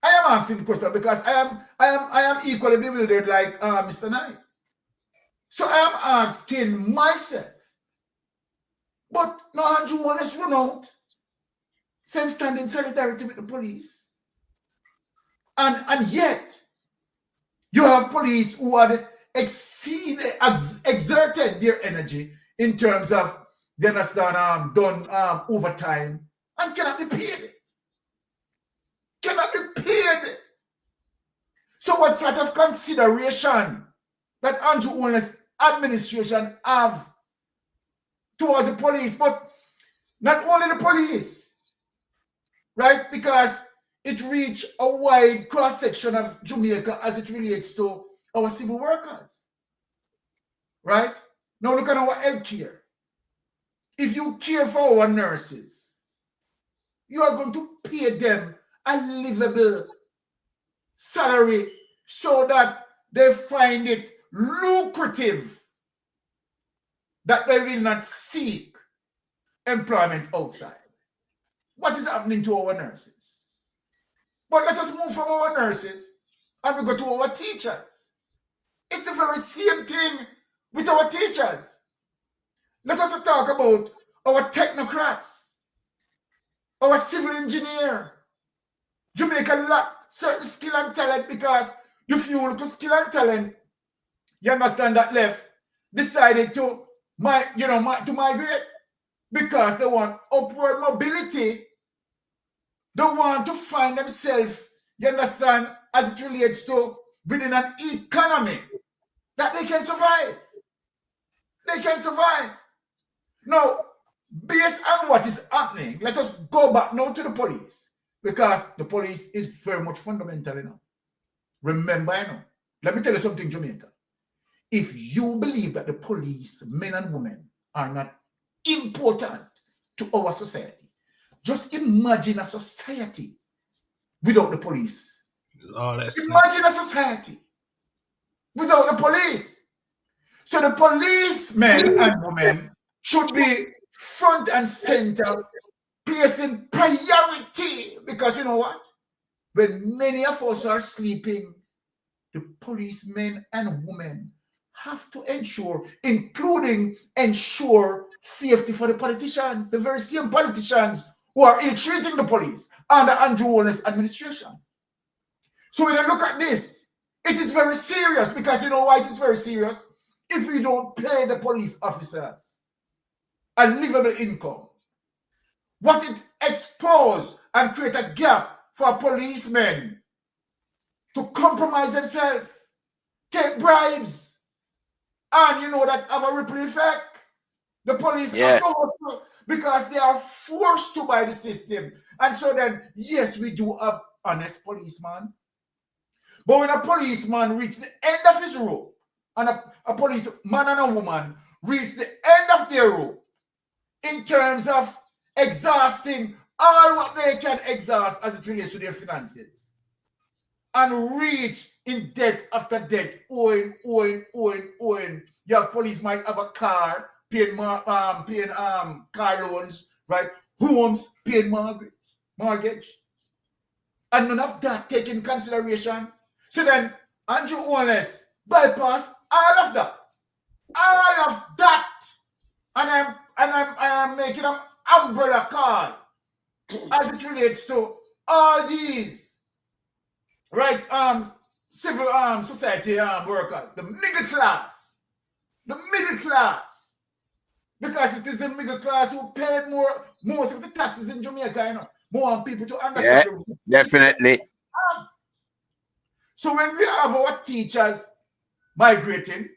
I am asking the question because I am equally bewildered like Mr. Knight. So I am asking myself, but no Andrew Wallace run out, same stand in solidarity with the police. And yet you have police who had exerted their energy in terms of, you understand, done overtime and cannot be paid. Cannot be paid. So what sort of consideration that Andrew Wallace administration have towards the police, but not only the police, right? Because it reached a wide cross-section of Jamaica as it relates to our civil workers, right? Now look at our healthcare. If you care for our nurses, you are going to pay them a livable salary so that they find it lucrative that they will not seek employment outside. What is happening to our nurses? But let us move from our nurses and we go to our teachers. It's the very same thing with our teachers. Let us talk about our technocrats, our civil engineer. Jamaica lack certain skill and talent because the fuel to skill and talent, you understand, that left decided to migrate because they want upward mobility. They want to find themselves, you understand, as it relates to within an economy that they can survive. They can survive. Now, based on what is happening, let us go back now to the police because the police is very much fundamental enough. Remember, let me tell you something, Jamaica. If you believe that the police, men and women, are not important to our society, just imagine a society without the police. Imagine a society without the police. So the policemen and women should be front and center, placing priority, because you know what? When many of us are sleeping, the policemen and women have to ensure, including ensure safety for the politicians, the very same politicians who are ill-treating the police under Andrew Wallace administration. So when I look at this, it is very serious because you know why it is very serious? If we don't pay the police officers a livable income, what it expose and create a gap for policemen to compromise themselves, take bribes, and you know that have a ripple effect. The police have to hustle because they are forced to by the system. And so then, yes, we do have honest policemen. But when a policeman reaches the end of his rope, and a policeman and a woman reach the end of their rope in terms of exhausting all what they can exhaust as it relates to their finances, and reach in debt after debt, owing. You have police might have a car, paying car loans, right? Homes, paying mortgage. And none of that taken in consideration. So then Andrew Wallace bypass all of that. All of that. And I am making an umbrella call as it relates to all these, right, civil society workers, the middle class. Because it is the middle class who paid most of the taxes in Jamaica, you know. More people to understand. Yeah, definitely. So when we have our teachers migrating,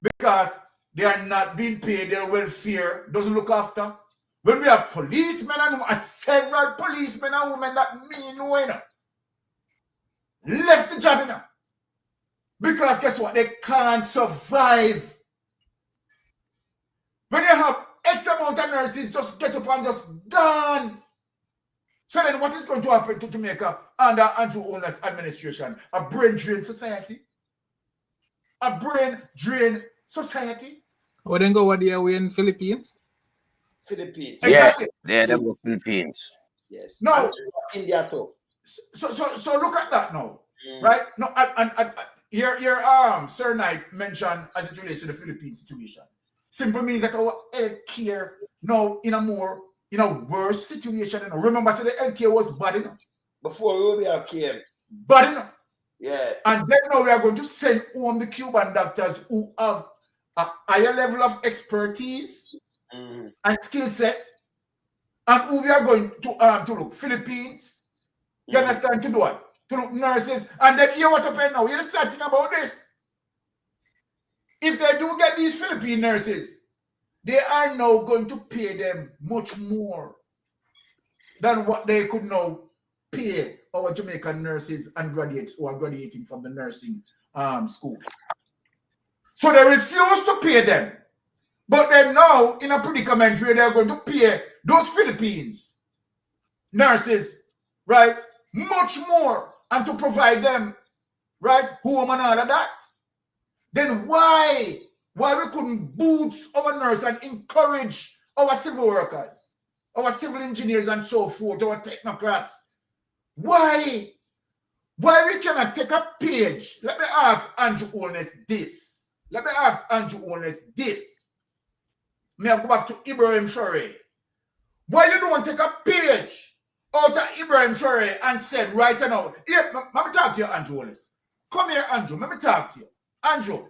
because they are not being paid their welfare, doesn't look after. When we have policemen and several policemen and women that left the job, because guess what? They can't survive. When you have X amount of nurses just get up and just gone. So then what is going to happen to Jamaica under Andrew Holness administration? A brain drain society? A brain drain society? Or then go what they are in Philippines? Philippines. Exactly. Yeah, them go Philippines. Yes. No. And India too. So look at that now. Right? No, and here Sir Knight mentioned as it relates to the Philippine situation. Simple means that our healthcare now in a worse situation. Remember, so the healthcare was bad enough. Before Rubia came. Bad enough. Yes. And then now we are going to send home the Cuban doctors who have a higher level of expertise and skill set. And who we are going to look Philippines. You understand? To do what? To look nurses. And then hear what happened now. You're sad thing about this. If they do get these Philippine nurses, they are now going to pay them much more than what they could now pay our Jamaican nurses and graduates who are graduating from the nursing school. So they refuse to pay them. But they're now in a predicament where they're going to pay those Philippines nurses, right, much more, and to provide them, right, home and all of that. Then why we couldn't boost our nurse and encourage our civil workers, our civil engineers and so forth, our technocrats? Why we cannot take a page? Let me ask Andrew Holness this. May I go back to Ibrahim Shore? Why you don't take a page out of Ibrahim Shore and said right now, here, let me talk to you, Andrew Holness. Come here, Andrew. Let me talk to you. Andrew,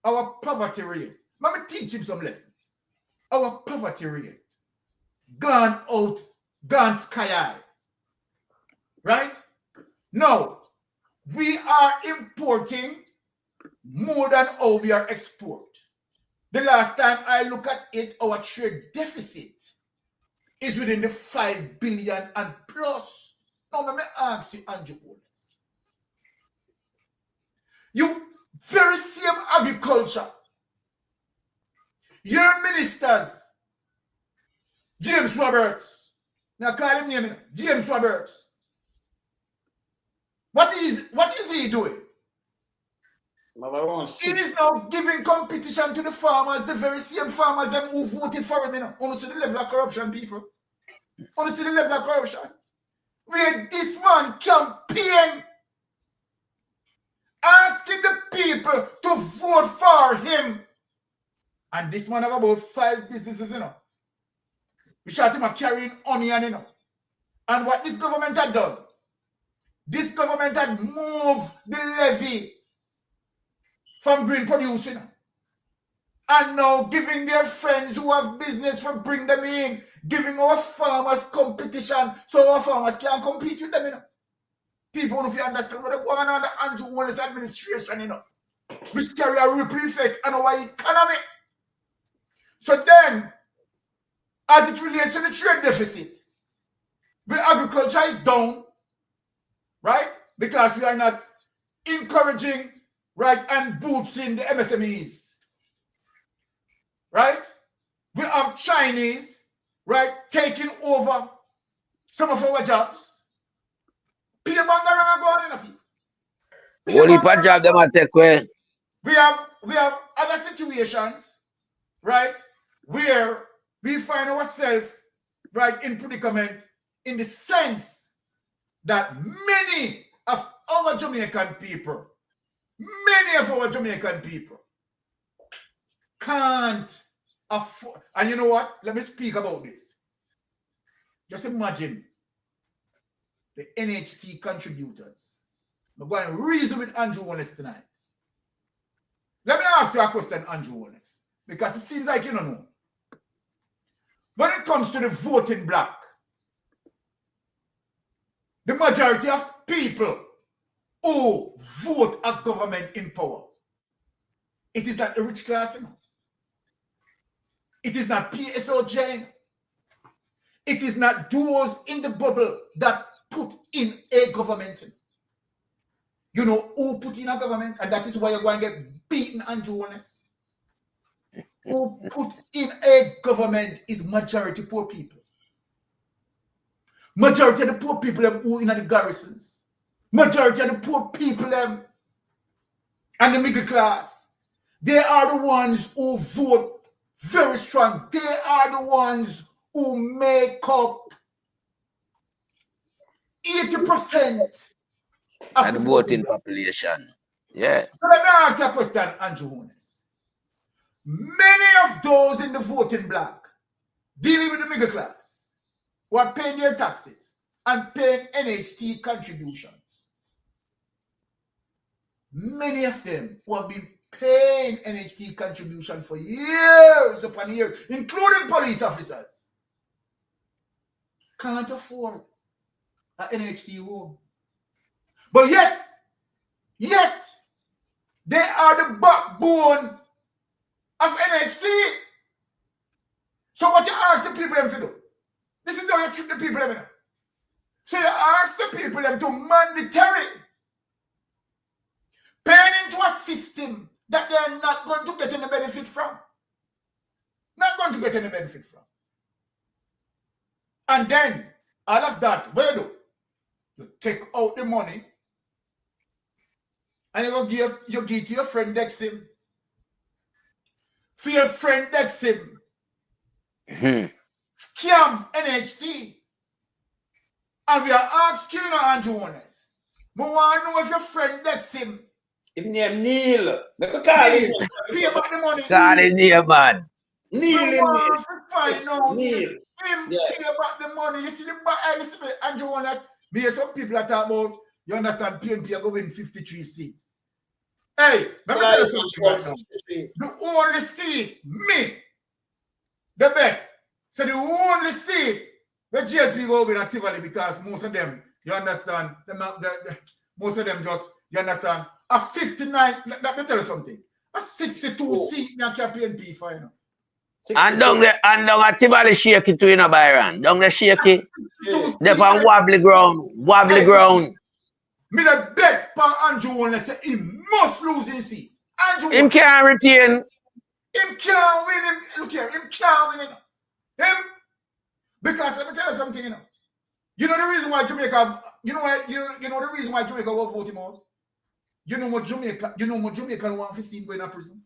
our poverty rate. Let me teach him some lessons. Our poverty rate gone sky high. Right? Now, we are importing more than how we are export. The last time I look at it, our trade deficit is within the 5 billion and plus. Now, let me ask you, Andrew Holness. You very same agriculture. Your ministers, James Roberts. Now call him name, James Roberts. What is he doing? He is now giving competition to the farmers, the very same farmers them who voted for him. You know. Only see the level of corruption, people. Only see the level of corruption. Where this man campaign asking the people to vote for him. And this man have about 5 businesses, you know. We shot him carrying onion, you know. And what this government had done, this government had moved the levy from green produce, you know. And now giving their friends who have business for bring them in, giving our farmers competition so our farmers can compete with them, you know. People don't understand what going on under Andrew Holness administration, you know, which carry a ripple effect on our economy. So then, as it relates to the trade deficit, the agriculture is down, right? Because we are not encouraging, right, and boosting the MSMEs, right? We have Chinese, right, taking over some of our jobs. We have other situations, right, where we find ourselves, right, in predicament in the sense that many of our Jamaican people can't afford. And you know what? Let me speak about this. Just imagine the NHT contributors. I'm going to reason with Andrew Holness tonight. Let me ask you a question, Andrew Holness, because it seems like you don't know. When it comes to the voting bloc, the majority of people who vote a government in power It is not the rich class. It is not PSOJ. It is not those in the bubble that put in a government. You know who put in a government, and that is why you're going to get beaten and honest. Who put in a government is majority poor people. Majority of the poor people who in the garrisons. Majority of the poor people and the middle class. They are the ones who vote very strong. They are the ones who make up 80% of the voting population. Yeah. So let me ask you a question, Andrew Honest. Many of those in the voting bloc dealing with the middle class who are paying their taxes and paying NHT contributions. Many of them who have been paying NHT contribution for years upon years, including police officers, can't afford an NHT home. But yet, they are the backbone of NHT. So what you ask the people them to do? This is how you treat the people them. So you ask the people them to mandatory paying into a system that they're not going to get any benefit from. Not going to get any benefit from. And then, all of that, what you do? You take out the money and you give to your friend Dexim. For your friend Dexim, scam NHT. And we are asking you, Andrew Honest, we want to know if your friend Dexim. His name Neil. Make a call him. Pay about the money. Call his name, man. Neil. We want to find out Neil. him Yes. pay about the money. You see the Andrew Honest, me hear some people that talk about, you understand, PNP are going 53 seats. Hey, let me tell you something right now. The only seat, me, the bet, so the only seat the JLP go with actively because most of them, you understand, most of them just, you understand, a 59, let me tell you something, a 62 seat in a PNP final. And down a Tivoli shaky too, you know, Byron. Down the shaky. They're on wobbly ground. Me the bet for Andrew Honest say he must lose his seat. Andrew Him can't retain. Him can't win him. Look here, him can't win him. Because let me tell you something, you know. You know the reason why Jamaica, you know the reason why Jamaica will vote him out? You know what Jamaica want to see him going to prison?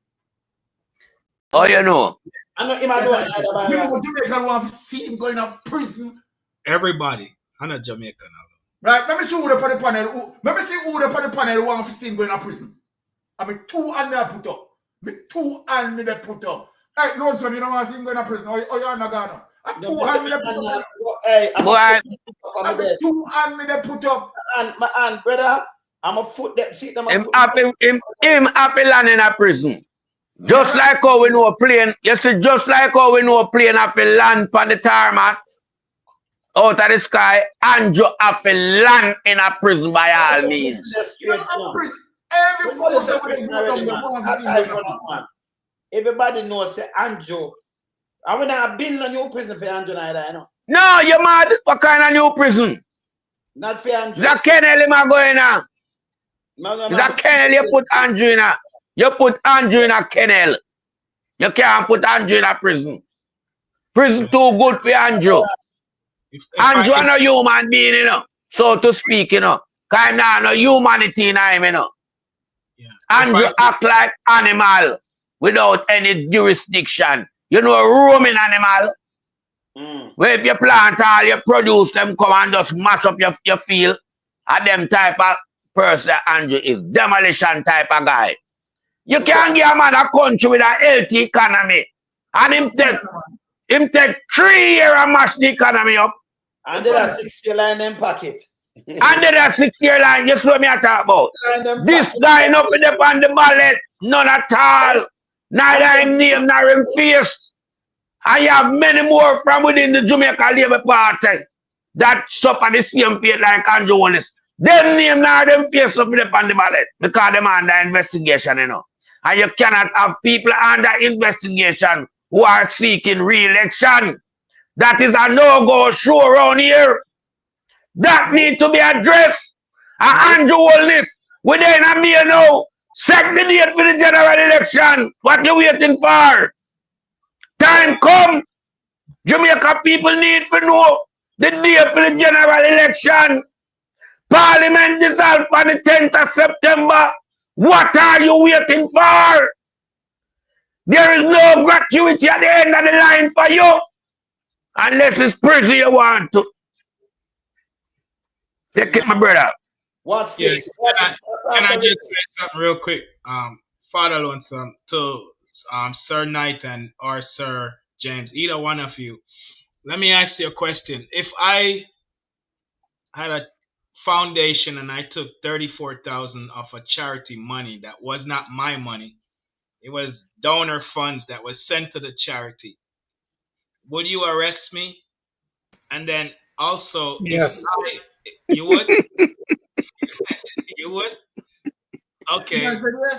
Oh, you know. You know what Jamaica want to see him going to prison? Everybody. I'm not Jamaican now. Right, let me see who the panel. Let me see who the panel want to see him going to prison. I mean, 2 and me put up. Me 2 and me put up. Hey, Lord, son, you don't want to see him going to prison. Or you're not gonna. 2 and me put up. Hey, boy. 2 and me put up. And brother, I'm a foot that seat them. Him happy land in a prison. Just like how we know a plane. You see, just like how we know a plane happy land on the tarmac. Out of the sky, and you have to land in a prison by all means. Everybody knows say Andrew. I would have been in new prison for Andrew either, you know. No, you're mad. What kind of new prison? Not for Andrew. The kennel him going on. The kennel you put Andrew in a. You put Andrew in a kennel. You can't put Andrew in a prison. Prison too good for Andrew. Andrew is no human being, you know, so to speak, you know. Because now no humanity in him, you know. Yeah. Andrew act like animal without any jurisdiction. You know, a roaming animal. Where if you plant all you produce, them come and just mash up your field. And them type of person, Andrew is demolition type of guy. You can't give a man a country with a healthy economy. And him take 3 years and mash the economy up. And there are 60 line in pocket. And there are 6-year line, just what me I talk about. This guy not put up on the ballot, none at all. Neither him name nor him face. I have many more from within the Jamaica Labour Party that suffer the same fate like Andrew Honest. Them name nor them face up on the ballot because them under investigation, you know. And you cannot have people under investigation who are seeking re-election. That is a no-go show around here. That needs to be addressed. And Andrew will this. Within a year now, set the date for the general election. What you waiting for? Time come. Jamaica people need to know the date for the general election. Parliament dissolved on the 10th of September. What are you waiting for? There is no gratuity at the end of the line for you. Unless it's prison you want to. Take it, my brother. What's Yeah, this? can I just say something real quick? Father Lonesome, to Sir Knight and or Sir James, either one of you. Let me ask you a question. If I had a foundation and I took 34,000 of a charity money that was not my money, it was donor funds that was sent to the charity, would you arrest me? And then also, Yes. you would? You would? Okay.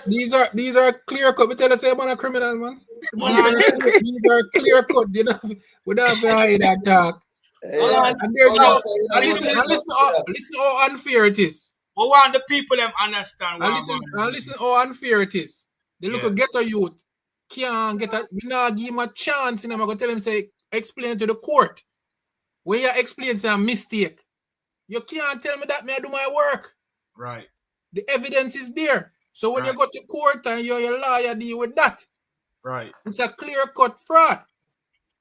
These are clear cut. We tell us I'm a criminal, man. These are clear cut. You know, we don't have to hide that talk. And there's no. And listen how unfair it is. We want the people to understand. And listen how unfair it is. They look at ghetto youth can't get a. We not give him a chance. And I'm gonna tell him say explain to the court. Where you explain a mistake, you can't tell me that me I do my work. Right. The evidence is there. So when you go to court and you're your lawyer, deal with that. Right. It's a clear-cut fraud.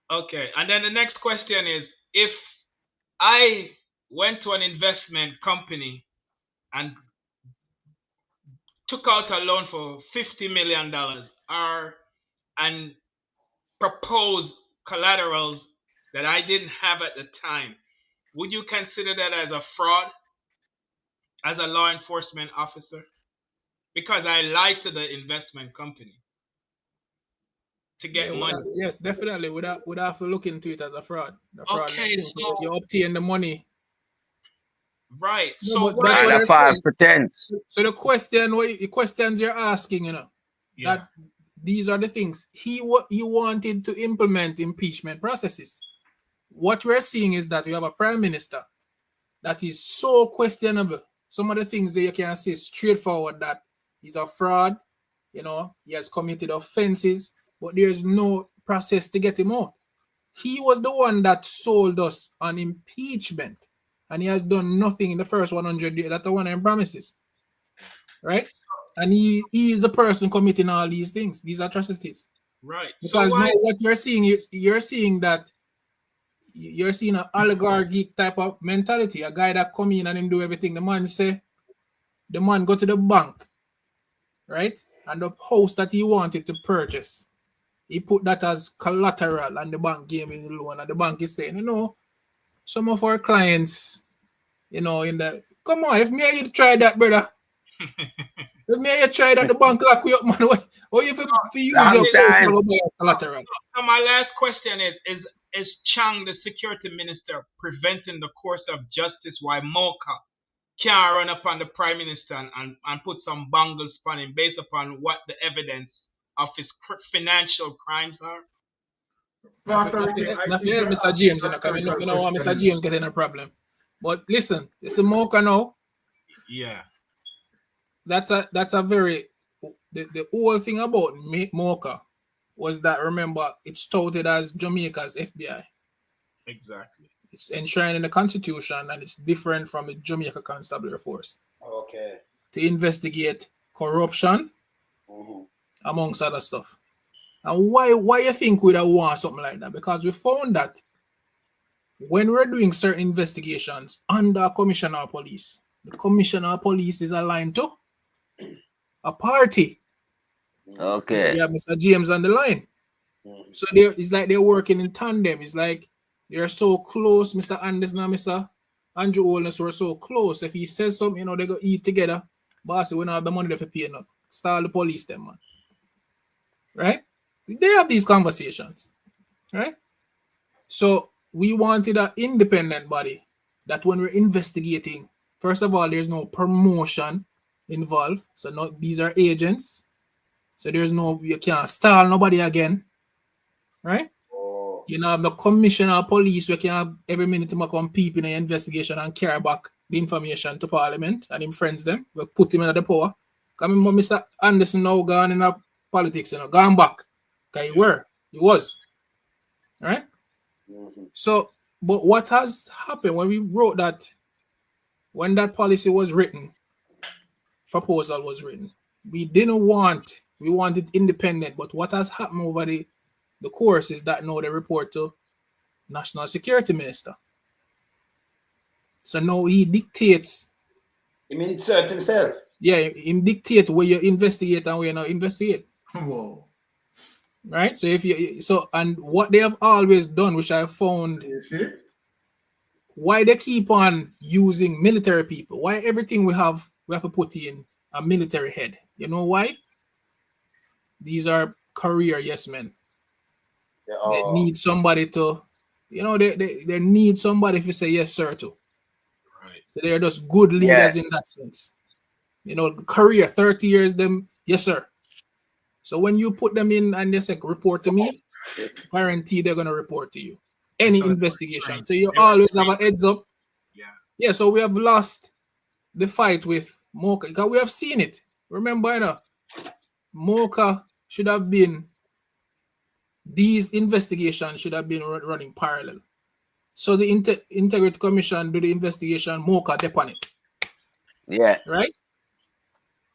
Okay. And then the next question is, if I went to an investment company and took out a loan for $50 million and proposed collaterals that I didn't have at the time, would you consider that as a fraud as a law enforcement officer? Because I lied to the investment company to get money. Yes, definitely. Would have to look into it as a fraud. Okay, so you obtain the money. Right. No, so that's false pretense. So the questions you're asking, you know, that these are the things he wanted to implement impeachment processes. What we're seeing is that we have a prime minister that is so questionable. Some of the things that you can say straightforward that he's a fraud, you know, he has committed offenses, but there's no process to get him out. He was the one that sold us on impeachment, and he has done nothing in the first 100 days. That's the one of promises, right? And he is the person committing all these things, these atrocities. Right. Because now what you're seeing is you're seeing an oligarchy type of mentality. A guy that come in and him do everything. The man go to the bank, right? And the house that he wanted to purchase, he put that as collateral, and the bank gave him the loan. And the bank is saying, you know, some of our clients, you know, come on, if me and you try that, brother. If me and you try that, the bank lock you up, man. Or you use your collateral. So my last question is Chang, the security minister, preventing the course of justice while Mocha can't run up on the prime minister and put some bangles on him based upon what the evidence of his financial crimes are? Mr. James, you know what Mr. James getting a problem. But listen, it's a Mocha now. Yeah. That's a very the whole thing about Mocha was that, remember, it's touted as Jamaica's FBI. Exactly. It's enshrined in the Constitution, and it's different from the Jamaica Constabulary Force. Okay. To investigate corruption, amongst other stuff. And why you think we'd want something like that? Because we found that when we're doing certain investigations under a commissioner of police, the commissioner of police is aligned to a party. Okay. We have Mr. James on the line. So it's like they're working in tandem. It's like they're so close. Mr. Anderson and Mr. Andrew Olness were so close. If he says something, you know, they go eat together. Boss, we don't have the money to pay enough. Start the police them, man. Right? They have these conversations. Right? So we wanted an independent body that when we're investigating, first of all, there's no promotion involved. So these are agents. So there's no, you can't stall nobody again, right? Oh. You know, the commissioner of police, we can have every minute to come peep in the investigation and carry back the information to Parliament and him friends them. We put him in the power. Come in, Mr. Anderson now gone in politics, you know, gone back. Okay, he was. Right? Mm-hmm. So, but what has happened when we wrote that, when that policy was written, proposal was written, we wanted independent, but what has happened over the course is that now they report to National Security Minister. So now he dictates. He insert himself. Yeah, he dictates where you investigate and where you not investigate. Whoa. Right? So and what they have always done, which I found, You see? why they keep on using military people, why everything we have to put in a military head. You know why? These are career yes men. Yeah, They need somebody to, you know, they need somebody to say yes, sir, to. Right. So they're just good leaders in that sense. You know, career, 30 years, them, yes, sir. So when you put them in and they say, report to me, guarantee they're going to report to you. Any investigation. So you always have a heads up. Yeah, so we have lost the fight with Mocha, because we have seen it. Remember, you know, Mocha should have been, these investigations should have been running parallel. So the Integrity Commission do the investigation, Mocha dep on it. Yeah. Right?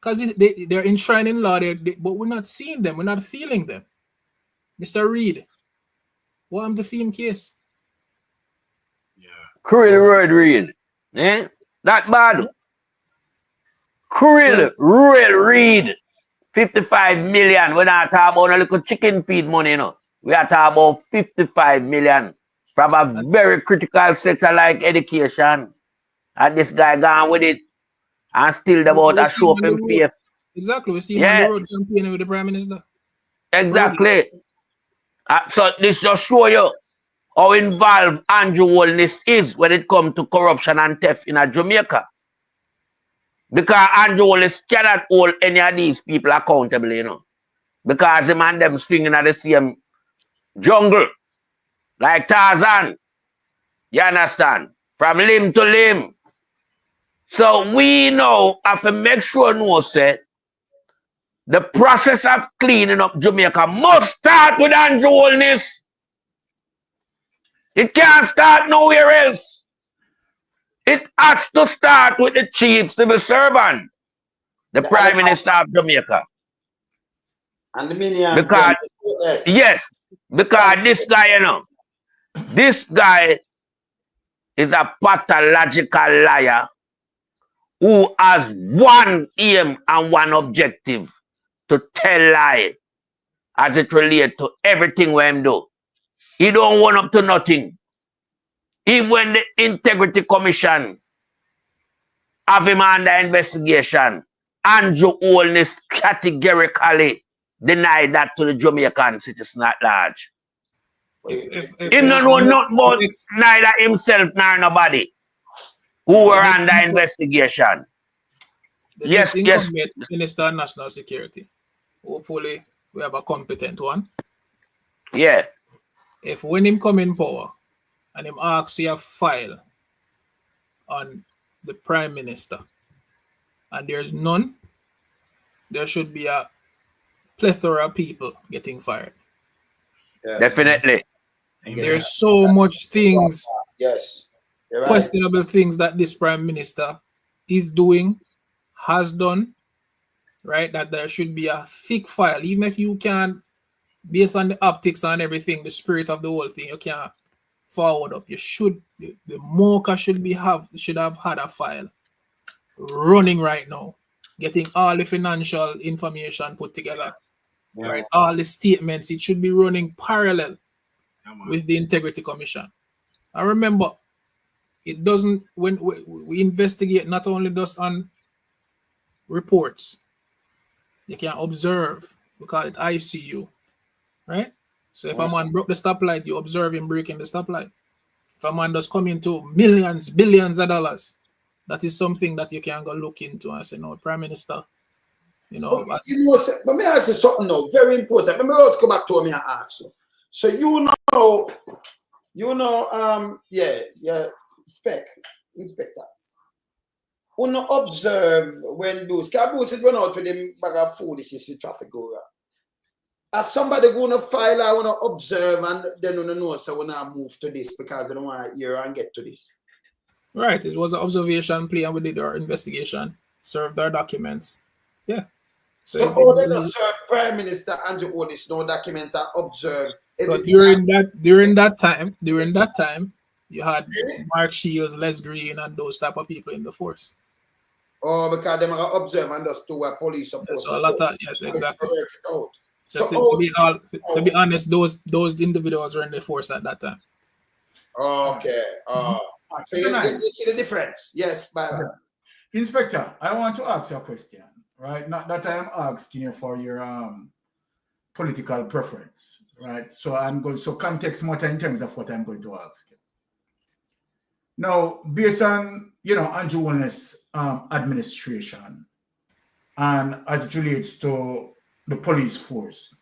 Because they're enshrined in law, but we're not seeing them, we're not feeling them. Mr. Reed, what happened to film case? Krill Road Reed. Eh? That bad. Krill Road Reed. 55 million. We're not talking about a little chicken feed money, you know. We are talking about 55 million from a very critical sector like education. And this guy gone with it and still about a show up him face. Exactly. We see him on the road campaigning with the Prime Minister. Exactly. So this just show you how involved Andrew Holness is when it comes to corruption and theft in Jamaica. Because Andrew Holness cannot hold any of these people accountable, you know. Because him and them swinging at the same jungle. Like Tarzan. You understand? From limb to limb. So we now have to make sure no say the process of cleaning up Jamaica must start with Andrew Holness. It can't start nowhere else. It has to start with the chief civil servant, the Prime Minister of Jamaica. And the minions. Because, yes, because this guy, you know, this guy is a pathological liar who has one aim and one objective: to tell lie as it relates to everything we do. He don't want up to nothing. Even when the Integrity Commission have him under investigation, Andrew Holness categorically denied that to the Jamaican citizens at large. He don't know nothing about neither himself nor nobody who were under investigation. Yes. Minister of National Security. Hopefully, we have a competent one. Yeah. If when him come in power and him asks you a file on the Prime Minister and there's none, there should be a plethora of people getting fired. Yeah. Definitely. There's so much things, yes, questionable things that this Prime Minister is doing, has done, right? That there should be a thick file, even if you can, based on the optics and everything, the spirit of the whole thing, you can't forward up. You should, the Mocha should have had a file running right now, getting all the financial information put together, right? All the statements, it should be running parallel with the Integrity Commission. And remember, it doesn't, when we investigate not only just on reports, you can observe, we call it ICU, right? So if a man broke the stoplight, you observe him breaking the stoplight. If a man does come into millions, billions of dollars, that is something that you can go look into and say, no, Prime Minister, Let me ask you something now, very important. Let me go back to me and ask you. So inspector. We not observe when those cabos run out with them bag of food, this is the traffic go around. As somebody gonna file, I wanna observe and then wanna know so when I move to this because they don't want to hear and get to this. Right. It was an observation play and we did our investigation, served our documents. Yeah. So all the Prime Minister Andrew Oldis no documents are observed. So during that time, you had Mark Shields, Les Green, and those type of people in the force. Oh, because they are observe and just do what police supposed so a lot of yes, exactly. So to be honest, those individuals were in the force at that time. Okay. So you see the difference? Yes, bye. Inspector, I want to ask you a question, right? Not that I am asking you for your political preference, right? So I'm going context matter in terms of what I'm going to ask you. Now, based on Andrew Wellness administration and as it relates to the police force,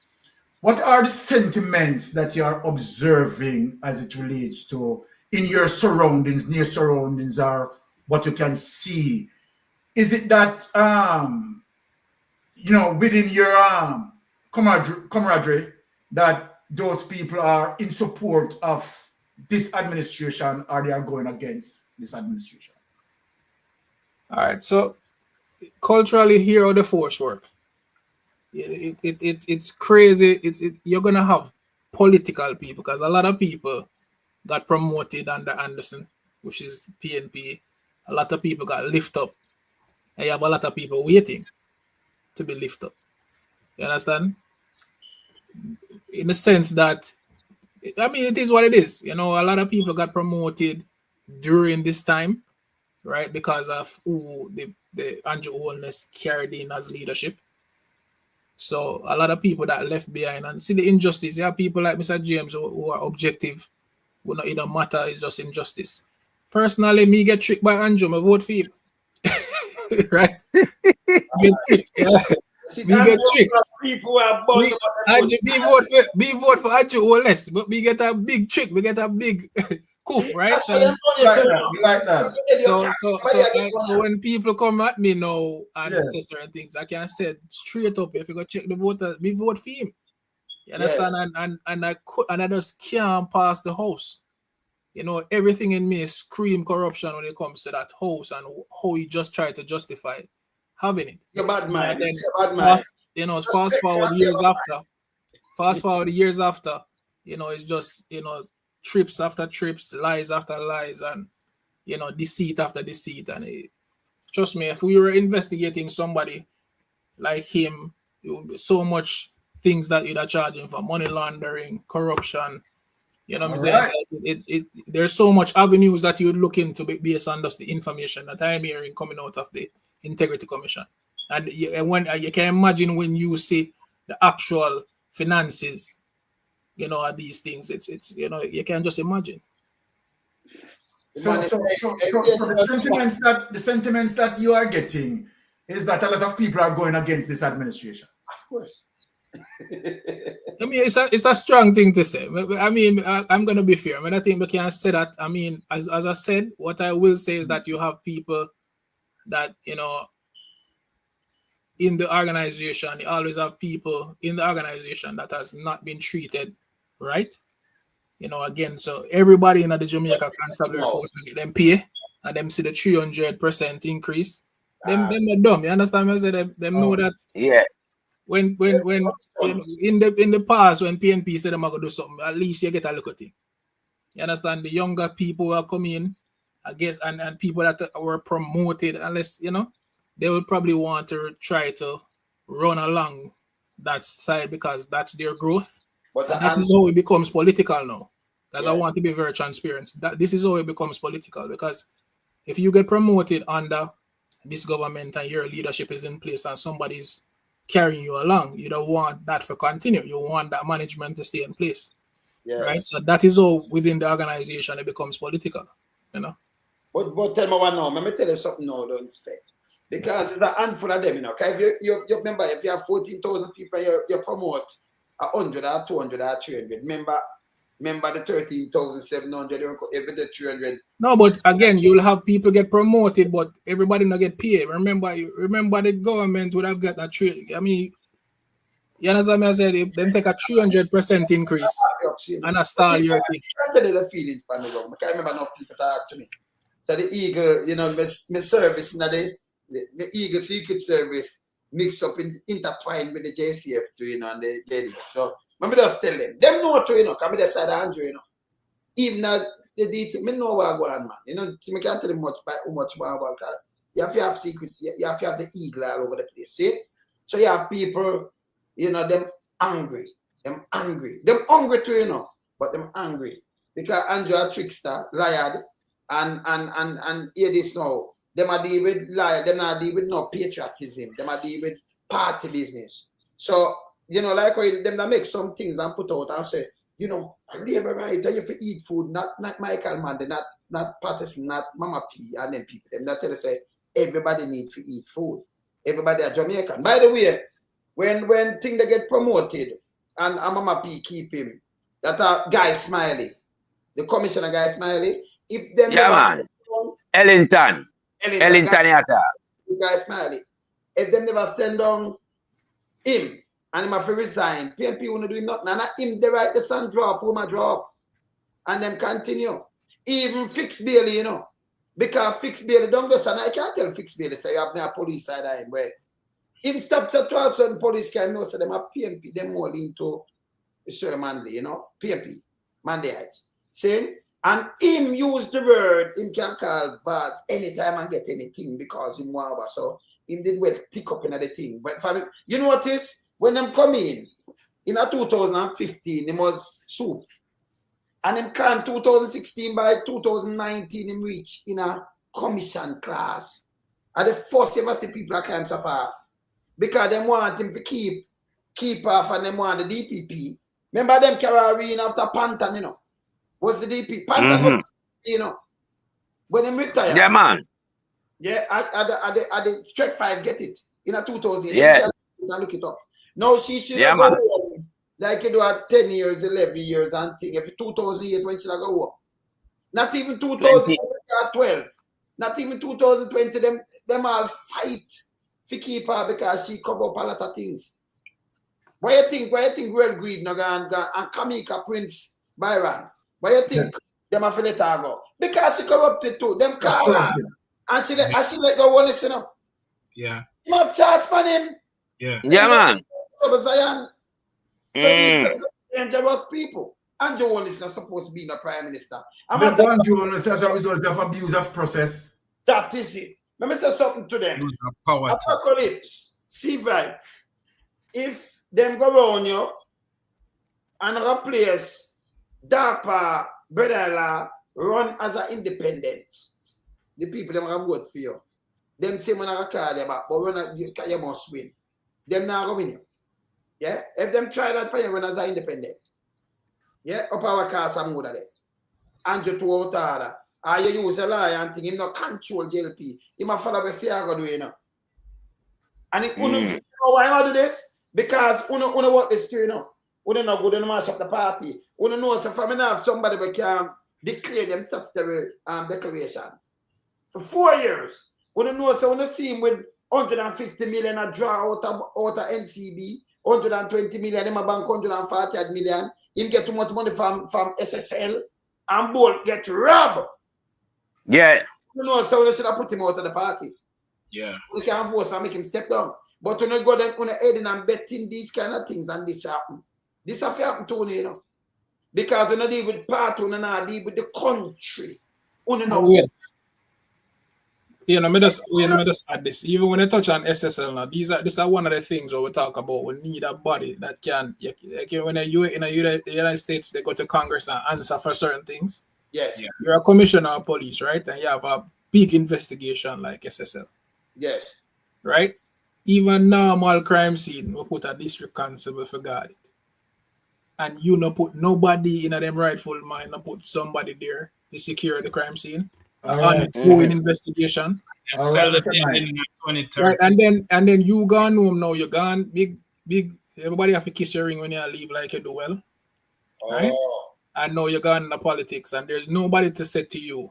what are the sentiments that you are observing as it relates to in your surroundings, near surroundings, or what you can see? Is it that within your camaraderie that those people are in support of this administration or they are going against this administration? All right. So culturally, here how the force work. It's crazy. You're gonna have political people because a lot of people got promoted under Anderson, which is PNP. A lot of people got lifted up, and you have a lot of people waiting to be lifted up. You understand? In the sense that, I mean, it is what it is. A lot of people got promoted during this time, right? Because of who the Andrew Holness carried in as leadership. So a lot of people that left behind and see the injustice. You have people like Mr. James who are objective. It don't matter. It's just injustice. Personally, me get tricked by Andrew. I vote for him. Right? Get tricked. Yeah. See, me get tricked. People are boss me vote for Andrew Holness, but we get a big trick. We get a big coup, right? So when people come at me now and say certain things, I can say straight up, if you go check the voters, me vote for him. You understand? Yes. And I just can't pass the house. Everything in me scream corruption when it comes to that house and how he just tried to justify having it. You're bad man. Fast forward years after, it's just, trips after trips, lies after lies, and, deceit after deceit. And trust me, if we were investigating somebody like him, it would be so much things that you'd charge him for: money laundering, corruption. You know what I'm saying? There's so much avenues that you would look into based on just the information that I'm hearing coming out of the Integrity Commission. And when you can imagine when you see the actual finances, these things, it's you can just imagine. So the sentiments that you are getting is that a lot of people are going against this administration. Of course. I mean, it's a strong thing to say. I mean, I'm gonna be fair. I mean, I think we can say that. I mean, as I said, what I will say is that you have people that in the organization, you always have people in the organization that has not been treated right. Again, so everybody in the Jamaica Constabulary Force get them pay and them see the 300% increase. Them are dumb. You understand me? I say them know that. Yeah. When in the past when PNP said them are gonna do something, at least you get a look at it. You understand? The younger people who are coming in, I guess, and people that were promoted, unless they will probably want to try to run along that side because that's their growth. But that is how it becomes political now. Because I want to be very transparent. This is how it becomes political. Because if you get promoted under this government and your leadership is in place and somebody's carrying you along, you don't want that to continue. You want that management to stay in place. Yes. Right? So that is how within the organization it becomes political. But tell me one now. Let me tell you something now, don't expect. Because it's a handful of them, you know. If you remember, if you have 14,000 people, you promote 100 or 200 or 300. Remember the 13,700, every the 300. No, but again, you'll have people get promoted, but everybody not get paid. Remember the government would have got a trade. I mean, you understand me? I said if them take a 300% increase and a stall your thing. I tell you the feelings, I can't remember enough people talk to me. So the Eagle, you know, my service, the Eagle Secret Service mix up, intertwined with the JCF too, you know, and the JDF. So let me just tell them know too, you know, come to the side of Andrew, you know. Even that the detail, me know what going on, man. You know, I can't tell them much more about that. You have to have secret, you have to have the Eagle all over the place. See? So you have people, you know, them angry. Them hungry too, you know, but them angry. Because Andrew a trickster, liar, and hear this now. Them are deal with liar, them not deal with no patriotism, them are deal with party business. So, you know, like them that make some things and put out and say, you know, labor right, you for eat food, not Michael Mandy, not Patterson, not Mama P and them people. Them that tell us say everybody need to eat food. Everybody are Jamaican. By the way, when things they get promoted and Mama P keep him, that Guy Smiley, the commissioner Guy Smiley, if them man. Ellington Yata. Guy Smiley, if them never send on him and him have to resign, PNP won't do nothing. And him they write the sun drop, woman drop, and them continue. Even Fix Bailey, you know, because Fix Bailey don't go son. I can't tell Fix Bailey say you have no police side of him where him stops at 12 certain police can know so them are PNP, them more into Sir Manley, you know, PNP, Mandayites. Saying, and him use the word, him can call Vaz anytime and get anything because him want over. So him did well pick up another thing. But for me, you know what is? When them come in a 2015, him was soup. And him can 2016 by 2019 him reach in a commission class. And the first ever see people are climb so fast. Because them want him to keep off and them want the DPP. Remember them carrying after Pantan, you know. Was the DP. Pantan was, you know, when him retired. Yeah, man. Yeah, I the Trek 5 get it in a 2000. Yeah. Look it up. No, she should go home like you do at 10 years, 11 years and thing. If 2008 when she go home. Not even 2012. Not even 2020. Them all fight to keep her because she cover up a lot of things. Why you think Real Greed no and Kamika Prince Byron? Why you think them have to let her go? Because she corrupted too. Them call her. And she let go one listen up. Yeah. You have charge for him. Yeah. Yeah, man. So these are dangerous people. Andrew Wall is not supposed to be the prime minister. Andrew Wall is as a result of abuse of process. That is it. Let me say something to them. Apocalypse. See right. If them go around you and replace DAPA, Bedala, run as an independent, the people them have vote for you. Them say when I call them back, but you must win. Them not going to win you. Yeah? If them try that for you run as an independent. Yeah? Up our car some good at it. Andrew to order. You use a lie and think him not control JLP. He might follow the say I go do you know. And you know why I do this? Because uno what this you know. Uno not good to mash up the party. Uno knows if I'm have somebody we can declare them statutory declaration. For 4 years. Uno knows so uno see him with 150 million a draw out of NCB, 120 million in my bank, 140 million. Him get too much money from SSL and Bolt get robbed. Yeah. You know, so they should have put him out of the party. Yeah. We can't force and make him step down. But when you go then on heading and betting these kind of things and this happen. This have happened to you know. Because we not deal with party, we not deal with the country. You know, me just add this. Even when I touch on SSL now, these are one of the things where we talk about. We need a body that can, like when you in the United States, they go to Congress and answer for certain things. Yes. Yeah. You're a commissioner of police, right? And you have a big investigation like SSL. Yes. Right? Even normal crime scene, we put a district constable for guard it. And you not put nobody in a them rightful mind, not put somebody there to secure the crime scene. ongoing investigation. And sell the building in 2030. Right, and then you gone home now. You gone big. Everybody have to kiss your ring when you leave, like you do well, right? And now you're gone in the politics, and there's nobody to say to you,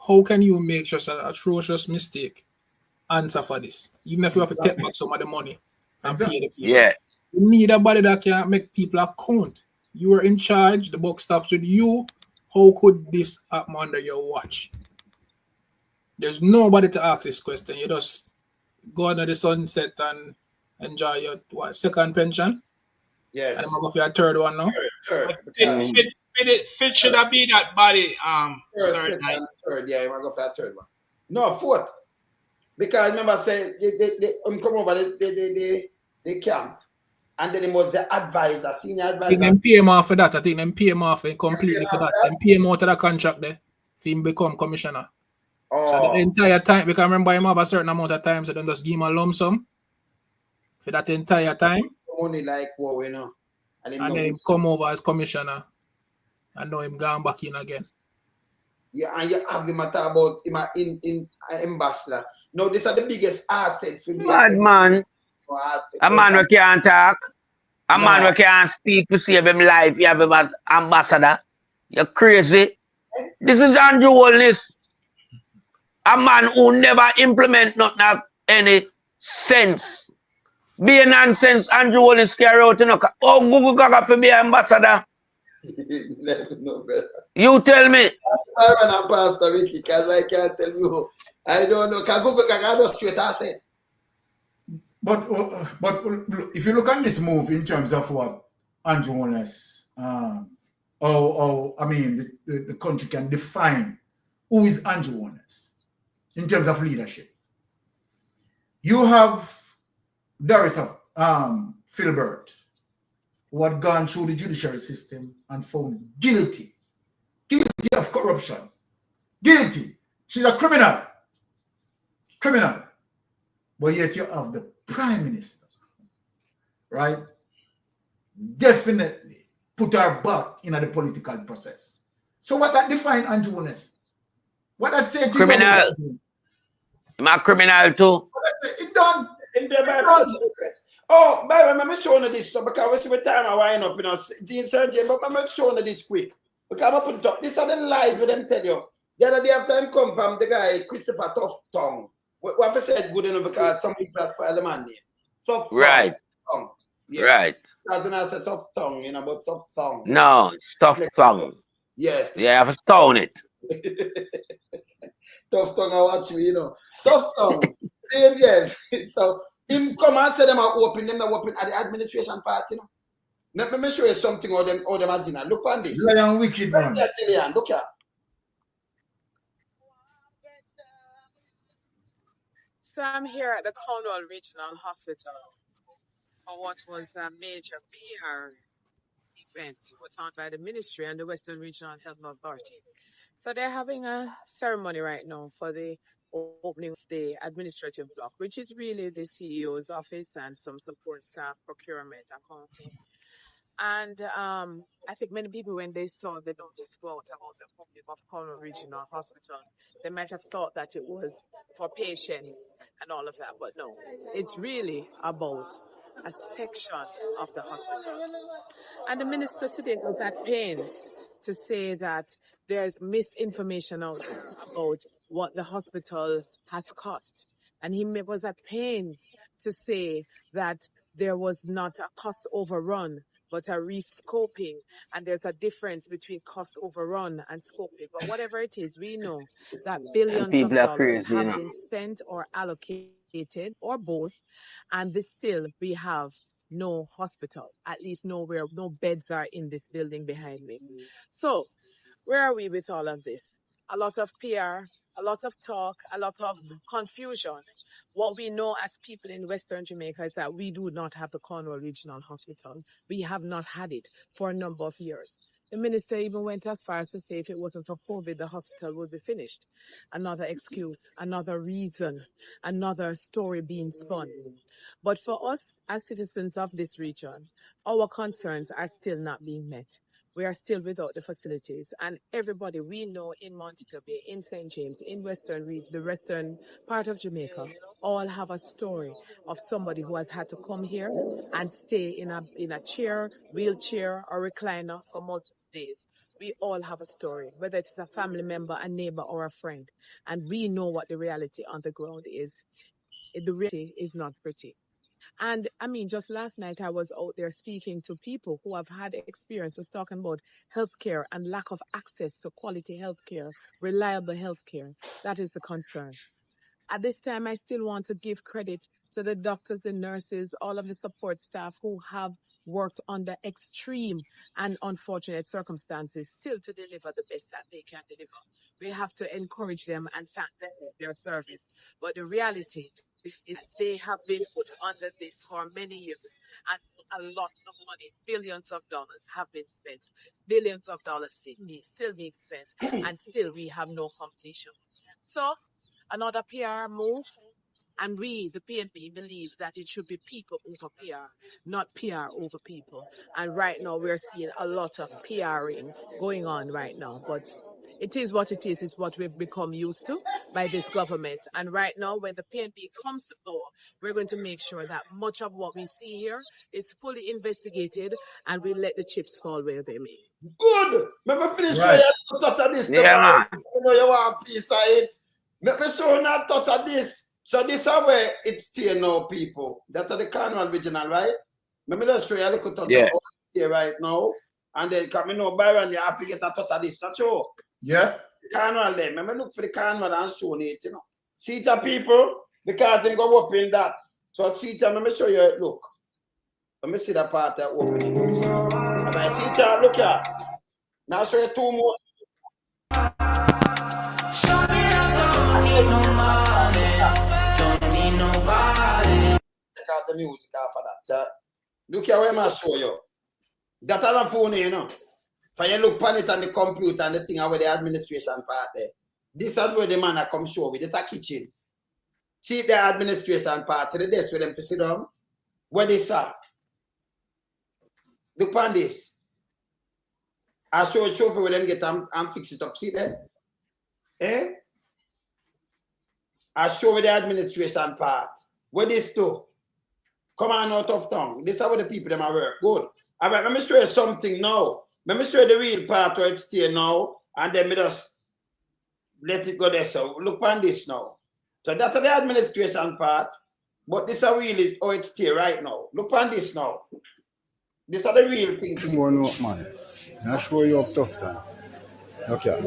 how can you make just an atrocious mistake answer for this? Even if you have to take back some of the money and pay the people. Yeah. You need a body that can make people account. You are in charge, the buck stops with you. How could this happen under your watch? There's nobody to ask this question. You just go under the sunset and enjoy your second pension. Yes. And I'm going for your third one now. Third. Fit should have been that body. Third, yeah, I'm going go for a third one. No, fourth. Because remember, say they come over the camp, and then it was the advisor, senior advisor. I think them pay him off for that. I think them pay him off completely for that. Them pay him out of the contract there for him become commissioner. So the entire time, because I remember him have a certain amount of time, so then just give him a lump sum for that entire time. Only like wow, you know. And then him come over as commissioner, and now him gone back in again. Yeah, and you have him talk about him in ambassador. No, these are the biggest assets. Bad man. A man who can't talk. A man who can't speak to save him life. You have him as ambassador. You're crazy. This is Andrew Holness. A man who never implement nothing of any sense. Be a nonsense, Andrew Holness carry out. Oh, Google Gaga for be ambassador. You tell me. I'm a pastor, Vicky, because I can't tell you. I don't know. Can Google Gaga go straight answer? But if you look at this move in terms of what Andrew Holness, the country can define who is Andrew Holness in terms of leadership. You have Doris Philbert, who had gone through the judiciary system and found guilty of corruption. Guilty. She's a criminal. But yet you have the Prime Minister, right? Definitely put her back in the political process. So what that define Andrew Holness? What that say to criminal? Am I criminal too? It done. Oh, by the way, I'm showing you this stuff because we see the time I wind up, Dean Sergeant, but I'm showing you this quick. Because I'm put it up. These are the lies we them tell you. The other day after him come from the guy, Christopher Tough Tongue. We have to say it good enough because some people have spoiled the man name. Tough right. Tongue. Yes. Right. Because when I say tough tongue, but tough tongue. No, it's tough tongue. Yes. Yeah, I have to stone it. Tough tongue, I watch you, Tough tongue. Yes. So, him come and say them are open at the administration part, Let me show you something or them agenda. Look on this. Lion wicked man. Look here. So I'm here at the Cornwall Regional Hospital for what was a major PR event put on by the Ministry and the Western Regional Health Authority. So they're having a ceremony right now for the opening of the administrative block, which is really the CEO's office and some support staff, procurement, accounting. And I think many people, when they saw the notice board about the opening of Cornwall Regional Hospital, they might have thought that it was for patients and all of that, but no, it's really about a section of the hospital. And the minister today was at pains to say that there's misinformation out there about what the hospital has cost. And he was at pains to say that there was not a cost overrun, but a rescoping, and there's a difference between cost overrun and scoping. But whatever it is, we know that billions of dollars have been spent or allocated, or both, and still we have no hospital, at least nowhere, no beds are in this building behind me. So where are we with all of this? A lot of PR, a lot of talk, a lot of confusion. What we know as people in Western Jamaica is that we do not have the Cornwall Regional Hospital. We have not had it for a number of years. The minister even went as far as to say if it wasn't for COVID, the hospital would be finished. Another excuse, another reason, another story being spun. But for us as citizens of this region, our concerns are still not being met. we are still without the facilities. And everybody we know in Montego Bay, in St. James, in the western part of Jamaica, all have a story of somebody who has had to come here and stay in a chair, wheelchair, or recliner for multiple days. We all have a story, whether it's a family member, a neighbor, or a friend. And we know what the reality on the ground is. The reality is not pretty. And I mean, just last night, I was out there speaking to people who have had experience, just talking about healthcare and lack of access to quality healthcare, reliable healthcare. That is the concern. At this time, I still want to give credit to the doctors, the nurses, all of the support staff who have worked under extreme and unfortunate circumstances still to deliver the best that they can deliver. We have to encourage them and thank them for their service. But the reality is they have been put under this for many years, and a lot of money, billions of dollars have been spent, billions of dollars still being spent, and still we have no completion. So another PR move, and we, the PNP, believe that it should be people over PR, not PR over people. And right now we're seeing a lot of PRing going on right now, but it is what it is. It's what we've become used to by this government. And right now, when the PNP comes to power, we're going to make sure that much of what we see here is fully investigated, and we let the chips fall where they may. Good. Let me finish right. You touch on this. Yeah, man. You know you want a piece of it. Let me show you not touch on this. So this is where it's still now, people. That are the Carnival Regional, right? Let me just show you a little touch on here right now. And then come in Byron, you have to get a touch of this. Not sure. Yeah. Carnival there. Let me look for the Carnival and show it, you know. See it, people, because they go up in that. So see it, let me show you. Look. Let me see that part that opening. All right, see it, look here. Now show you two more. Show me I don't need nobody. Don't need nobody. Take out the music after that. Look here where I show you. That other phone, you know. So you look on it on the computer and the thing where the administration part there. This is where the man come show with. It's a kitchen. See the administration part. See the desk where them to sit down. Where they are. Look on this. I show you where them get and fix it up. See there? Eh? I show you the administration part. Where this do? Come on out of town. This is where the people them are work. Good. All right, let me show you something now. Let me show you the real part where it's there now, and then we just let it go there. So look on this now. So that's the administration part, but this is really how it's there right now. Look on this now. This is the real thing. One up, man. I'll show you up tough time. Okay.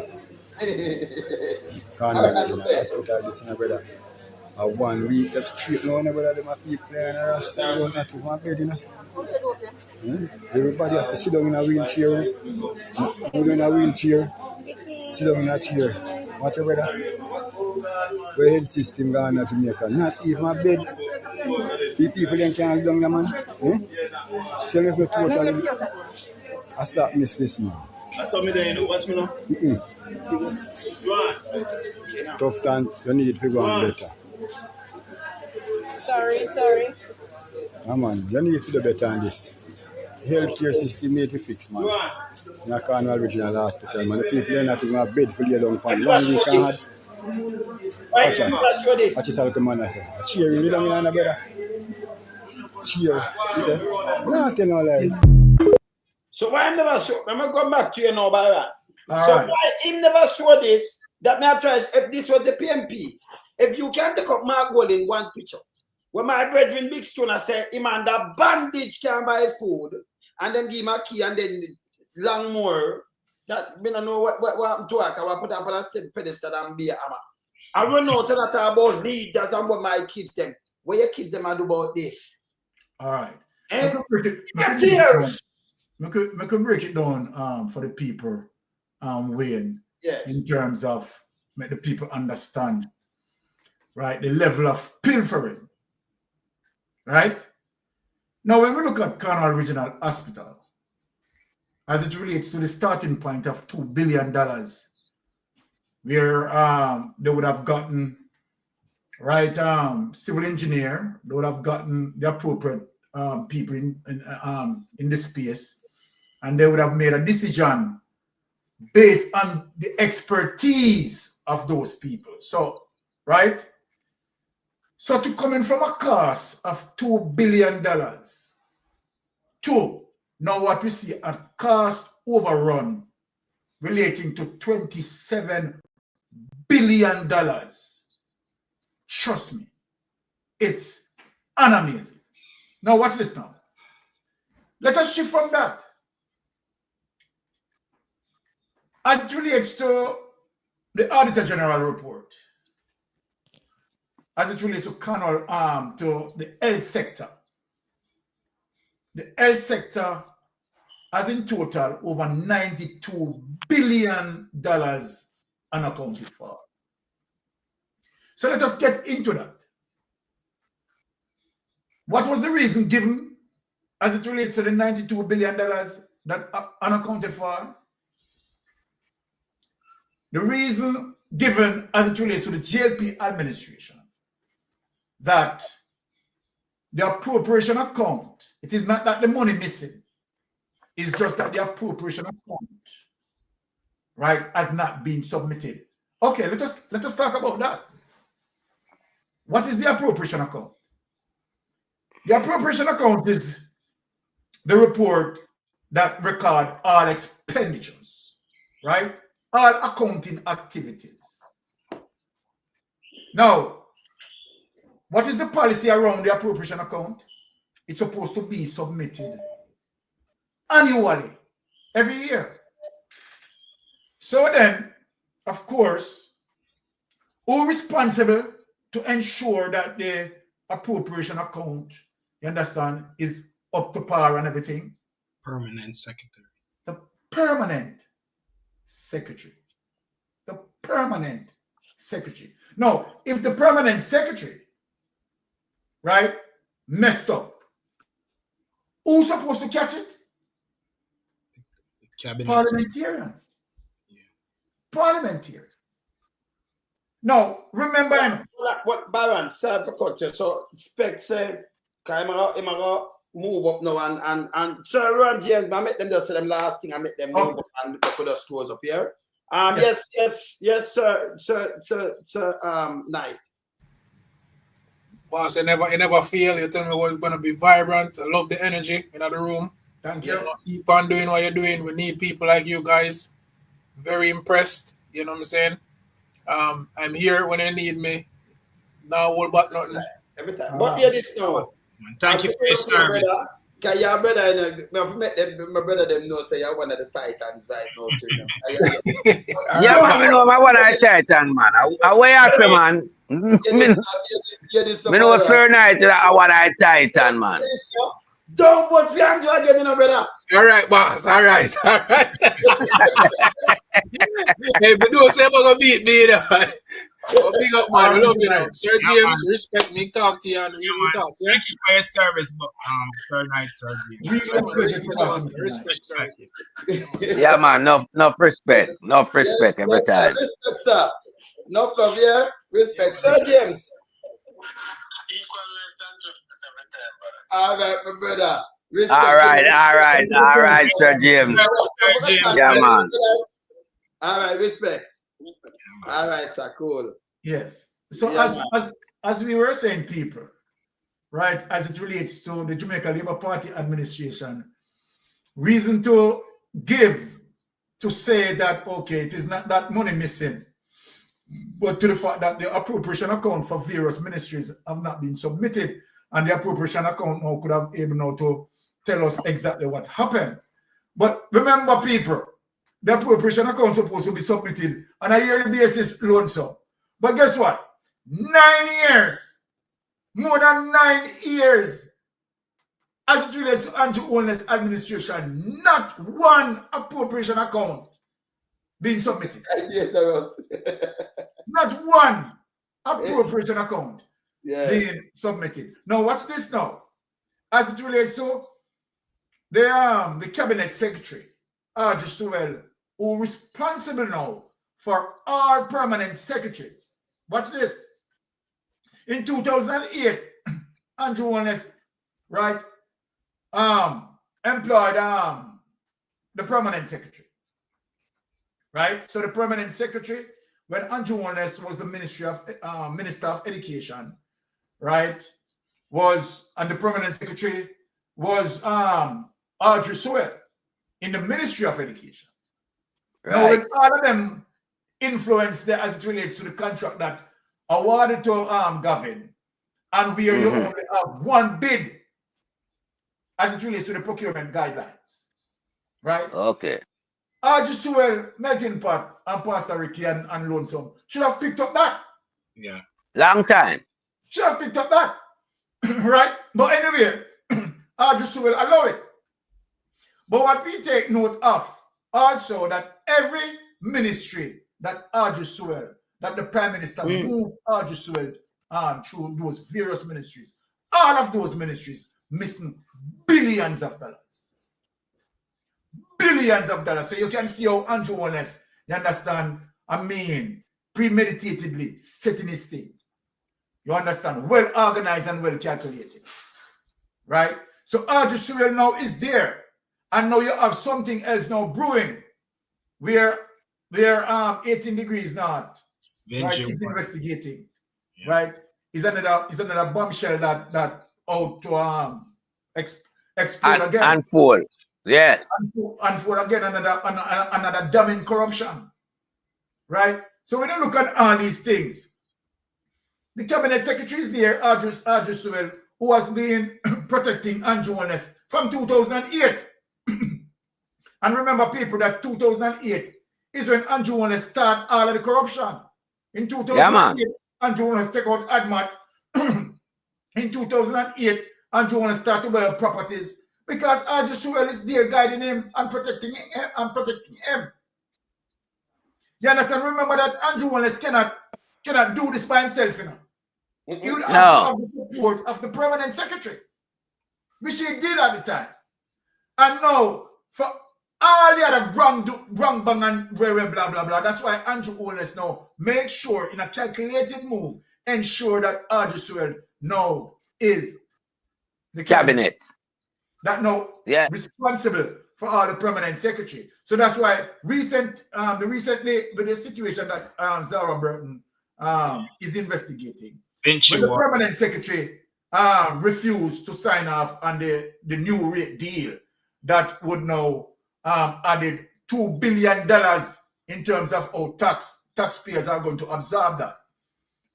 Can't hospital this in a brother. 1 week up straight now, brother. Them people playing a rasta. Don't not keep one bed, you know. Everybody have to sit down in a wheelchair. Move in a wheelchair. Sit down in a chair. Watch your brother. Where health system gone to Jamaica. Not even a bed. The people then can't down there, man. Tell me if you're totally. I start miss this, man. I saw me there, you know. Watch me now. Tough time. You need to go on better. Sorry. Man, you need to do better on this. Healthcare system need to fix, man. In a Carnival Regional Hospital, man. The people are not even a bed for you down upon 1 week and had. Watch it. Watch it, I'll come on. A chair, you don't know, brother. Chair. See there? No, tell no lie. So why I never show? I'm going to go back to you now, Byron. So why him never show this? That may I try, if this was the PMP, if you can't take up my goal in one picture, when my brethren Big Stone I say, him and that bandage can buy food, and then give him a key, and then long more, that we don't know what happened to us, I will put up on a pedestal and be a hammer. I don't know to talk about leaders and what my kids them. What your kids them do about this? All right. And we could break it down for the people, Wayne, in terms of make the people understand, right, the level of pilfering, right? Now, when we look at Carnival Regional Hospital, as it relates to the starting point of $2 billion, where they would have gotten, right, civil engineer, they would have gotten the appropriate people in the space, and they would have made a decision based on the expertise of those people. So, right? So to come in from a cost of $2 billion to now what we see a cost overrun relating to $27 billion. Trust me, it's amazing. Now watch this now. Let us shift from that. As it relates to the Auditor General report, as it relates to to the health sector. The health sector has in total over $92 billion unaccounted for. So let us get into that. What was the reason given as it relates to the $92 billion that are unaccounted for? The reason given as it relates to the GLP administration, that the appropriation account, it is not that the money missing, it's just that the appropriation account, right, has not been submitted. Okay, let us talk about that. What is the appropriation account? The appropriation account is the report that record all expenditures, right? All accounting activities. Now, what is the policy around the appropriation account? It's supposed to be submitted annually, every year. So then, of course, who is responsible to ensure that the appropriation account, you understand, is up to par and everything? Permanent secretary. The permanent secretary. The permanent secretary. Now, if the permanent secretary, right, messed up, who's supposed to catch it? The cabinet. Parliamentarians. Yeah. Parliamentarians. Now, remember, what Baron said for culture, so expect say, I'm gonna move up now and Sir Rohan James, I met them just say them last thing, I met them move up and put the stores up here. Yes, sir, Knight. Boss, you never fail. You tell me what's gonna be vibrant. I love the energy in the room. Thank you. Keep on doing what you're doing. We need people like you guys. Very impressed. You know what I'm saying? I'm here when you need me. Now all but nothing. Every time. But hear this now. Thank you for your service. Because your brother, my brother them know say you're one of the Titans right now too. Yeah, man, I know I'm one of the Titans, man. I way after, man. Me know Sir Knight I one of the Titans, man. Don't put Fianjo again, you know, brother. All right, boss. All right. Hey, but don't say I'm gonna beat me, though. Big up, man. We love you, know. Sir James, respect me. Talk to you and we talk. Yeah? Thank you for your service, Sir Knight, Sir James. Respect. Yeah, man. Enough respect. Enough respect every time. Respect, sir. Enough love, yeah. Respect, Sir James. All right, my brother. Respect All right, Sir James. Yeah, man. All right, respect. All right, sir, cool. Yes. So yeah, as we were saying, people, right, as it relates to the Jamaica Labour Party administration, reason to give to say that, okay, it is not that money missing, but to the fact that the appropriation account for various ministries have not been submitted, and the appropriation account now could have able now to tell us exactly what happened. But remember, people, the appropriation account is supposed to be submitted on a yearly basis loan sum. But guess what? 9 years, more than 9 years, as it relates to anti-owners administration, not one appropriation account being submitted. Not one appropriation account being submitted. Now watch this now. As it relates to the cabinet secretary, R.J. Sewell, who is responsible now for all permanent secretaries. Watch this. In 2008, Andrew Wallace, right, employed the permanent secretary. Right? So the permanent secretary, when Andrew Wallace was the Minister of Education, right, and the permanent secretary was Audrey Sewell in the Ministry of Education. Right. Now, when all of them influence as it relates to the contract that awarded to Gavin, and where you only have one bid as it relates to the procurement guidelines, right? Okay. Audrey Sewell, Melting Pot, and Pastor Ricky and Lonesome should have picked up that. Yeah. Long time. Should have picked up that. Right? But anyway, Audrey Sewell allow it. But what we take note of also that every ministry that Audrey Sewell, that the Prime Minister moved Audrey Sewell through those various ministries, all of those ministries missing billions of dollars. Billions of dollars. So you can see how Andrew Wallace, you understand, premeditatedly setting his thing. You understand? Well organized and well calculated. Right? So Audrey Sewell now is there. And now you have something else now brewing. Where 18 degrees north. Right? Is investigating. Yeah. Right? Is another bombshell that out to explode again. Unfold. Yeah. Unfold again another damning corruption. Right? So when you look at all these things, the cabinet secretary is there, Audrey Sewell, who has been protecting Andrew Wallace from 2008. And remember, people, that 2008 is when Andrew Wallace started all of the corruption. In 2008, Andrew Wallace take out ADMAT. In 2008, Andrew Wallace started to buy properties because Audrey Sewell is there guiding him and protecting him. You understand? Remember that Andrew Wallace cannot do this by himself, you know. He would have to have the support of the permanent secretary, which he did at the time. And now, for all the other wrong bang and blah, blah, blah, that's why Andrew Wallace now make sure in a calculated move, ensure that Audrey Sewell now is the cabinet. That now responsible for all the permanent secretary. So that's why recently with the situation that Zara Burton is investigating, when the permanent secretary refused to sign off on the new rate deal that would now added $2 billion in terms of how taxpayers are going to absorb that,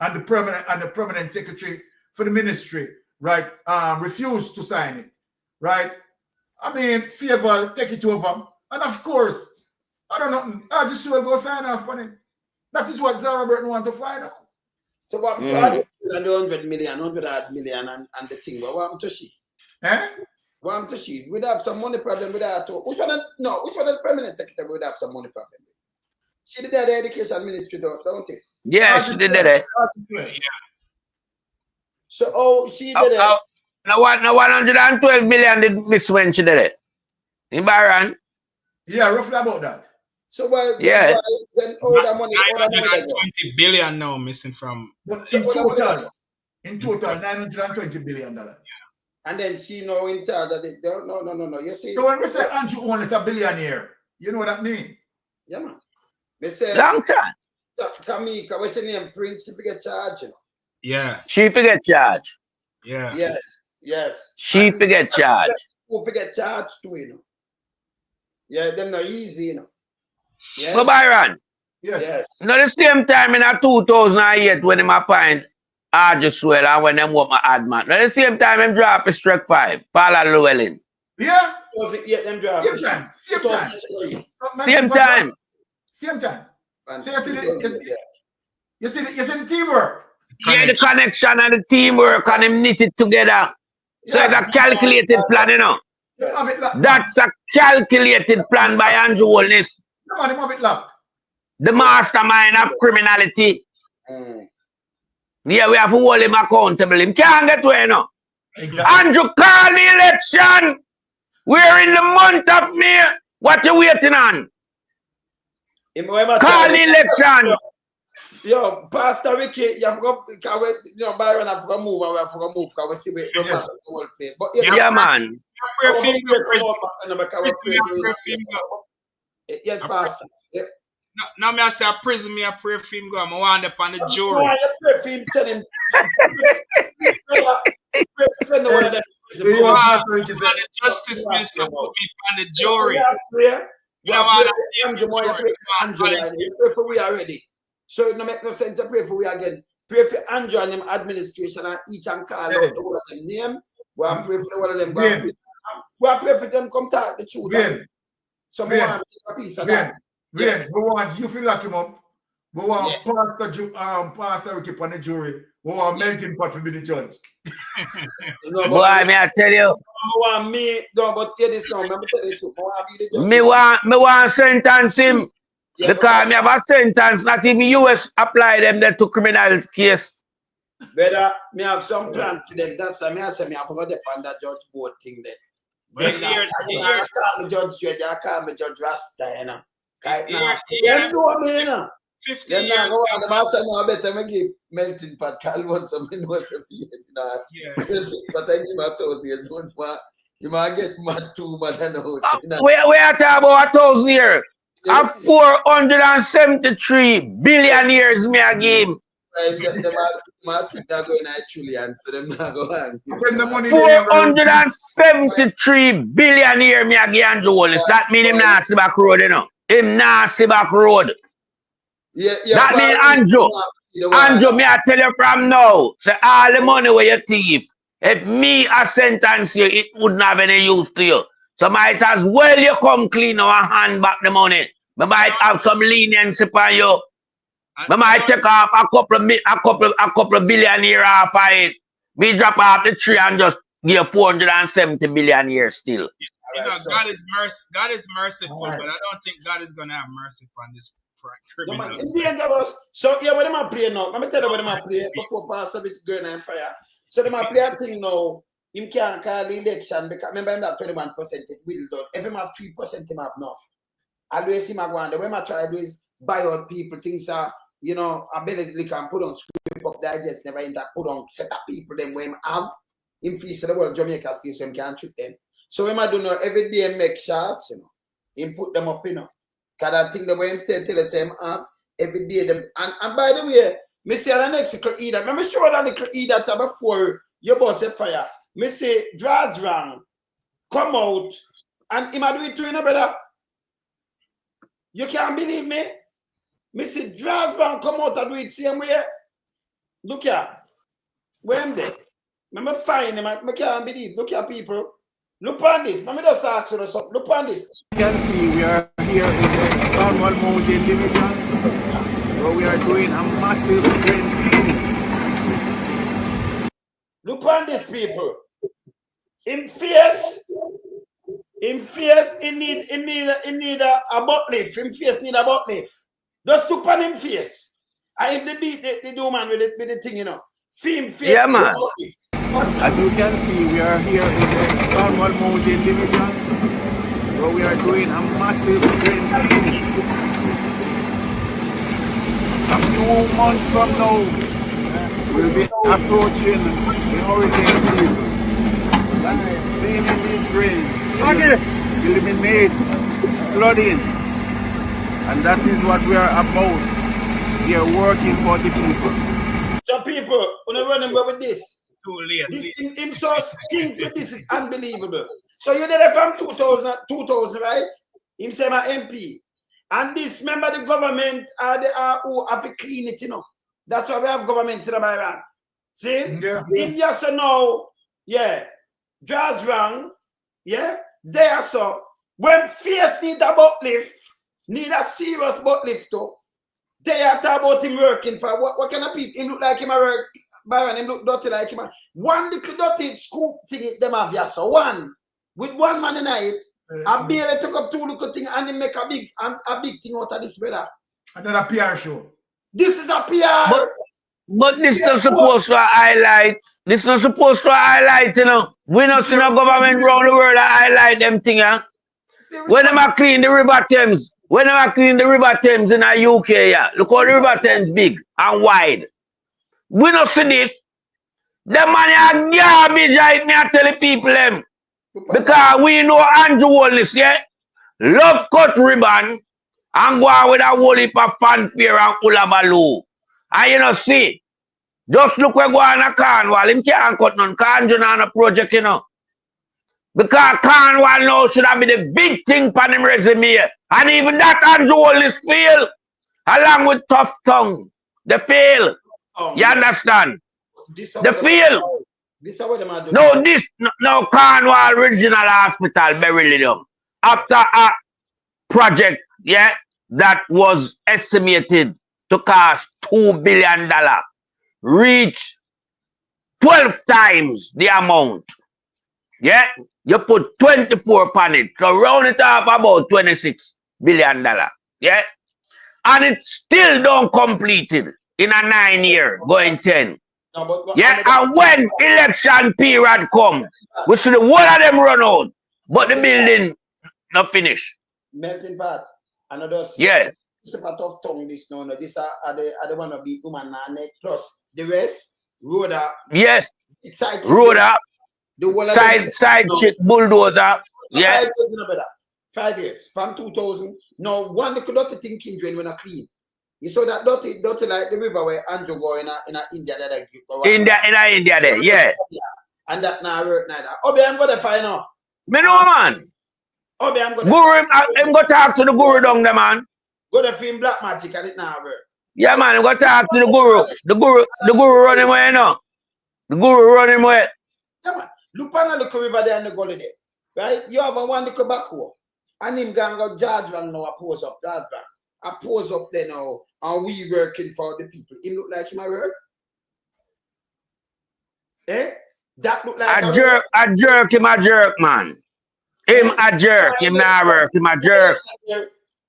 and the permanent secretary for the ministry, right, refused to sign it, right. I mean, favor take it over, and of course, I don't know. I just will go sign off on it. That is what Zara Burton want to find out. So what? 100 million, 100 million, and the thing. But what happened to she? What happened to she? We'd have some money problem with her too. Which one of the permanent secretary would have some money problem with? She did the education ministry, don't it? Yeah, she did it. Yeah. So she did it. Now 112 million did miss when she did it. In Bahrain? Yeah, roughly about that. So then all the money, 920 billion now missing from. But in total, 920 billion dollars. And then she know in charge of it. No. You see. So when we say Andrew Owen is a billionaire, you know what that means? Yeah, man. We say long time. Kamika, what's her name? Prince, she forget charge, you know. Yeah. She forget charge. Yeah. Yes. She forget charge. Who forget charge too, you know. Yeah, them not easy, you know. Yes. So Byron. Yes. Now the same time in 2008 when him appoint Audrey Sewell and when them want my adman. Now the same time him drop a strike 5. Paula Llewellyn. Yeah. Them drop Same time. So you see the teamwork. Yeah, the connection and the teamwork and them knit it together. So it's a calculated plan, you know. That's a calculated plan by Andrew Wallace. The mastermind of criminality. Yeah, we have to hold him accountable. Him can't get away, you know. Exactly. Andrew, call the election. We're in the month of May. What you waiting on? Call the election. Yo, Pastor Ricky, you have got, Byron, I forgot move, and we have to move, because we see we pass the whole place. But yeah, man. I want to pray some more, Pastor, because we pray for you. Yes, Pastor. Now me I say a prison, me I pray for him go. I want up on the jury. No, you pray for him, send him. Pray for send one of them. The justice minister put me on the jury. You pray for we already. So it no make no sense to pray for we again. Pray for Andrew and them administration and each and call out the one of them name. We are pray for one of them. We are pray for them come talk the truth. So we want a piece of that. Yes, we want you feel like him up. We want Pastor Ricky on the jury. We want melting pot to be the judge. Boy, may I tell you. Want me, no, but hear this now. Let me tell you the truth. Me want sentence him. Because me have a sentence, not even US apply them there to criminal case. Better, me have some plans for them. That's why I say me have forgot on that judge board thing there. I call me Judge Judge, I call me Judge Rasta, you know. You know me, you know. 50 years ago. The master now better me give melting pot. Call once something was a fear, you know. Yeah. But I give my 1,000 years once more. You might get mad too, mad and out. We are talking about 1,000 years. Of 473 billion years me a give. The market are going actually answer them not go on. 473 billion years me a give Andrew Wallace. That mean him not see back road, you know. Him not see back road. That mean Andrew, me I tell you from now, say all the money where you thief, if me a sentence you, it wouldn't have any use to you. So might as well you come clean now and hand back the money. I might have some leniency for you. I might take off a couple of billion years off of it. Me drop off the tree and just give 470 billion years still. You know, God is merciful, but I don't think God is gonna have mercy upon this criminal. So yeah, what am I playing now? Let me tell you what am I playing before Pastor Bit going on fire. So them I play a thing now. Him can't call the election because remember him have 21%, it will done. If him have 3%, him have enough. Always him a go on. The way I try to do is buy out people, things are, you know, ability can put on scrape up digest, never in that put on set up people them when him have him feast the world Jamaica still so him can't trick them. So him I do know every day make shots, you know. Him put them up, you know. Cause I think the way him tell us him have every day them and by the way, me say the next little either. Let me show that little either before your boss a fire. Me say draws wrong, come out, and him a do it to you, no brother. You can't believe me. Me say draws wrong, come out and do it same way. Look here, where am they? Me find him. I can't believe. Look here, people. Look on this. Let me just ask you something. Look on this. You can see we are here in the Cornwall Mountain Division, where we are doing a massive drain cleaning. Look on this, people. In fierce, he need a butt lift. In fierce need a butt lift. Just look on him fierce. I if they beat the do man with the thing, you know. Him fierce. Yeah, man. As you can see, we are here in the Cornwall Mountain Division, where we are doing a massive drain cleaning. A few months from now, we'll be approaching the hurricane season. Cleaning these drains, eliminate flooding, and that is what we are about. We are working for the people. So people, when I remember with this, too late. Him so stink with this is unbelievable. So you did it from 2000, right? Him say my MP. And this, remember the government are who have to clean it, you know. That's why we have government in the Byron. See? Yeah. Him just know, yeah, draws wrong, yeah, there so. When fierce need a butt lift, need a serious butt lift too. They are talking about him working for what kind of people? Him look like him a work, Byron, him look dirty like him. One little dirty scoop thing them have here, so one. With one man in it, I barely took up two little things and they make a big thing out of this, brother. And then a PR show. This is a PR. But this not supposed to highlight. This not supposed to highlight, you know. We not see no government around the world that highlight them thing, huh? When them are clean the river Thames, When I clean the River Thames in the UK, yeah, look how the River Thames big and wide. We don't see this. The money are garbage, right? Me I tell the people them. Because we know Andrew Wallace, yeah? Love cut ribbon and go out with a whole heap of fanfare and ulabaloo. And you know, see, just look where go on a Cornwall. Him can't cut none. Cornwall on a project, you know. Because Cornwall now should have been the big thing for him resume. And even that Andrew Wallace fail. Along with tough tongue. They fail. You understand? They fail. No, no Cornwall Regional Hospital, Beverly Young. After a project, yeah, that was estimated to cost $2 billion, reach 12 times the amount. Yeah, you put 24 on it, so round it up about $26 billion. Yeah, and it still don't completed in a 9 year, going 10. Yeah, and when election period come, we see the whole of them run out, but the building not finished. Melting pot. Another yeah. It's a tough tongue this no. This are the one to be woman and plus the rest road up. Yes. Road up. The side chick bulldozer. Yeah. 5 years in a better. 5 years. From 2000. No one they could not think drain when I clean. You saw that dirty like the river where Andrew go in India that I give. India there, yeah. And that now work neither. Obi, I'm gonna find out. Me know, man. Obi, I'm gonna Guru, I'm gonna talk to the Guru down there, man. Go to film black magic and it now work. Yeah, man, I'm gonna talk to the Guru. The Guru running away now. The Guru running away. Yeah, man. Look on the river there and the gully there. Right? You have a one the back wall. And him going to judge van now, I pose up, judge van. I pose up there now, and we working for the people. Him look like him a work? Eh? That look like a jerk, him a jerk, man. Him a jerk, him not work, him a jerk.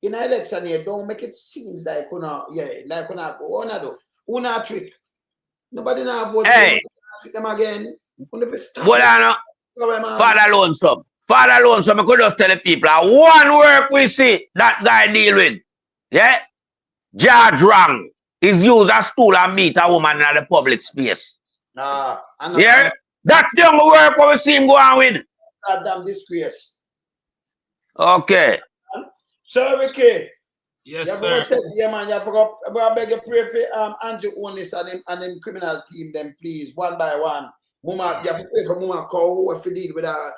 In an election here, don't make it seems like like go on do. Una trick. Nobody now vote trick them again. What I know? Father Lonesome. Father Lonesome, I could just tell the people, one work we see that guy deal with. Yeah? Judge wrong. He's used a stool and beat a woman in the public space. Yeah? That's the only work we see him go on with. Goddamn disgrace. Okay. Sir Ricky. Yes, sir. Yeah, man, you forgot. I beg you pray for Andrew Onis and them criminal team, them please, one by one. Mama, you have to pray for Mama Cow if you deal with that.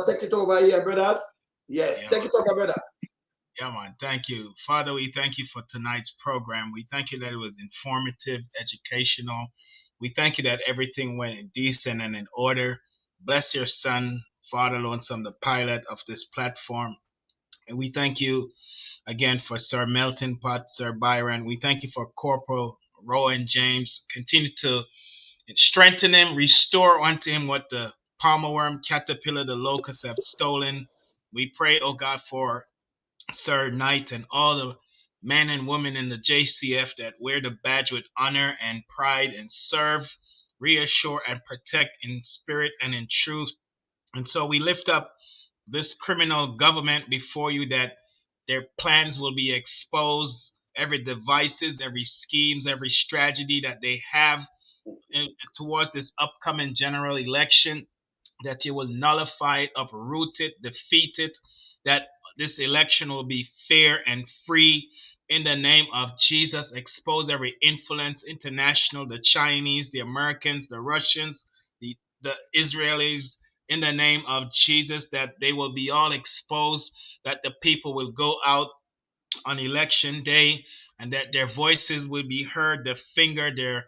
Take it over here, brothers. Yes, yeah, take it over, brother. Yeah, man. Thank you. Father, we thank you for tonight's program. We thank you that it was informative, educational. We thank you that everything went in decent and in order. Bless your son, Father Lonesome, the pilot of this platform. And we thank you again for Sir Melton Pot, Sir Byron. We thank you for Corporal Rohan James. Continue to strengthen him, restore unto him what the palmer worm, caterpillar, the locust have stolen. We pray, oh God, for Sir Knight and all the men and women in the JCF that wear the badge with honor and pride and serve, reassure and protect in spirit and in truth. And so we lift up this criminal government before you, that their plans will be exposed, every devices, every schemes, every strategy that they have towards this upcoming general election, that you will nullify it, uproot it, defeat it, that this election will be fair and free in the name of Jesus. Expose every influence, international, the Chinese, the Americans, the Russians, the Israelis, in the name of Jesus, that they will be all exposed, that the people will go out on election day and that their voices will be heard, the finger, their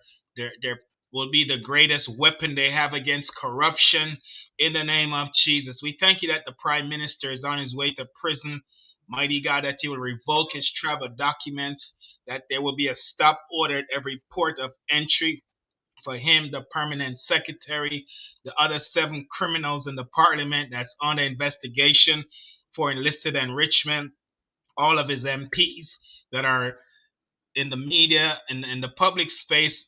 will be the greatest weapon they have against corruption in the name of Jesus. We thank you that the Prime Minister is on his way to prison. Mighty God, that you will revoke his travel documents, that there will be a stop order at every port of entry for him, the permanent secretary, the other 7 criminals in the parliament that's under investigation for illicit enrichment, all of his MPs that are in the media and in the public space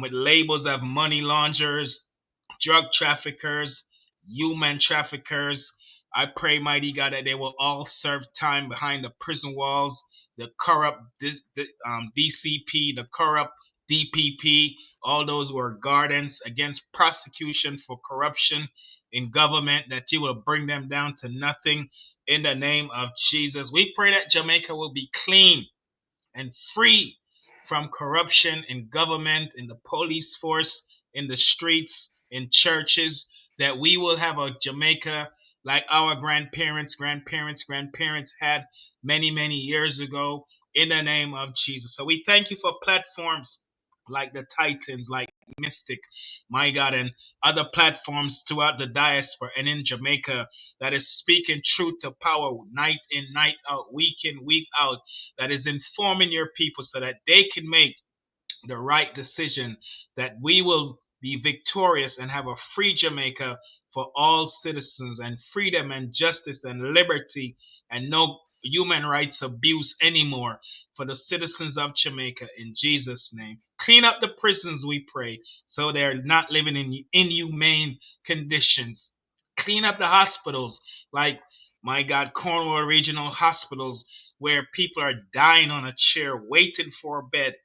with labels of money launderers, drug traffickers, human traffickers, I pray, mighty God, that they will all serve time behind the prison walls, the corrupt DCP, the corrupt DPP, all those who are guardians against prosecution for corruption in government, that you will bring them down to nothing in the name of Jesus. We pray that Jamaica will be clean and free from corruption in government, in the police force, in the streets, in churches, that we will have a Jamaica like our grandparents had many, many years ago in the name of Jesus. So we thank you for platforms like the Titans, like Mystic, my God, and other platforms throughout the diaspora and in Jamaica that is speaking truth to power night in, night out, week in, week out, that is informing your people so that they can make the right decision, that we will be victorious and have a free Jamaica for all citizens, and freedom and justice and liberty, and no human rights abuse anymore for the citizens of Jamaica, in Jesus' name. Clean up the prisons, we pray, so they're not living in inhumane conditions. Clean up the hospitals, like, my God, Cornwall Regional Hospitals, where people are dying on a chair waiting for a bed.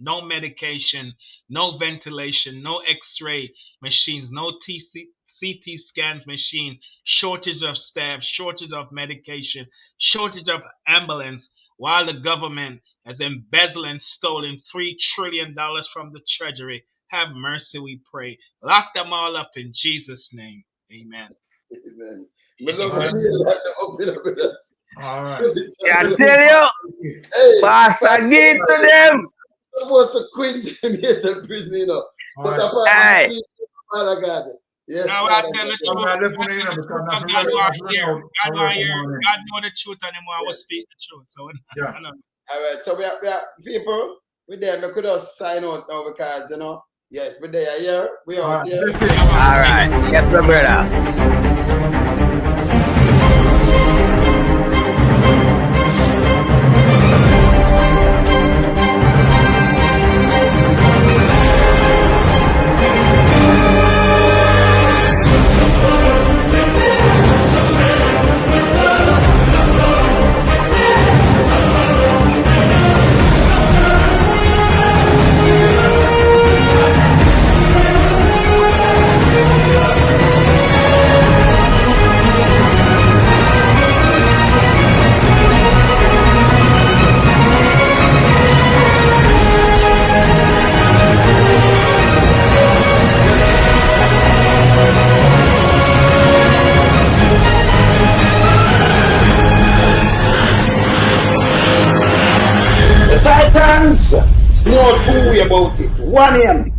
No medication, no ventilation, no x-ray machines, no CT scans machine, shortage of staff, shortage of medication, shortage of ambulance, while the government has embezzled and stolen $3 trillion from the treasury. Have mercy, we pray. Lock them all up in Jesus' name. Amen. Amen. All right. Can tell you, Pastor, give to them. Supposed to quit him here to prison, you know. But Hey. Father God. Yes, now I tell the truth. God know the truth anymore. I will speak the truth. So yeah. All right. So we are people. We there. We could just sign out now because, you know. Yes, we there. Yeah, we out here. All right. Yes, my brother. Titans! Not who about it. 1 a.m.